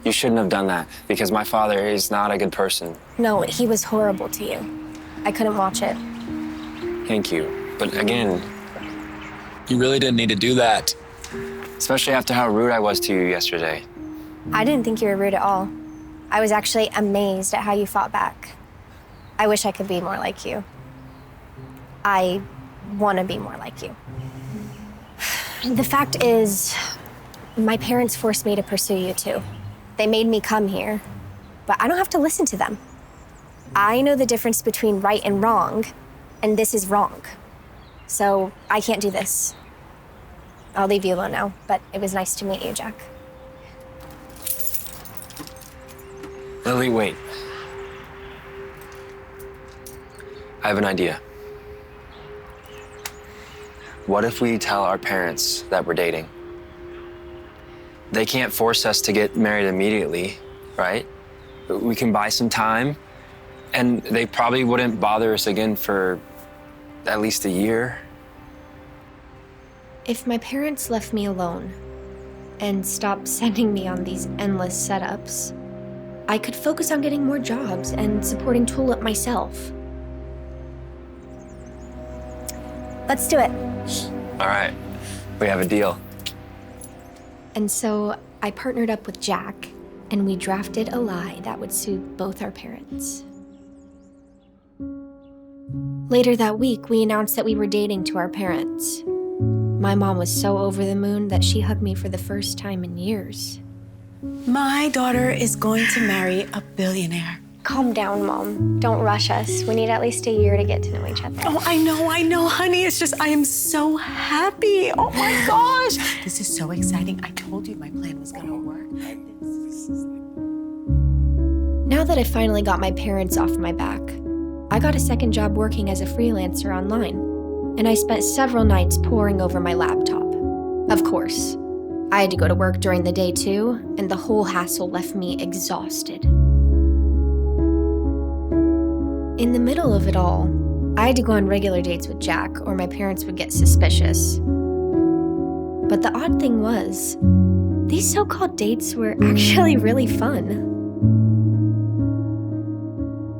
you shouldn't have done that because my father is not a good person. No, he was horrible to you. I couldn't watch it. Thank you. But again, You really didn't need to do that. especially after how rude I was to you yesterday. I didn't think you were rude at all. I was actually amazed at how you fought back. I wish I could be more like you. I want to be more like you. The fact is, my parents forced me to pursue you too. They made me come here, but I don't have to listen to them. I know the difference between right and wrong, and this is wrong. So I can't do this. I'll leave you alone now, but it was nice to meet you, Jack. Lily, wait. I have an idea. What if we tell our parents that we're dating? They can't force us to get married immediately, right? We can buy some time, and they probably wouldn't bother us again for at least a year. If my parents left me alone and stopped sending me on these endless setups, I could focus on getting more jobs and supporting Tulip myself. Let's do it. All right, we have a deal. And so I partnered up with Jack, and we drafted a lie that would suit both our parents. Later that week, we announced that we were dating to our parents. My mom was so over the moon that she hugged me for the first time in years. My daughter is going to marry a billionaire. Calm down, Mom. Don't rush us. We need at least a year to get to know each other. Oh, I know, honey. It's just, I am so happy. Oh my gosh. This is so exciting. I told you my plan was gonna work. Now that I finally got my parents off my back, I got a second job working as a freelancer online, and I spent several nights poring over my laptop. Of course, I had to go to work during the day too, and the whole hassle left me exhausted. In the middle of it all, I had to go on regular dates with Jack, or my parents would get suspicious. But the odd thing was, these so-called dates were actually really fun.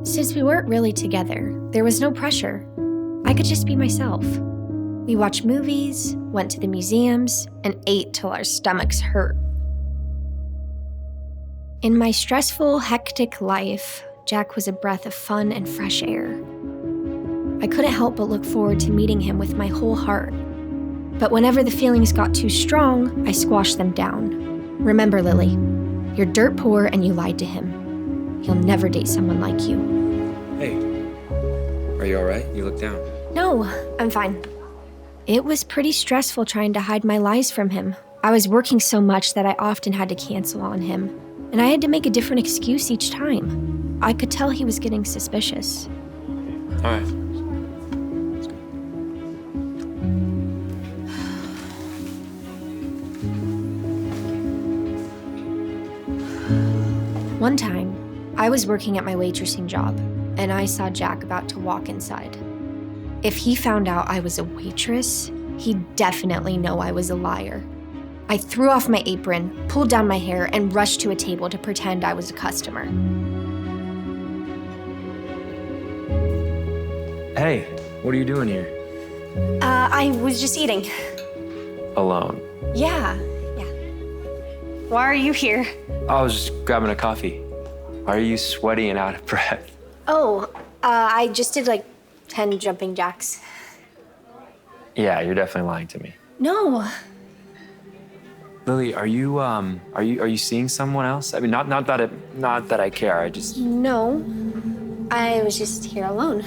Since we weren't really together, there was no pressure. I could just be myself. We watched movies, went to the museums, and ate till our stomachs hurt. In my stressful, hectic life, Jack was a breath of fun and fresh air. I couldn't help but look forward to meeting him with my whole heart. But whenever the feelings got too strong, I squashed them down. Remember, Lily, you're dirt poor and you lied to him. He'll never date someone like you. Hey, are you all right? You look down. No, I'm fine. It was pretty stressful trying to hide my lies from him. I was working so much that I often had to cancel on him, and I had to make a different excuse each time. I could tell he was getting suspicious. All right. One time, I was working at my waitressing job, and I saw Jack about to walk inside. If he found out I was a waitress, he'd definitely know I was a liar. I threw off my apron, pulled down my hair, and rushed to a table to pretend I was a customer. Hey, what are you doing here? I was just eating. Alone. Yeah. Why are you here? I was just grabbing a coffee. Why are you sweaty and out of breath? Oh, I just did like 10 jumping jacks. Yeah, you're definitely lying to me. No. Lily, are you seeing someone else? I mean, not that I care. I just No. I was just here alone.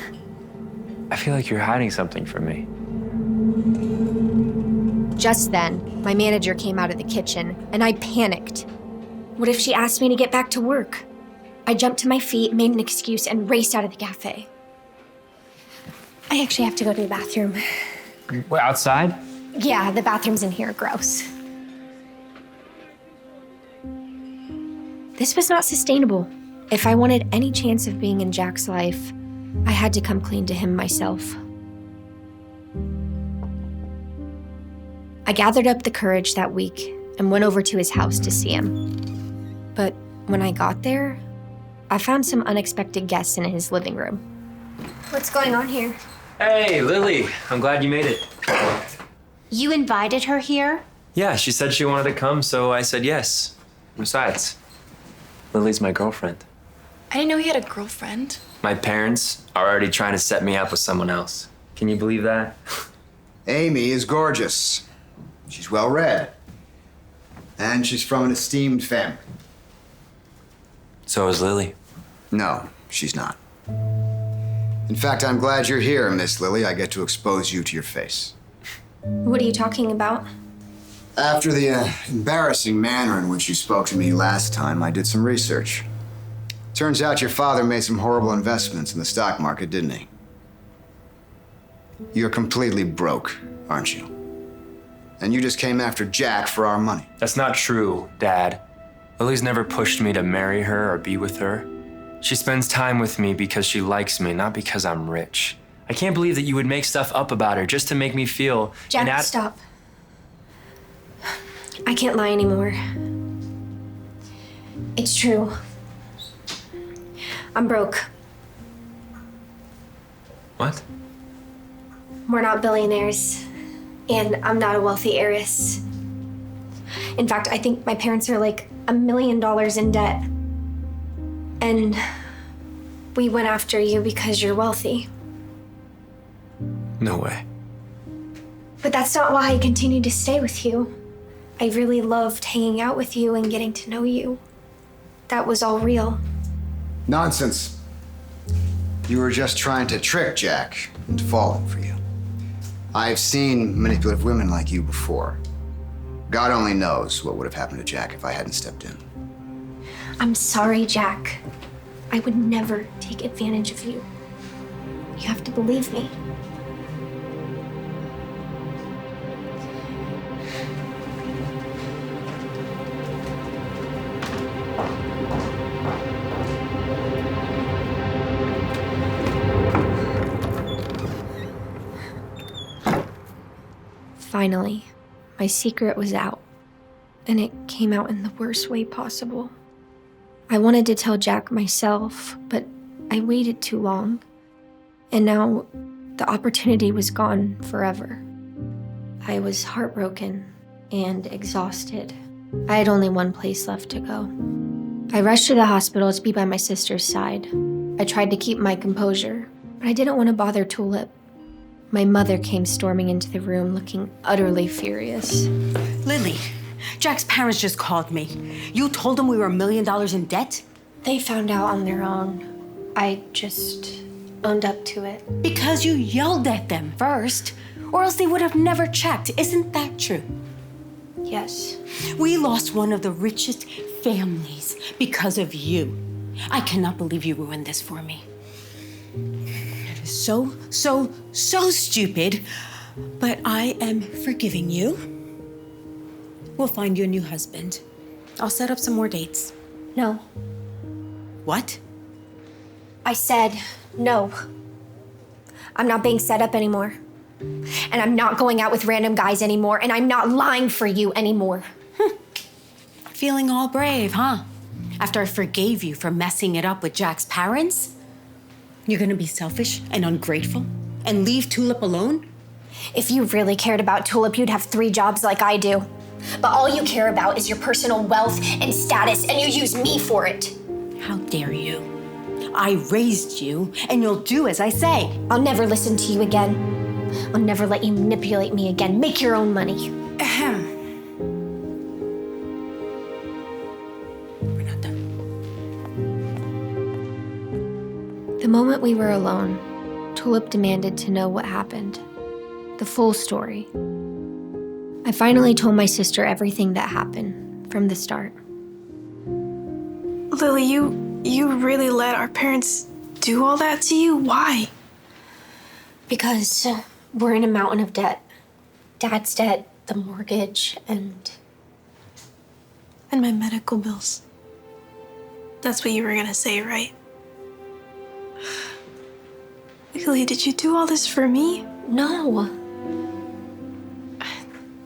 I feel like you're hiding something from me. Just then, my manager came out of the kitchen, and I panicked. What if she asked me to get back to work? I jumped to my feet, made an excuse, and raced out of the cafe. I actually have to go to the bathroom. Wait, outside? Yeah, the bathrooms in here are gross. This was not sustainable. If I wanted any chance of being in Jack's life, I had to come clean to him myself. I gathered up the courage that week and went over to his house to see him. But when I got there, I found some unexpected guests in his living room. What's going on here? Hey, Lily, I'm glad you made it. You invited her here? Yeah, she said she wanted to come, so I said yes. Besides, Lily's my girlfriend. I didn't know he had a girlfriend. My parents are already trying to set me up with someone else. Can you believe that? Amy is gorgeous. She's well-read. And she's from an esteemed family. So is Lily. No, she's not. In fact, I'm glad you're here, Miss Lily. I get to expose you to your face. What are you talking about? After the embarrassing manner in which you spoke to me last time, I did some research. Turns out your father made some horrible investments in the stock market, didn't he? You're completely broke, aren't you? And you just came after Jack for our money. That's not true, Dad. Lily's never pushed me to marry her or be with her. She spends time with me because she likes me, not because I'm rich. I can't believe that you would make stuff up about her just to make me feel... Jack, stop. I can't lie anymore. It's true. I'm broke. What? We're not billionaires, and I'm not a wealthy heiress. In fact, I think my parents are like $1 million in debt. And we went after you because you're wealthy. No way. But that's not why I continued to stay with you. I really loved hanging out with you and getting to know you. That was all real. Nonsense. You were just trying to trick Jack into falling for you. I've seen manipulative women like you before. God only knows what would have happened to Jack if I hadn't stepped in. I'm sorry, Jack. I would never take advantage of you. You have to believe me. Finally, my secret was out, and it came out in the worst way possible. I wanted to tell Jack myself, but I waited too long, and now the opportunity was gone forever. I was heartbroken and exhausted. I had only one place left to go. I rushed to the hospital to be by my sister's side. I tried to keep my composure, but I didn't want to bother Tulip. My mother came storming into the room looking utterly furious. Lily, Jack's parents just called me. You told them we were $1 million in debt? They found out on their own. I just owned up to it. Because you yelled at them first, or else they would have never checked. Isn't that true? Yes. We lost one of the richest families because of you. I cannot believe you ruined this for me. It is so stupid, but I am forgiving you. We'll find you a new husband. I'll set up some more dates. No. What? I said no. I'm not being set up anymore. And I'm not going out with random guys anymore, and I'm not lying for you anymore. Feeling all brave, huh? After I forgave you for messing it up with Jack's parents? You're gonna be selfish and ungrateful and leave Tulip alone? If you really cared about Tulip, you'd have 3 jobs like I do. But all you care about is your personal wealth and status, and you use me for it. How dare you? I raised you, and you'll do as I say. I'll never listen to you again. I'll never let you manipulate me again. Make your own money. Ahem. We're not done. The moment we were alone, Tulip demanded to know what happened. The full story. I finally told my sister everything that happened from the start. Lily, you really let our parents do all that to you? Why? Because we're in a mountain of debt. Dad's debt, the mortgage, and my medical bills. That's what you were gonna say, right? Lily, did you do all this for me? No.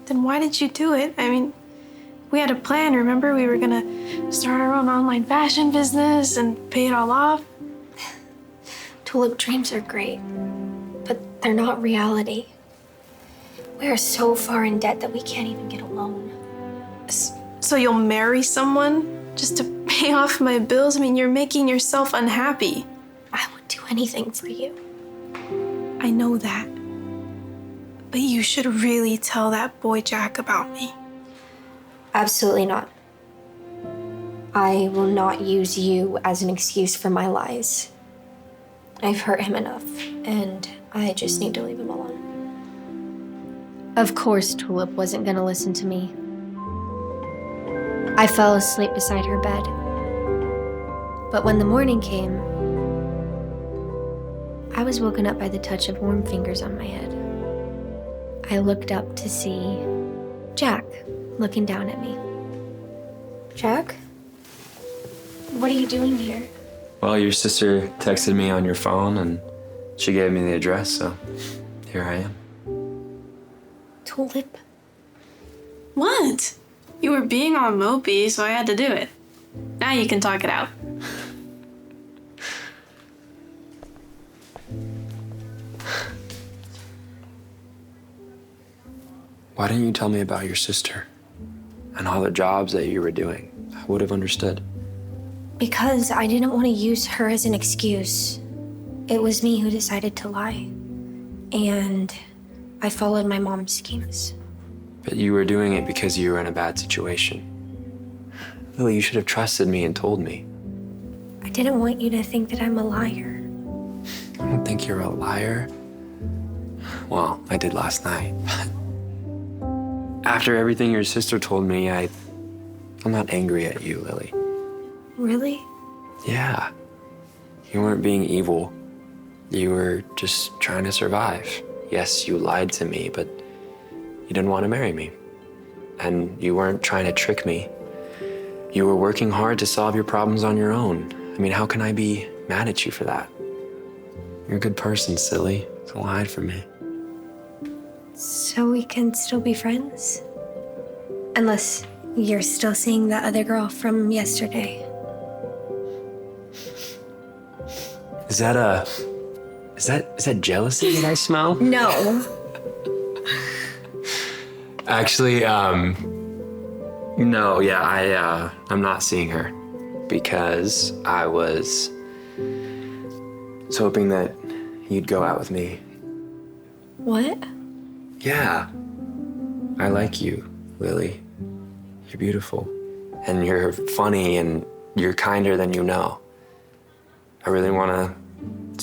Then why did you do it? I mean, we had a plan, remember? We were gonna start our own online fashion business and pay it all off. Tulip, dreams are great, but they're not reality. We are so far in debt that we can't even get a loan. So you'll marry someone just to pay off my bills? I mean, you're making yourself unhappy. I would do anything for you. I know that. But you should really tell that boy Jack about me. Absolutely not. I will not use you as an excuse for my lies. I've hurt him enough, and I just need to leave him alone. Of course, Tulip wasn't gonna listen to me. I fell asleep beside her bed. But when the morning came, I was woken up by the touch of warm fingers on my head. I looked up to see Jack looking down at me. Jack? What are you doing here? Well, your sister texted me on your phone and she gave me the address, so here I am. Tulip? What? You were being all mopey, so I had to do it. Now you can talk it out. Why didn't you tell me about your sister and all the jobs that you were doing? I would have understood. Because I didn't want to use her as an excuse. It was me who decided to lie. And I followed my mom's schemes. But you were doing it because you were in a bad situation. Lily, you should have trusted me and told me. I didn't want you to think that I'm a liar. I don't think you're a liar. Well, I did last night. After everything your sister told me, I'm not angry at you, Lily. Really? Yeah. You weren't being evil. You were just trying to survive. Yes, you lied to me, but you didn't want to marry me. And you weren't trying to trick me. You were working hard to solve your problems on your own. I mean, how can I be mad at you for that? You're a good person, silly. Don't hide from me. So we can still be friends? Unless you're still seeing that other girl from yesterday. Is that jealousy that I smell? No. Actually, no, yeah, I'm not seeing her because I was hoping that you'd go out with me. What? Yeah. I like you, Lily. You're beautiful. And you're funny and you're kinder than you know. I really want to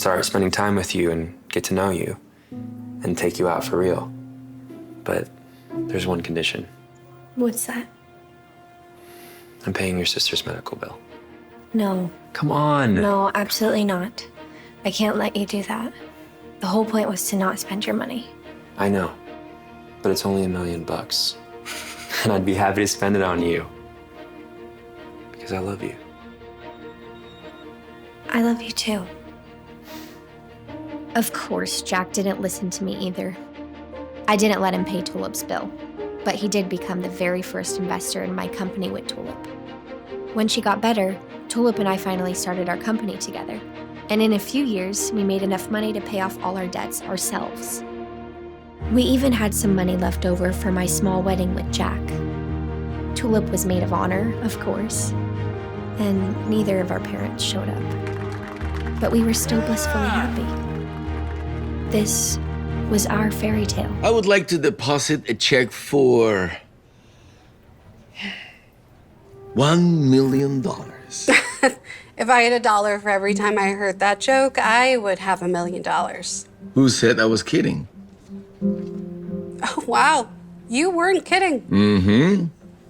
start spending time with you and get to know you and take you out for real. But there's one condition. What's that? I'm paying your sister's medical bill. No. Come on. No, absolutely not. I can't let you do that. The whole point was to not spend your money. I know, but it's only $1 million. And I'd be happy to spend it on you. Because I love you. I love you too. Of course, Jack didn't listen to me either. I didn't let him pay Tulip's bill, but he did become the very first investor in my company with Tulip. When she got better, Tulip and I finally started our company together. And in a few years, we made enough money to pay off all our debts ourselves. We even had some money left over for my small wedding with Jack. Tulip was maid of honor, of course, and neither of our parents showed up. But we were still blissfully happy. This was our fairy tale. I would like to deposit a check for $1 million. If I had $1 for every time I heard that joke, I would have $1 million. Who said I was kidding? Oh, wow. You weren't kidding. Mm-hmm.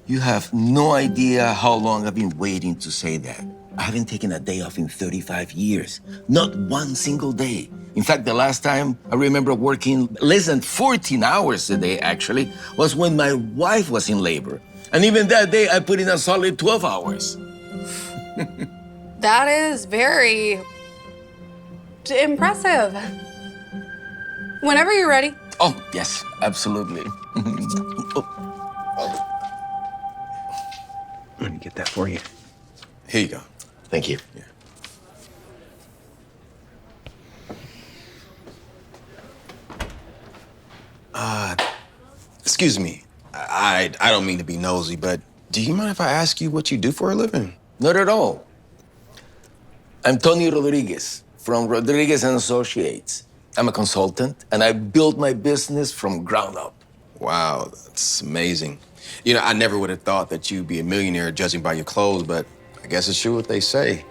You have no idea how long I've been waiting to say that. I haven't taken a day off in 35 years. Not one single day. In fact, the last time I remember working less than 14 hours a day, actually, was when my wife was in labor. And even that day, I put in a solid 12 hours. That is very impressive. Whenever you're ready. Oh, yes, absolutely. Let me get that for you. Here you go. Thank you. Yeah. Excuse me. I don't mean to be nosy, but do you mind if I ask you what you do for a living? Not at all. I'm Tony Rodriguez from Rodriguez & Associates. I'm a consultant, and I built my business from ground up. Wow, that's amazing. You know, I never would have thought that you'd be a millionaire judging by your clothes, but I guess it's true what they say.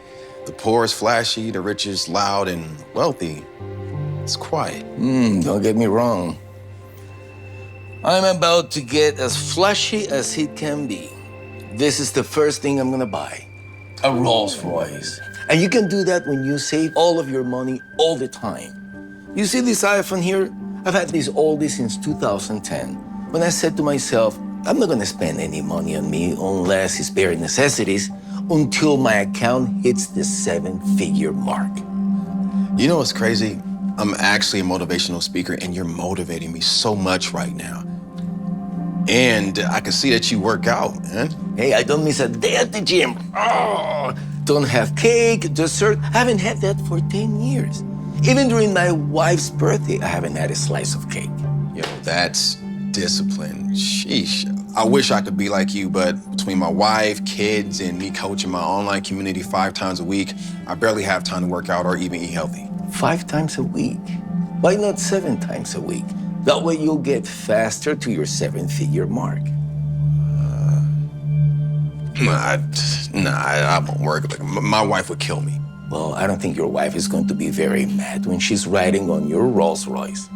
The poor is flashy, the rich is loud and wealthy. It's quiet. Don't get me wrong. I'm about to get as flashy as it can be. This is the first thing I'm gonna buy, a Rolls Royce. And you can do that when you save all of your money all the time. You see this iPhone here? I've had this oldie since 2010. When I said to myself, I'm not gonna spend any money on me unless it's bare necessities until my account hits the 7-figure mark. You know what's crazy? I'm actually a motivational speaker, and you're motivating me so much right now. And I can see that you work out, man. Hey, I don't miss a day at the gym. Oh, don't have cake, dessert. I haven't had that for 10 years. Even during my wife's birthday, I haven't had a slice of cake. Yo, that's discipline. Sheesh. I wish I could be like you, but between my wife, kids, and me coaching my online community 5 times a week, I barely have time to work out or even eat healthy. 5 times a week? Why not 7 times a week? That way you'll get faster to your 7-figure mark. I won't work. Like, my wife would kill me. Well, I don't think your wife is going to be very mad when she's riding on your Rolls Royce.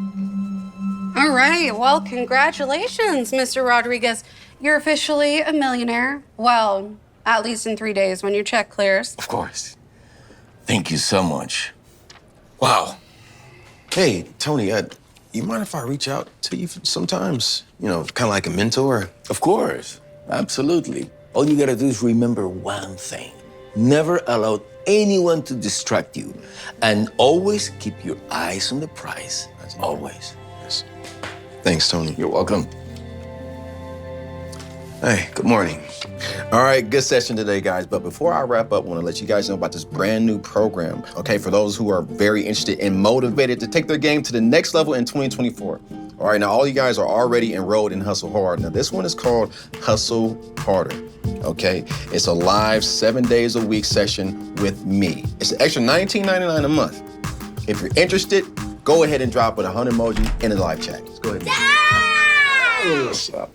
All right. Well, congratulations, Mr. Rodriguez. You're officially a millionaire. Well, at least in 3 days when your check clears. Of course. Thank you so much. Wow. Hey, Tony, you mind if I reach out to you sometimes? You know, kind of like a mentor? Of course. Absolutely. All you gotta do is remember one thing. Never allow anyone to distract you. And always keep your eyes on the prize. Always. Yes. Thanks, Tony. You're welcome. Hey, good morning. All right, good session today, guys. But before I wrap up, I want to let you guys know about this brand new program, okay, for those who are very interested and motivated to take their game to the next level in 2024. All right, now all you guys are already enrolled in Hustle Hard. Now this one is called Hustle Harder, okay? It's a live 7 days a week session with me. It's an extra $19.99 a month. If you're interested, go ahead and drop a 100 emoji in the live chat. Let's go ahead. What's up?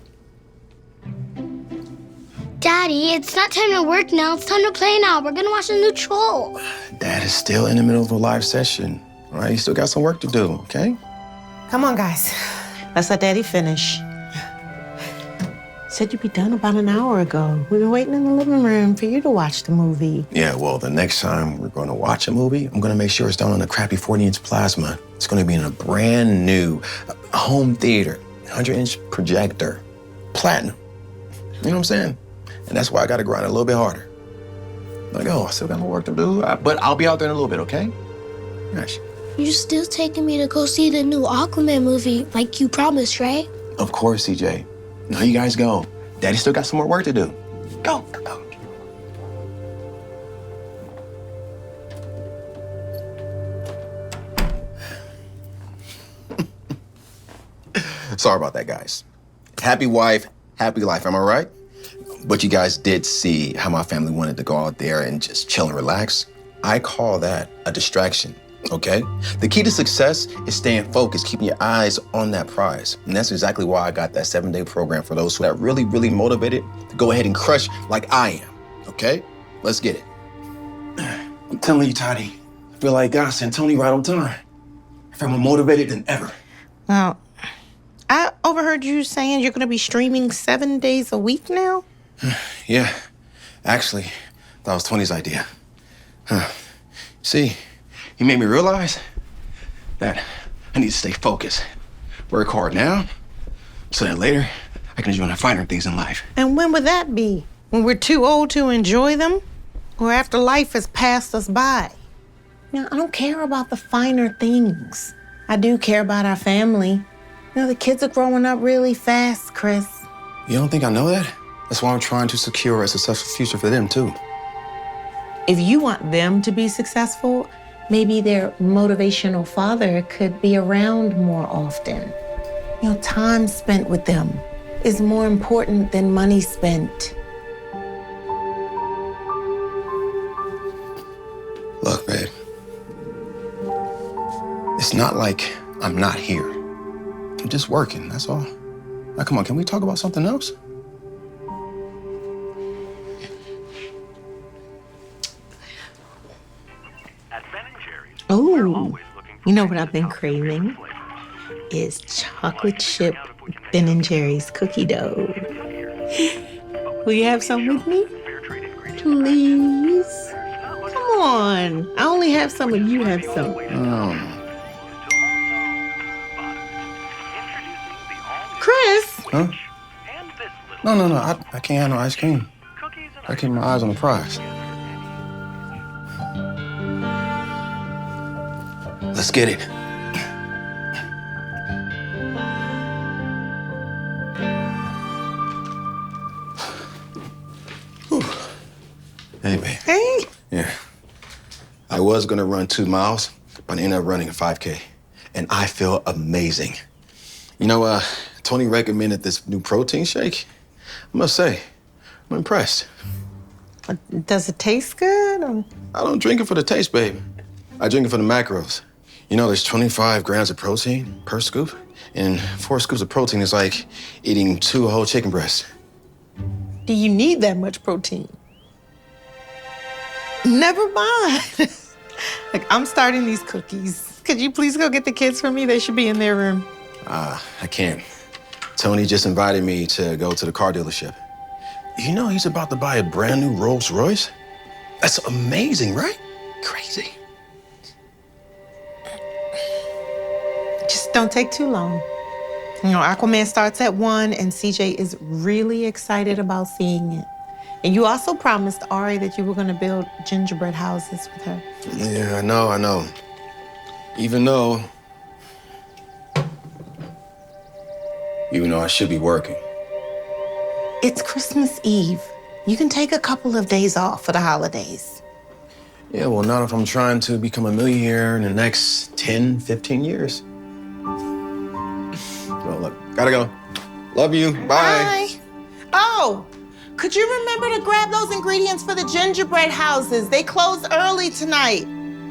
Daddy, it's not time to work now. It's time to play now. We're gonna watch a new troll. Dad is still in the middle of a live session. All right, you still got some work to do, okay? Come on, guys. Let's let Daddy finish. Said you'd be done about an hour ago. We've been waiting in the living room for you to watch the movie. Yeah, well, the next time we're going to watch a movie, I'm going to make sure it's done on a crappy 40-inch plasma. It's going to be in a brand new home theater, 100-inch projector, platinum. You know what I'm saying? And that's why I got to grind a little bit harder. Like, oh, I still got more work to do, but I'll be out there in a little bit, okay? Gosh. You're still taking me to go see the new Aquaman movie like you promised, right? Of course, CJ. No, you guys go. Daddy still got some more work to do. Go, go. Sorry about that, guys. Happy wife, happy life, am I right? But you guys did see how my family wanted to go out there and just chill and relax. I call that a distraction, okay? The key to success is staying focused, keeping your eyes on that prize. And that's exactly why I got that 7-day program for those who are really, really motivated to go ahead and crush like I am, okay? Let's get it. I'm telling you, Toddy, I feel like God sent Tony right on time. I feel more motivated than ever. Well, I overheard you saying you're gonna be streaming 7 days a week now? Yeah, actually, that was Tony's idea. See, he made me realize that I need to stay focused, work hard now, so that later I can enjoy the finer things in life. And when would that be? When we're too old to enjoy them? Or after life has passed us by? You know, I don't care about the finer things. I do care about our family. You know, the kids are growing up really fast, Chris. You don't think I know that? That's why I'm trying to secure a successful future for them, too. If you want them to be successful, maybe their motivational father could be around more often. You know, time spent with them is more important than money spent. Look, babe, it's not like I'm not here. I'm just working, that's all. Now, come on, can we talk about something else? Oh, you know what I've been craving? Is chocolate chip Ben & Jerry's cookie dough. Will you have some with me? Please? Come on. I only have some and you have some. Chris? Huh? No. I can't have no ice cream. I keep my eyes on the prize. Let's get it. Whew. Hey, babe. Hey. Yeah. I was gonna run 2 miles, but I ended up running a 5K. And I feel amazing. You know, Tony recommended this new protein shake. I must say, I'm impressed. Does it taste good? Or? I don't drink it for the taste, babe. I drink it for the macros. You know, there's 25 grams of protein per scoop, and 4 scoops of protein is like eating 2 whole chicken breasts. Do you need that much protein? Never mind. Like, I'm starting these cookies. Could you please go get the kids for me? They should be in their room. I can't. Tony just invited me to go to the car dealership. You know he's about to buy a brand new Rolls Royce? That's amazing, right? Crazy. Just don't take too long. You know, Aquaman starts at 1, and CJ is really excited about seeing it. And you also promised Ari that you were going to build gingerbread houses with her. Yeah, I know. Even though I should be working. It's Christmas Eve. You can take a couple of days off for the holidays. Yeah, well, not if I'm trying to become a millionaire in the next 10, 15 years. Well, look, gotta go. Love you. Bye. Oh, could you remember to grab those ingredients for the gingerbread houses? They close early tonight.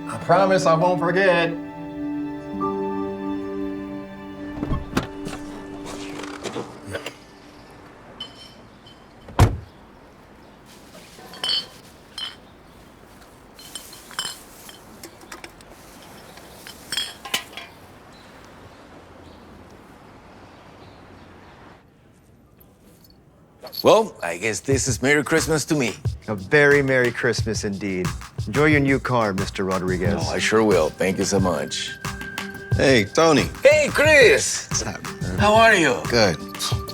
I promise I won't forget. Well, I guess this is Merry Christmas to me. A very Merry Christmas indeed. Enjoy your new car, Mr. Rodriguez. Oh, I sure will. Thank you so much. Hey, Tony. Hey, Chris. What's happening, man? How are you? Good.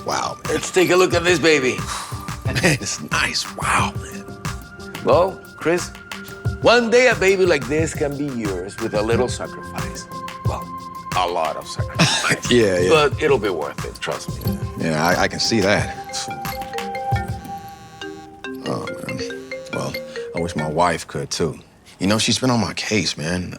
Wow, man. Let's take a look at this baby. Man, it's nice. Wow, man. Well, Chris, one day a baby like this can be yours with a little sacrifice. Well, a lot of sacrifice. Yeah. But it'll be worth it, trust me. Yeah, I can see that. Oh, man. Well, I wish my wife could, too. You know, she's been on my case, man.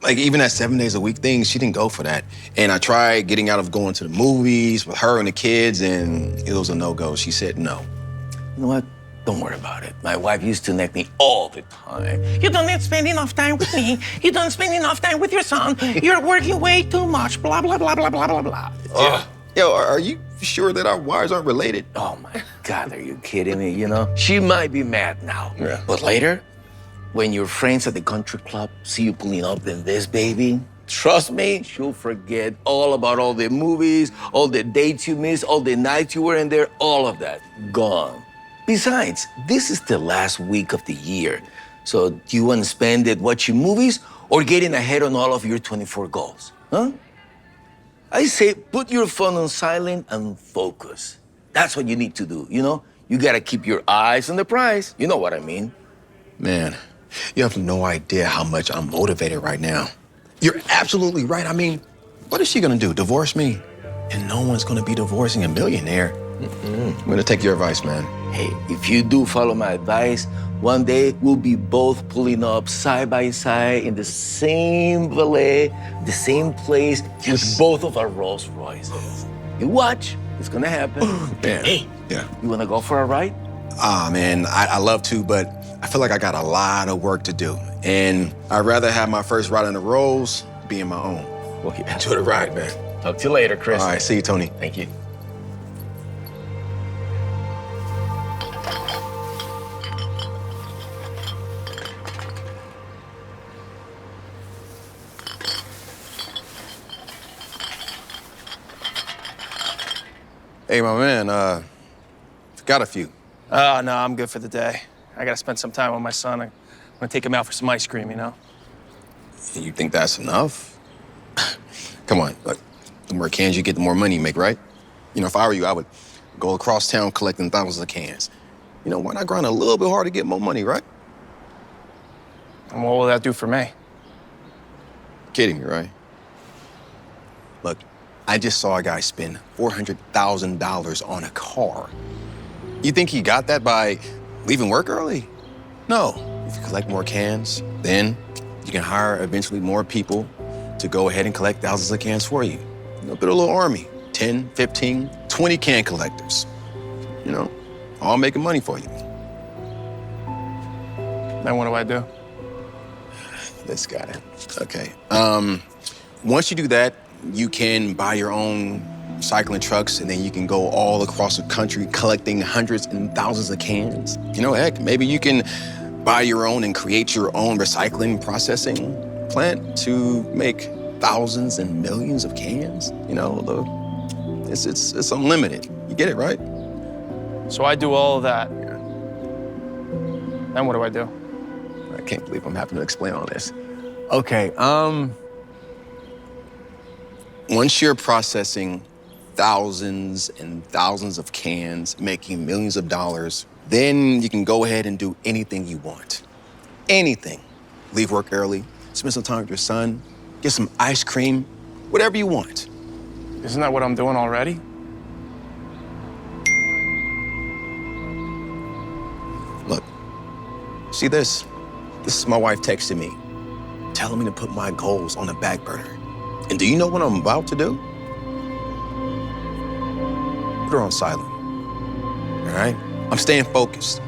Like even that 7 days a week thing, she didn't go for that. And I tried getting out of going to the movies with her and the kids, and it was a no-go. She said no. You know what? Don't worry about it. My wife used to nag me all the time. You don't spend enough time with me. You don't spend enough time with your son. You're working way too much. Blah, blah, blah, blah, blah, blah, blah. Yo, are you sure that our wives aren't related? Oh, my God, are you kidding me? You know, she might be mad now. Yeah. But later, when your friends at the country club see you pulling up in this baby, trust me, she'll forget all about all the movies, all the dates you missed, all the nights you were in there, all of that. Gone. Besides, this is the last week of the year. So do you want to spend it watching movies or getting ahead on all of your 24 goals? Huh? I say put your phone on silent and focus. That's what you need to do, you know? You gotta keep your eyes on the prize. You know what I mean. Man, you have no idea how much I'm motivated right now. You're absolutely right. I mean, what is she gonna do, divorce me? And no one's gonna be divorcing a millionaire. I'm gonna take your advice, man. Hey, if you do follow my advice, one day we'll be both pulling up side by side in the same valet, the same place, with both of our Rolls Royces. You watch, it's gonna happen. Man. Hey, Yeah. you wanna go for a ride? Ah, man, I love to, but I feel like I got a lot of work to do. And I'd rather have my first ride in the Rolls being my own. Well, yeah. Enjoy the ride, man. Talk to you later, Chris. All right, see you, Tony. Thank you. Hey, my man, got a few. Oh, no, I'm good for the day. I gotta spend some time with my son. I'm gonna take him out for some ice cream, you know? You think that's enough? Come on, look, the more cans you get, the more money you make, right? You know, if I were you, I would go across town collecting thousands of cans. You know, why not grind a little bit harder to get more money, right? And what will that do for me? Kidding me, right? Look, I just saw a guy spend $400,000 on a car. You think he got that by leaving work early? No. If you collect more cans, then you can hire eventually more people to go ahead and collect thousands of cans for you. You know, build a little army, 10, 15, 20 can collectors. You know, all making money for you. Then what do I do? This guy. Okay. Once you do that, you can buy your own recycling trucks, and then you can go all across the country collecting hundreds and thousands of cans. You know, heck, maybe you can buy your own and create your own recycling processing plant to make thousands and millions of cans. You know, it's unlimited. You get it, right? So I do all of that. Then what do I do? I can't believe I'm having to explain all this. Okay, once you're processing thousands and thousands of cans, making millions of dollars, then you can go ahead and do anything you want. Anything. Leave work early, spend some time with your son, get some ice cream, whatever you want. Isn't that what I'm doing already? Look, see this? This is my wife texting me, telling me to put my goals on the back burner. And do you know what I'm about to do? Put her on silent, all right? I'm staying focused.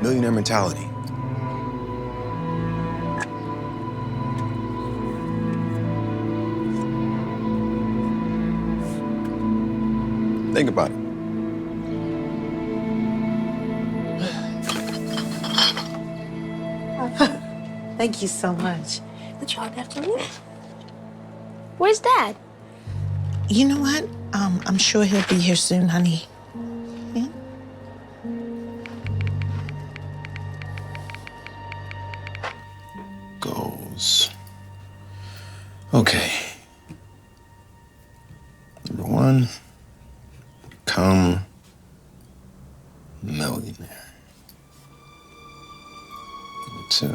Millionaire mentality. Think about it. Thank you so much. Good job after me. Where's Dad? You know what? I'm sure he'll be here soon, honey. Yeah? Goals. Okay. Number 1, become millionaire. Number 2,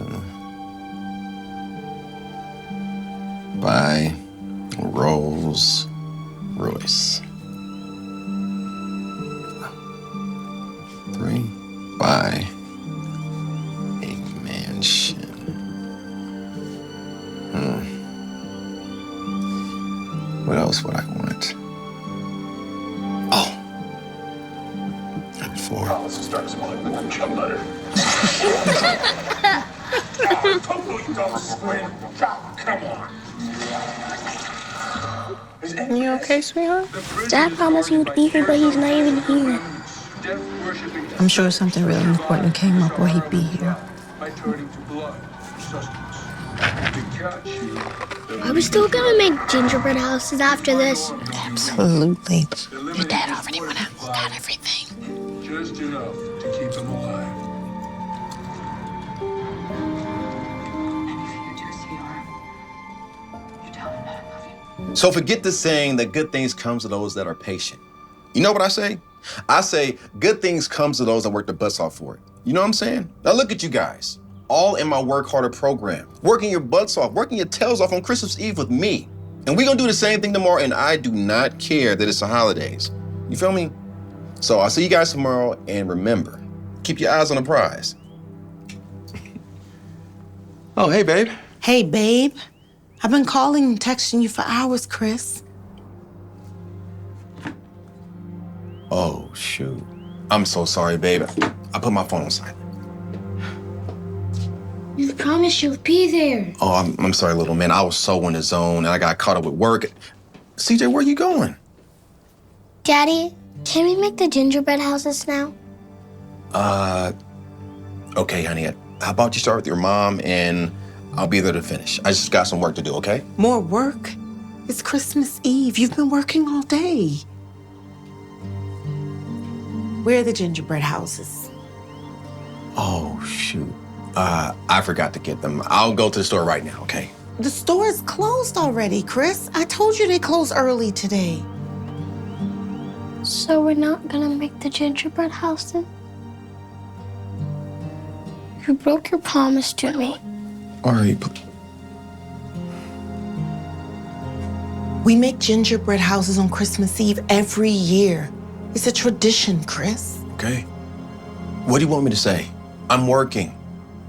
buy Rolls Royce. 3, buy a mansion. What else would I want? Oh. Number 4. Let's start smelling the chum butter. Come on. You okay, sweetheart? Dad promised he would be here, but he's not even here. I'm sure something really important came up or he'd be here. Are we still gonna make gingerbread houses after this? Absolutely. Your dad already went out and got everything. Just enough to keep them alive. So forget the saying that good things come to those that are patient. You know what I say? I say good things come to those that work their butts off for it. You know what I'm saying? Now look at you guys. All in my Work Harder program. Working your butts off, working your tails off on Christmas Eve with me. And we're gonna do the same thing tomorrow, and I do not care that it's the holidays. You feel me? So I'll see you guys tomorrow, and remember, keep your eyes on the prize. Oh, hey, babe. Hey, babe. I've been calling and texting you for hours, Chris. Oh, shoot. I'm so sorry, babe. I put my phone on silent. You promised you'll be there. Oh, I'm sorry, little man. I was so in the zone, and I got caught up with work. CJ, where you going? Daddy, can we make the gingerbread houses now? Okay, honey. How about you start with your mom, and I'll be there to finish. I just got some work to do, okay? More work? It's Christmas Eve. You've been working all day. Where are the gingerbread houses? Oh, shoot. I forgot to get them. I'll go to the store right now, okay? The store is closed already, Chris. I told you they closed early today. So we're not gonna make the gingerbread houses? You broke your promise to me. All right. We make gingerbread houses on Christmas Eve every year. It's a tradition, Chris. Okay. What do you want me to say? I'm working.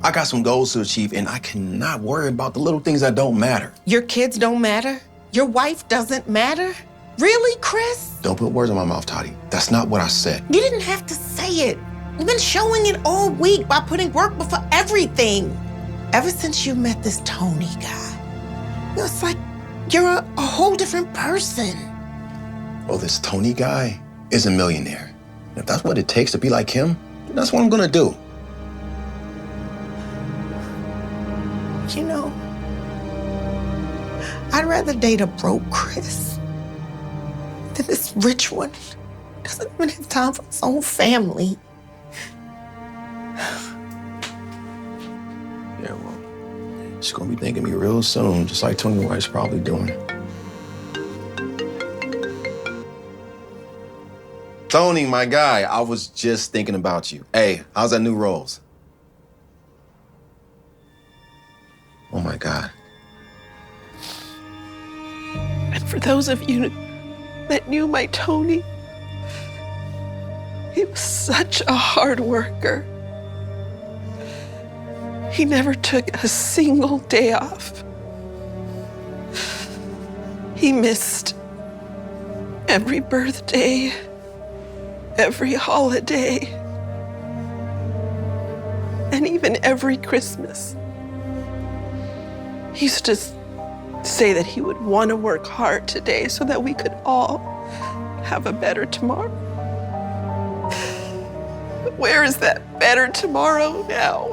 I got some goals to achieve, and I cannot worry about the little things that don't matter. Your kids don't matter? Your wife doesn't matter? Really, Chris? Don't put words in my mouth, Toddy. That's not what I said. You didn't have to say it. You've been showing it all week by putting work before everything. Ever since you met this Tony guy, it's like you're a whole different person. Well, this Tony guy is a millionaire. If that's what it takes to be like him, that's what I'm gonna do. You know, I'd rather date a broke Chris than this rich one. Doesn't even have time for his own family. Yeah, well, she's gonna be thanking me real soon, just like Tony White's probably doing. Tony, my guy, I was just thinking about you. Hey, how's that new Rolls? Oh my God. And for those of you that knew my Tony, he was such a hard worker. He never took a single day off. He missed every birthday, every holiday, and even every Christmas. He used to say that he would want to work hard today so that we could all have a better tomorrow. But where is that better tomorrow now?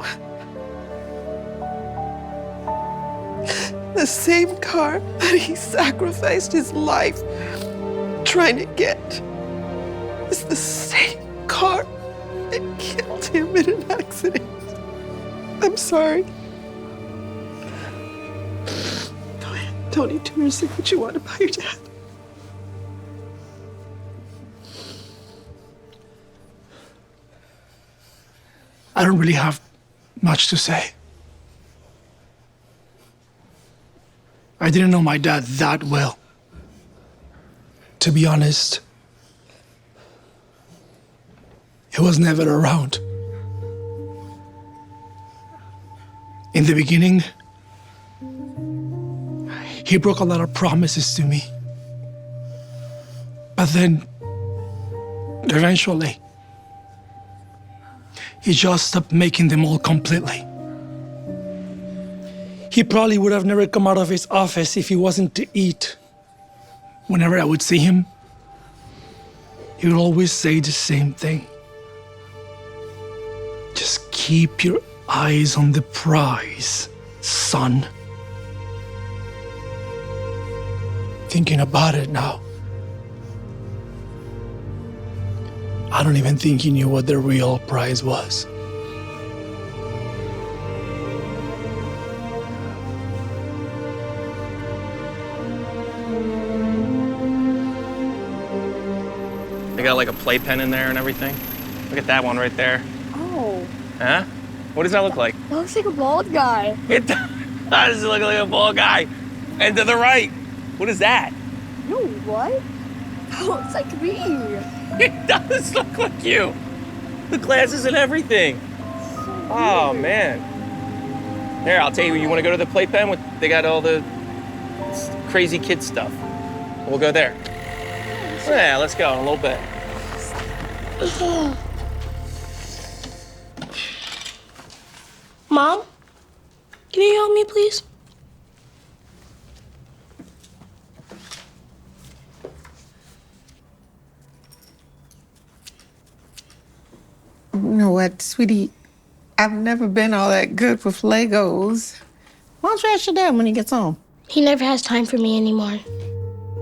The same car that he sacrificed his life trying to get is the same car that killed him in an accident. I'm sorry. Go ahead. Tony, do your thing what you want about your dad. I don't really have much to say. I didn't know my dad that well. To be honest, he was never around. In the beginning, he broke a lot of promises to me. But then, eventually, he just stopped making them all completely. He probably would have never come out of his office if he wasn't to eat. Whenever I would see him, he would always say the same thing. Just keep your eyes on the prize, son. Thinking about it now, I don't even think he knew what the real prize was. They got like a playpen in there and everything. Look at that one right there. Oh, Huh? What does that look like? that looks like a bald guy. It does look like a bald guy. And to the right, what is that? No, what? That looks like me. It does look like you. The glasses and everything. Oh, man. Here, I'll tell you, you want to go to the playpen? They got all the crazy kid stuff. We'll go there. Yeah, let's go in a little bit. Mom, can you help me, please? You know what, sweetie? I've never been all that good with Legos. Why don't you ask your dad when he gets home? He never has time for me anymore.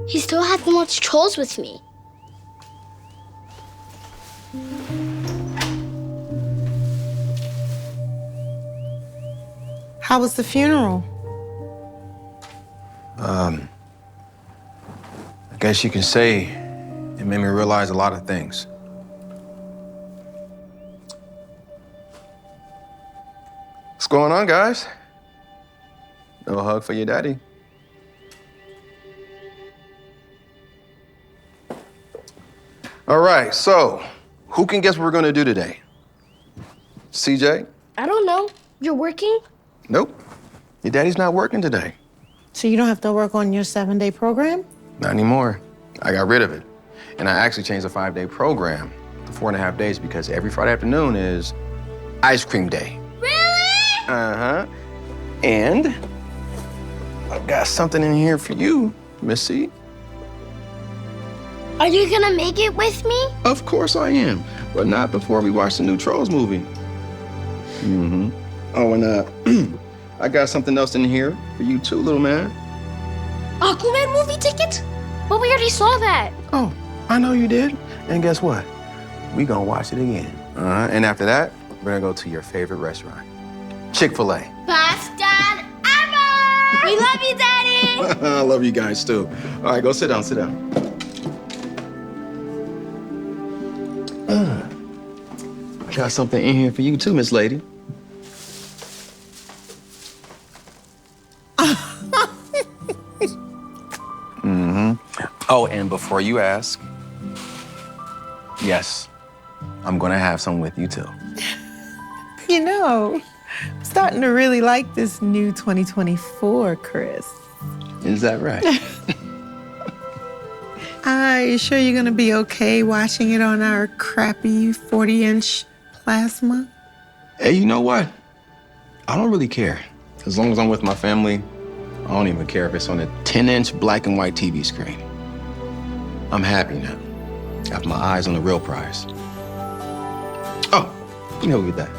He still has to watch Trolls with me. How was the funeral? I guess you can say it made me realize a lot of things. What's going on, guys? No hug for your daddy. All right, so who can guess what we're gonna do today? CJ? I don't know. You're working? Nope. Your daddy's not working today. So you don't have to work on your 7-day program? Not anymore. I got rid of it. And I actually changed the 5-day program to 4.5 days because every Friday afternoon is ice cream day. Really? Uh-huh. And I've got something in here for you, Missy. Are you gonna make it with me? Of course I am, but not before we watch the new Trolls movie. Mm-hmm. Oh, and I got something else in here for you too, little man. Aquaman movie tickets? But we already saw that. Oh, I know you did. And guess what? We gonna watch it again. And after that, we're gonna go to your favorite restaurant, Chick-fil-A. Best dad ever! We love you, Daddy! I love you guys too. All right, go sit down, sit down. I got something in here for you too, Miss Lady. Oh, and before you ask, yes, I'm gonna have some with you too. You know, I'm starting to really like this new 2024, Chris. Is that right? Are you sure you're gonna be okay watching it on our crappy 40-inch plasma? Hey, you know what? I don't really care. As long as I'm with my family, I don't even care if it's on a 10-inch black and white TV screen. I'm happy now. Got my eyes on the real prize. Oh, you know who did that?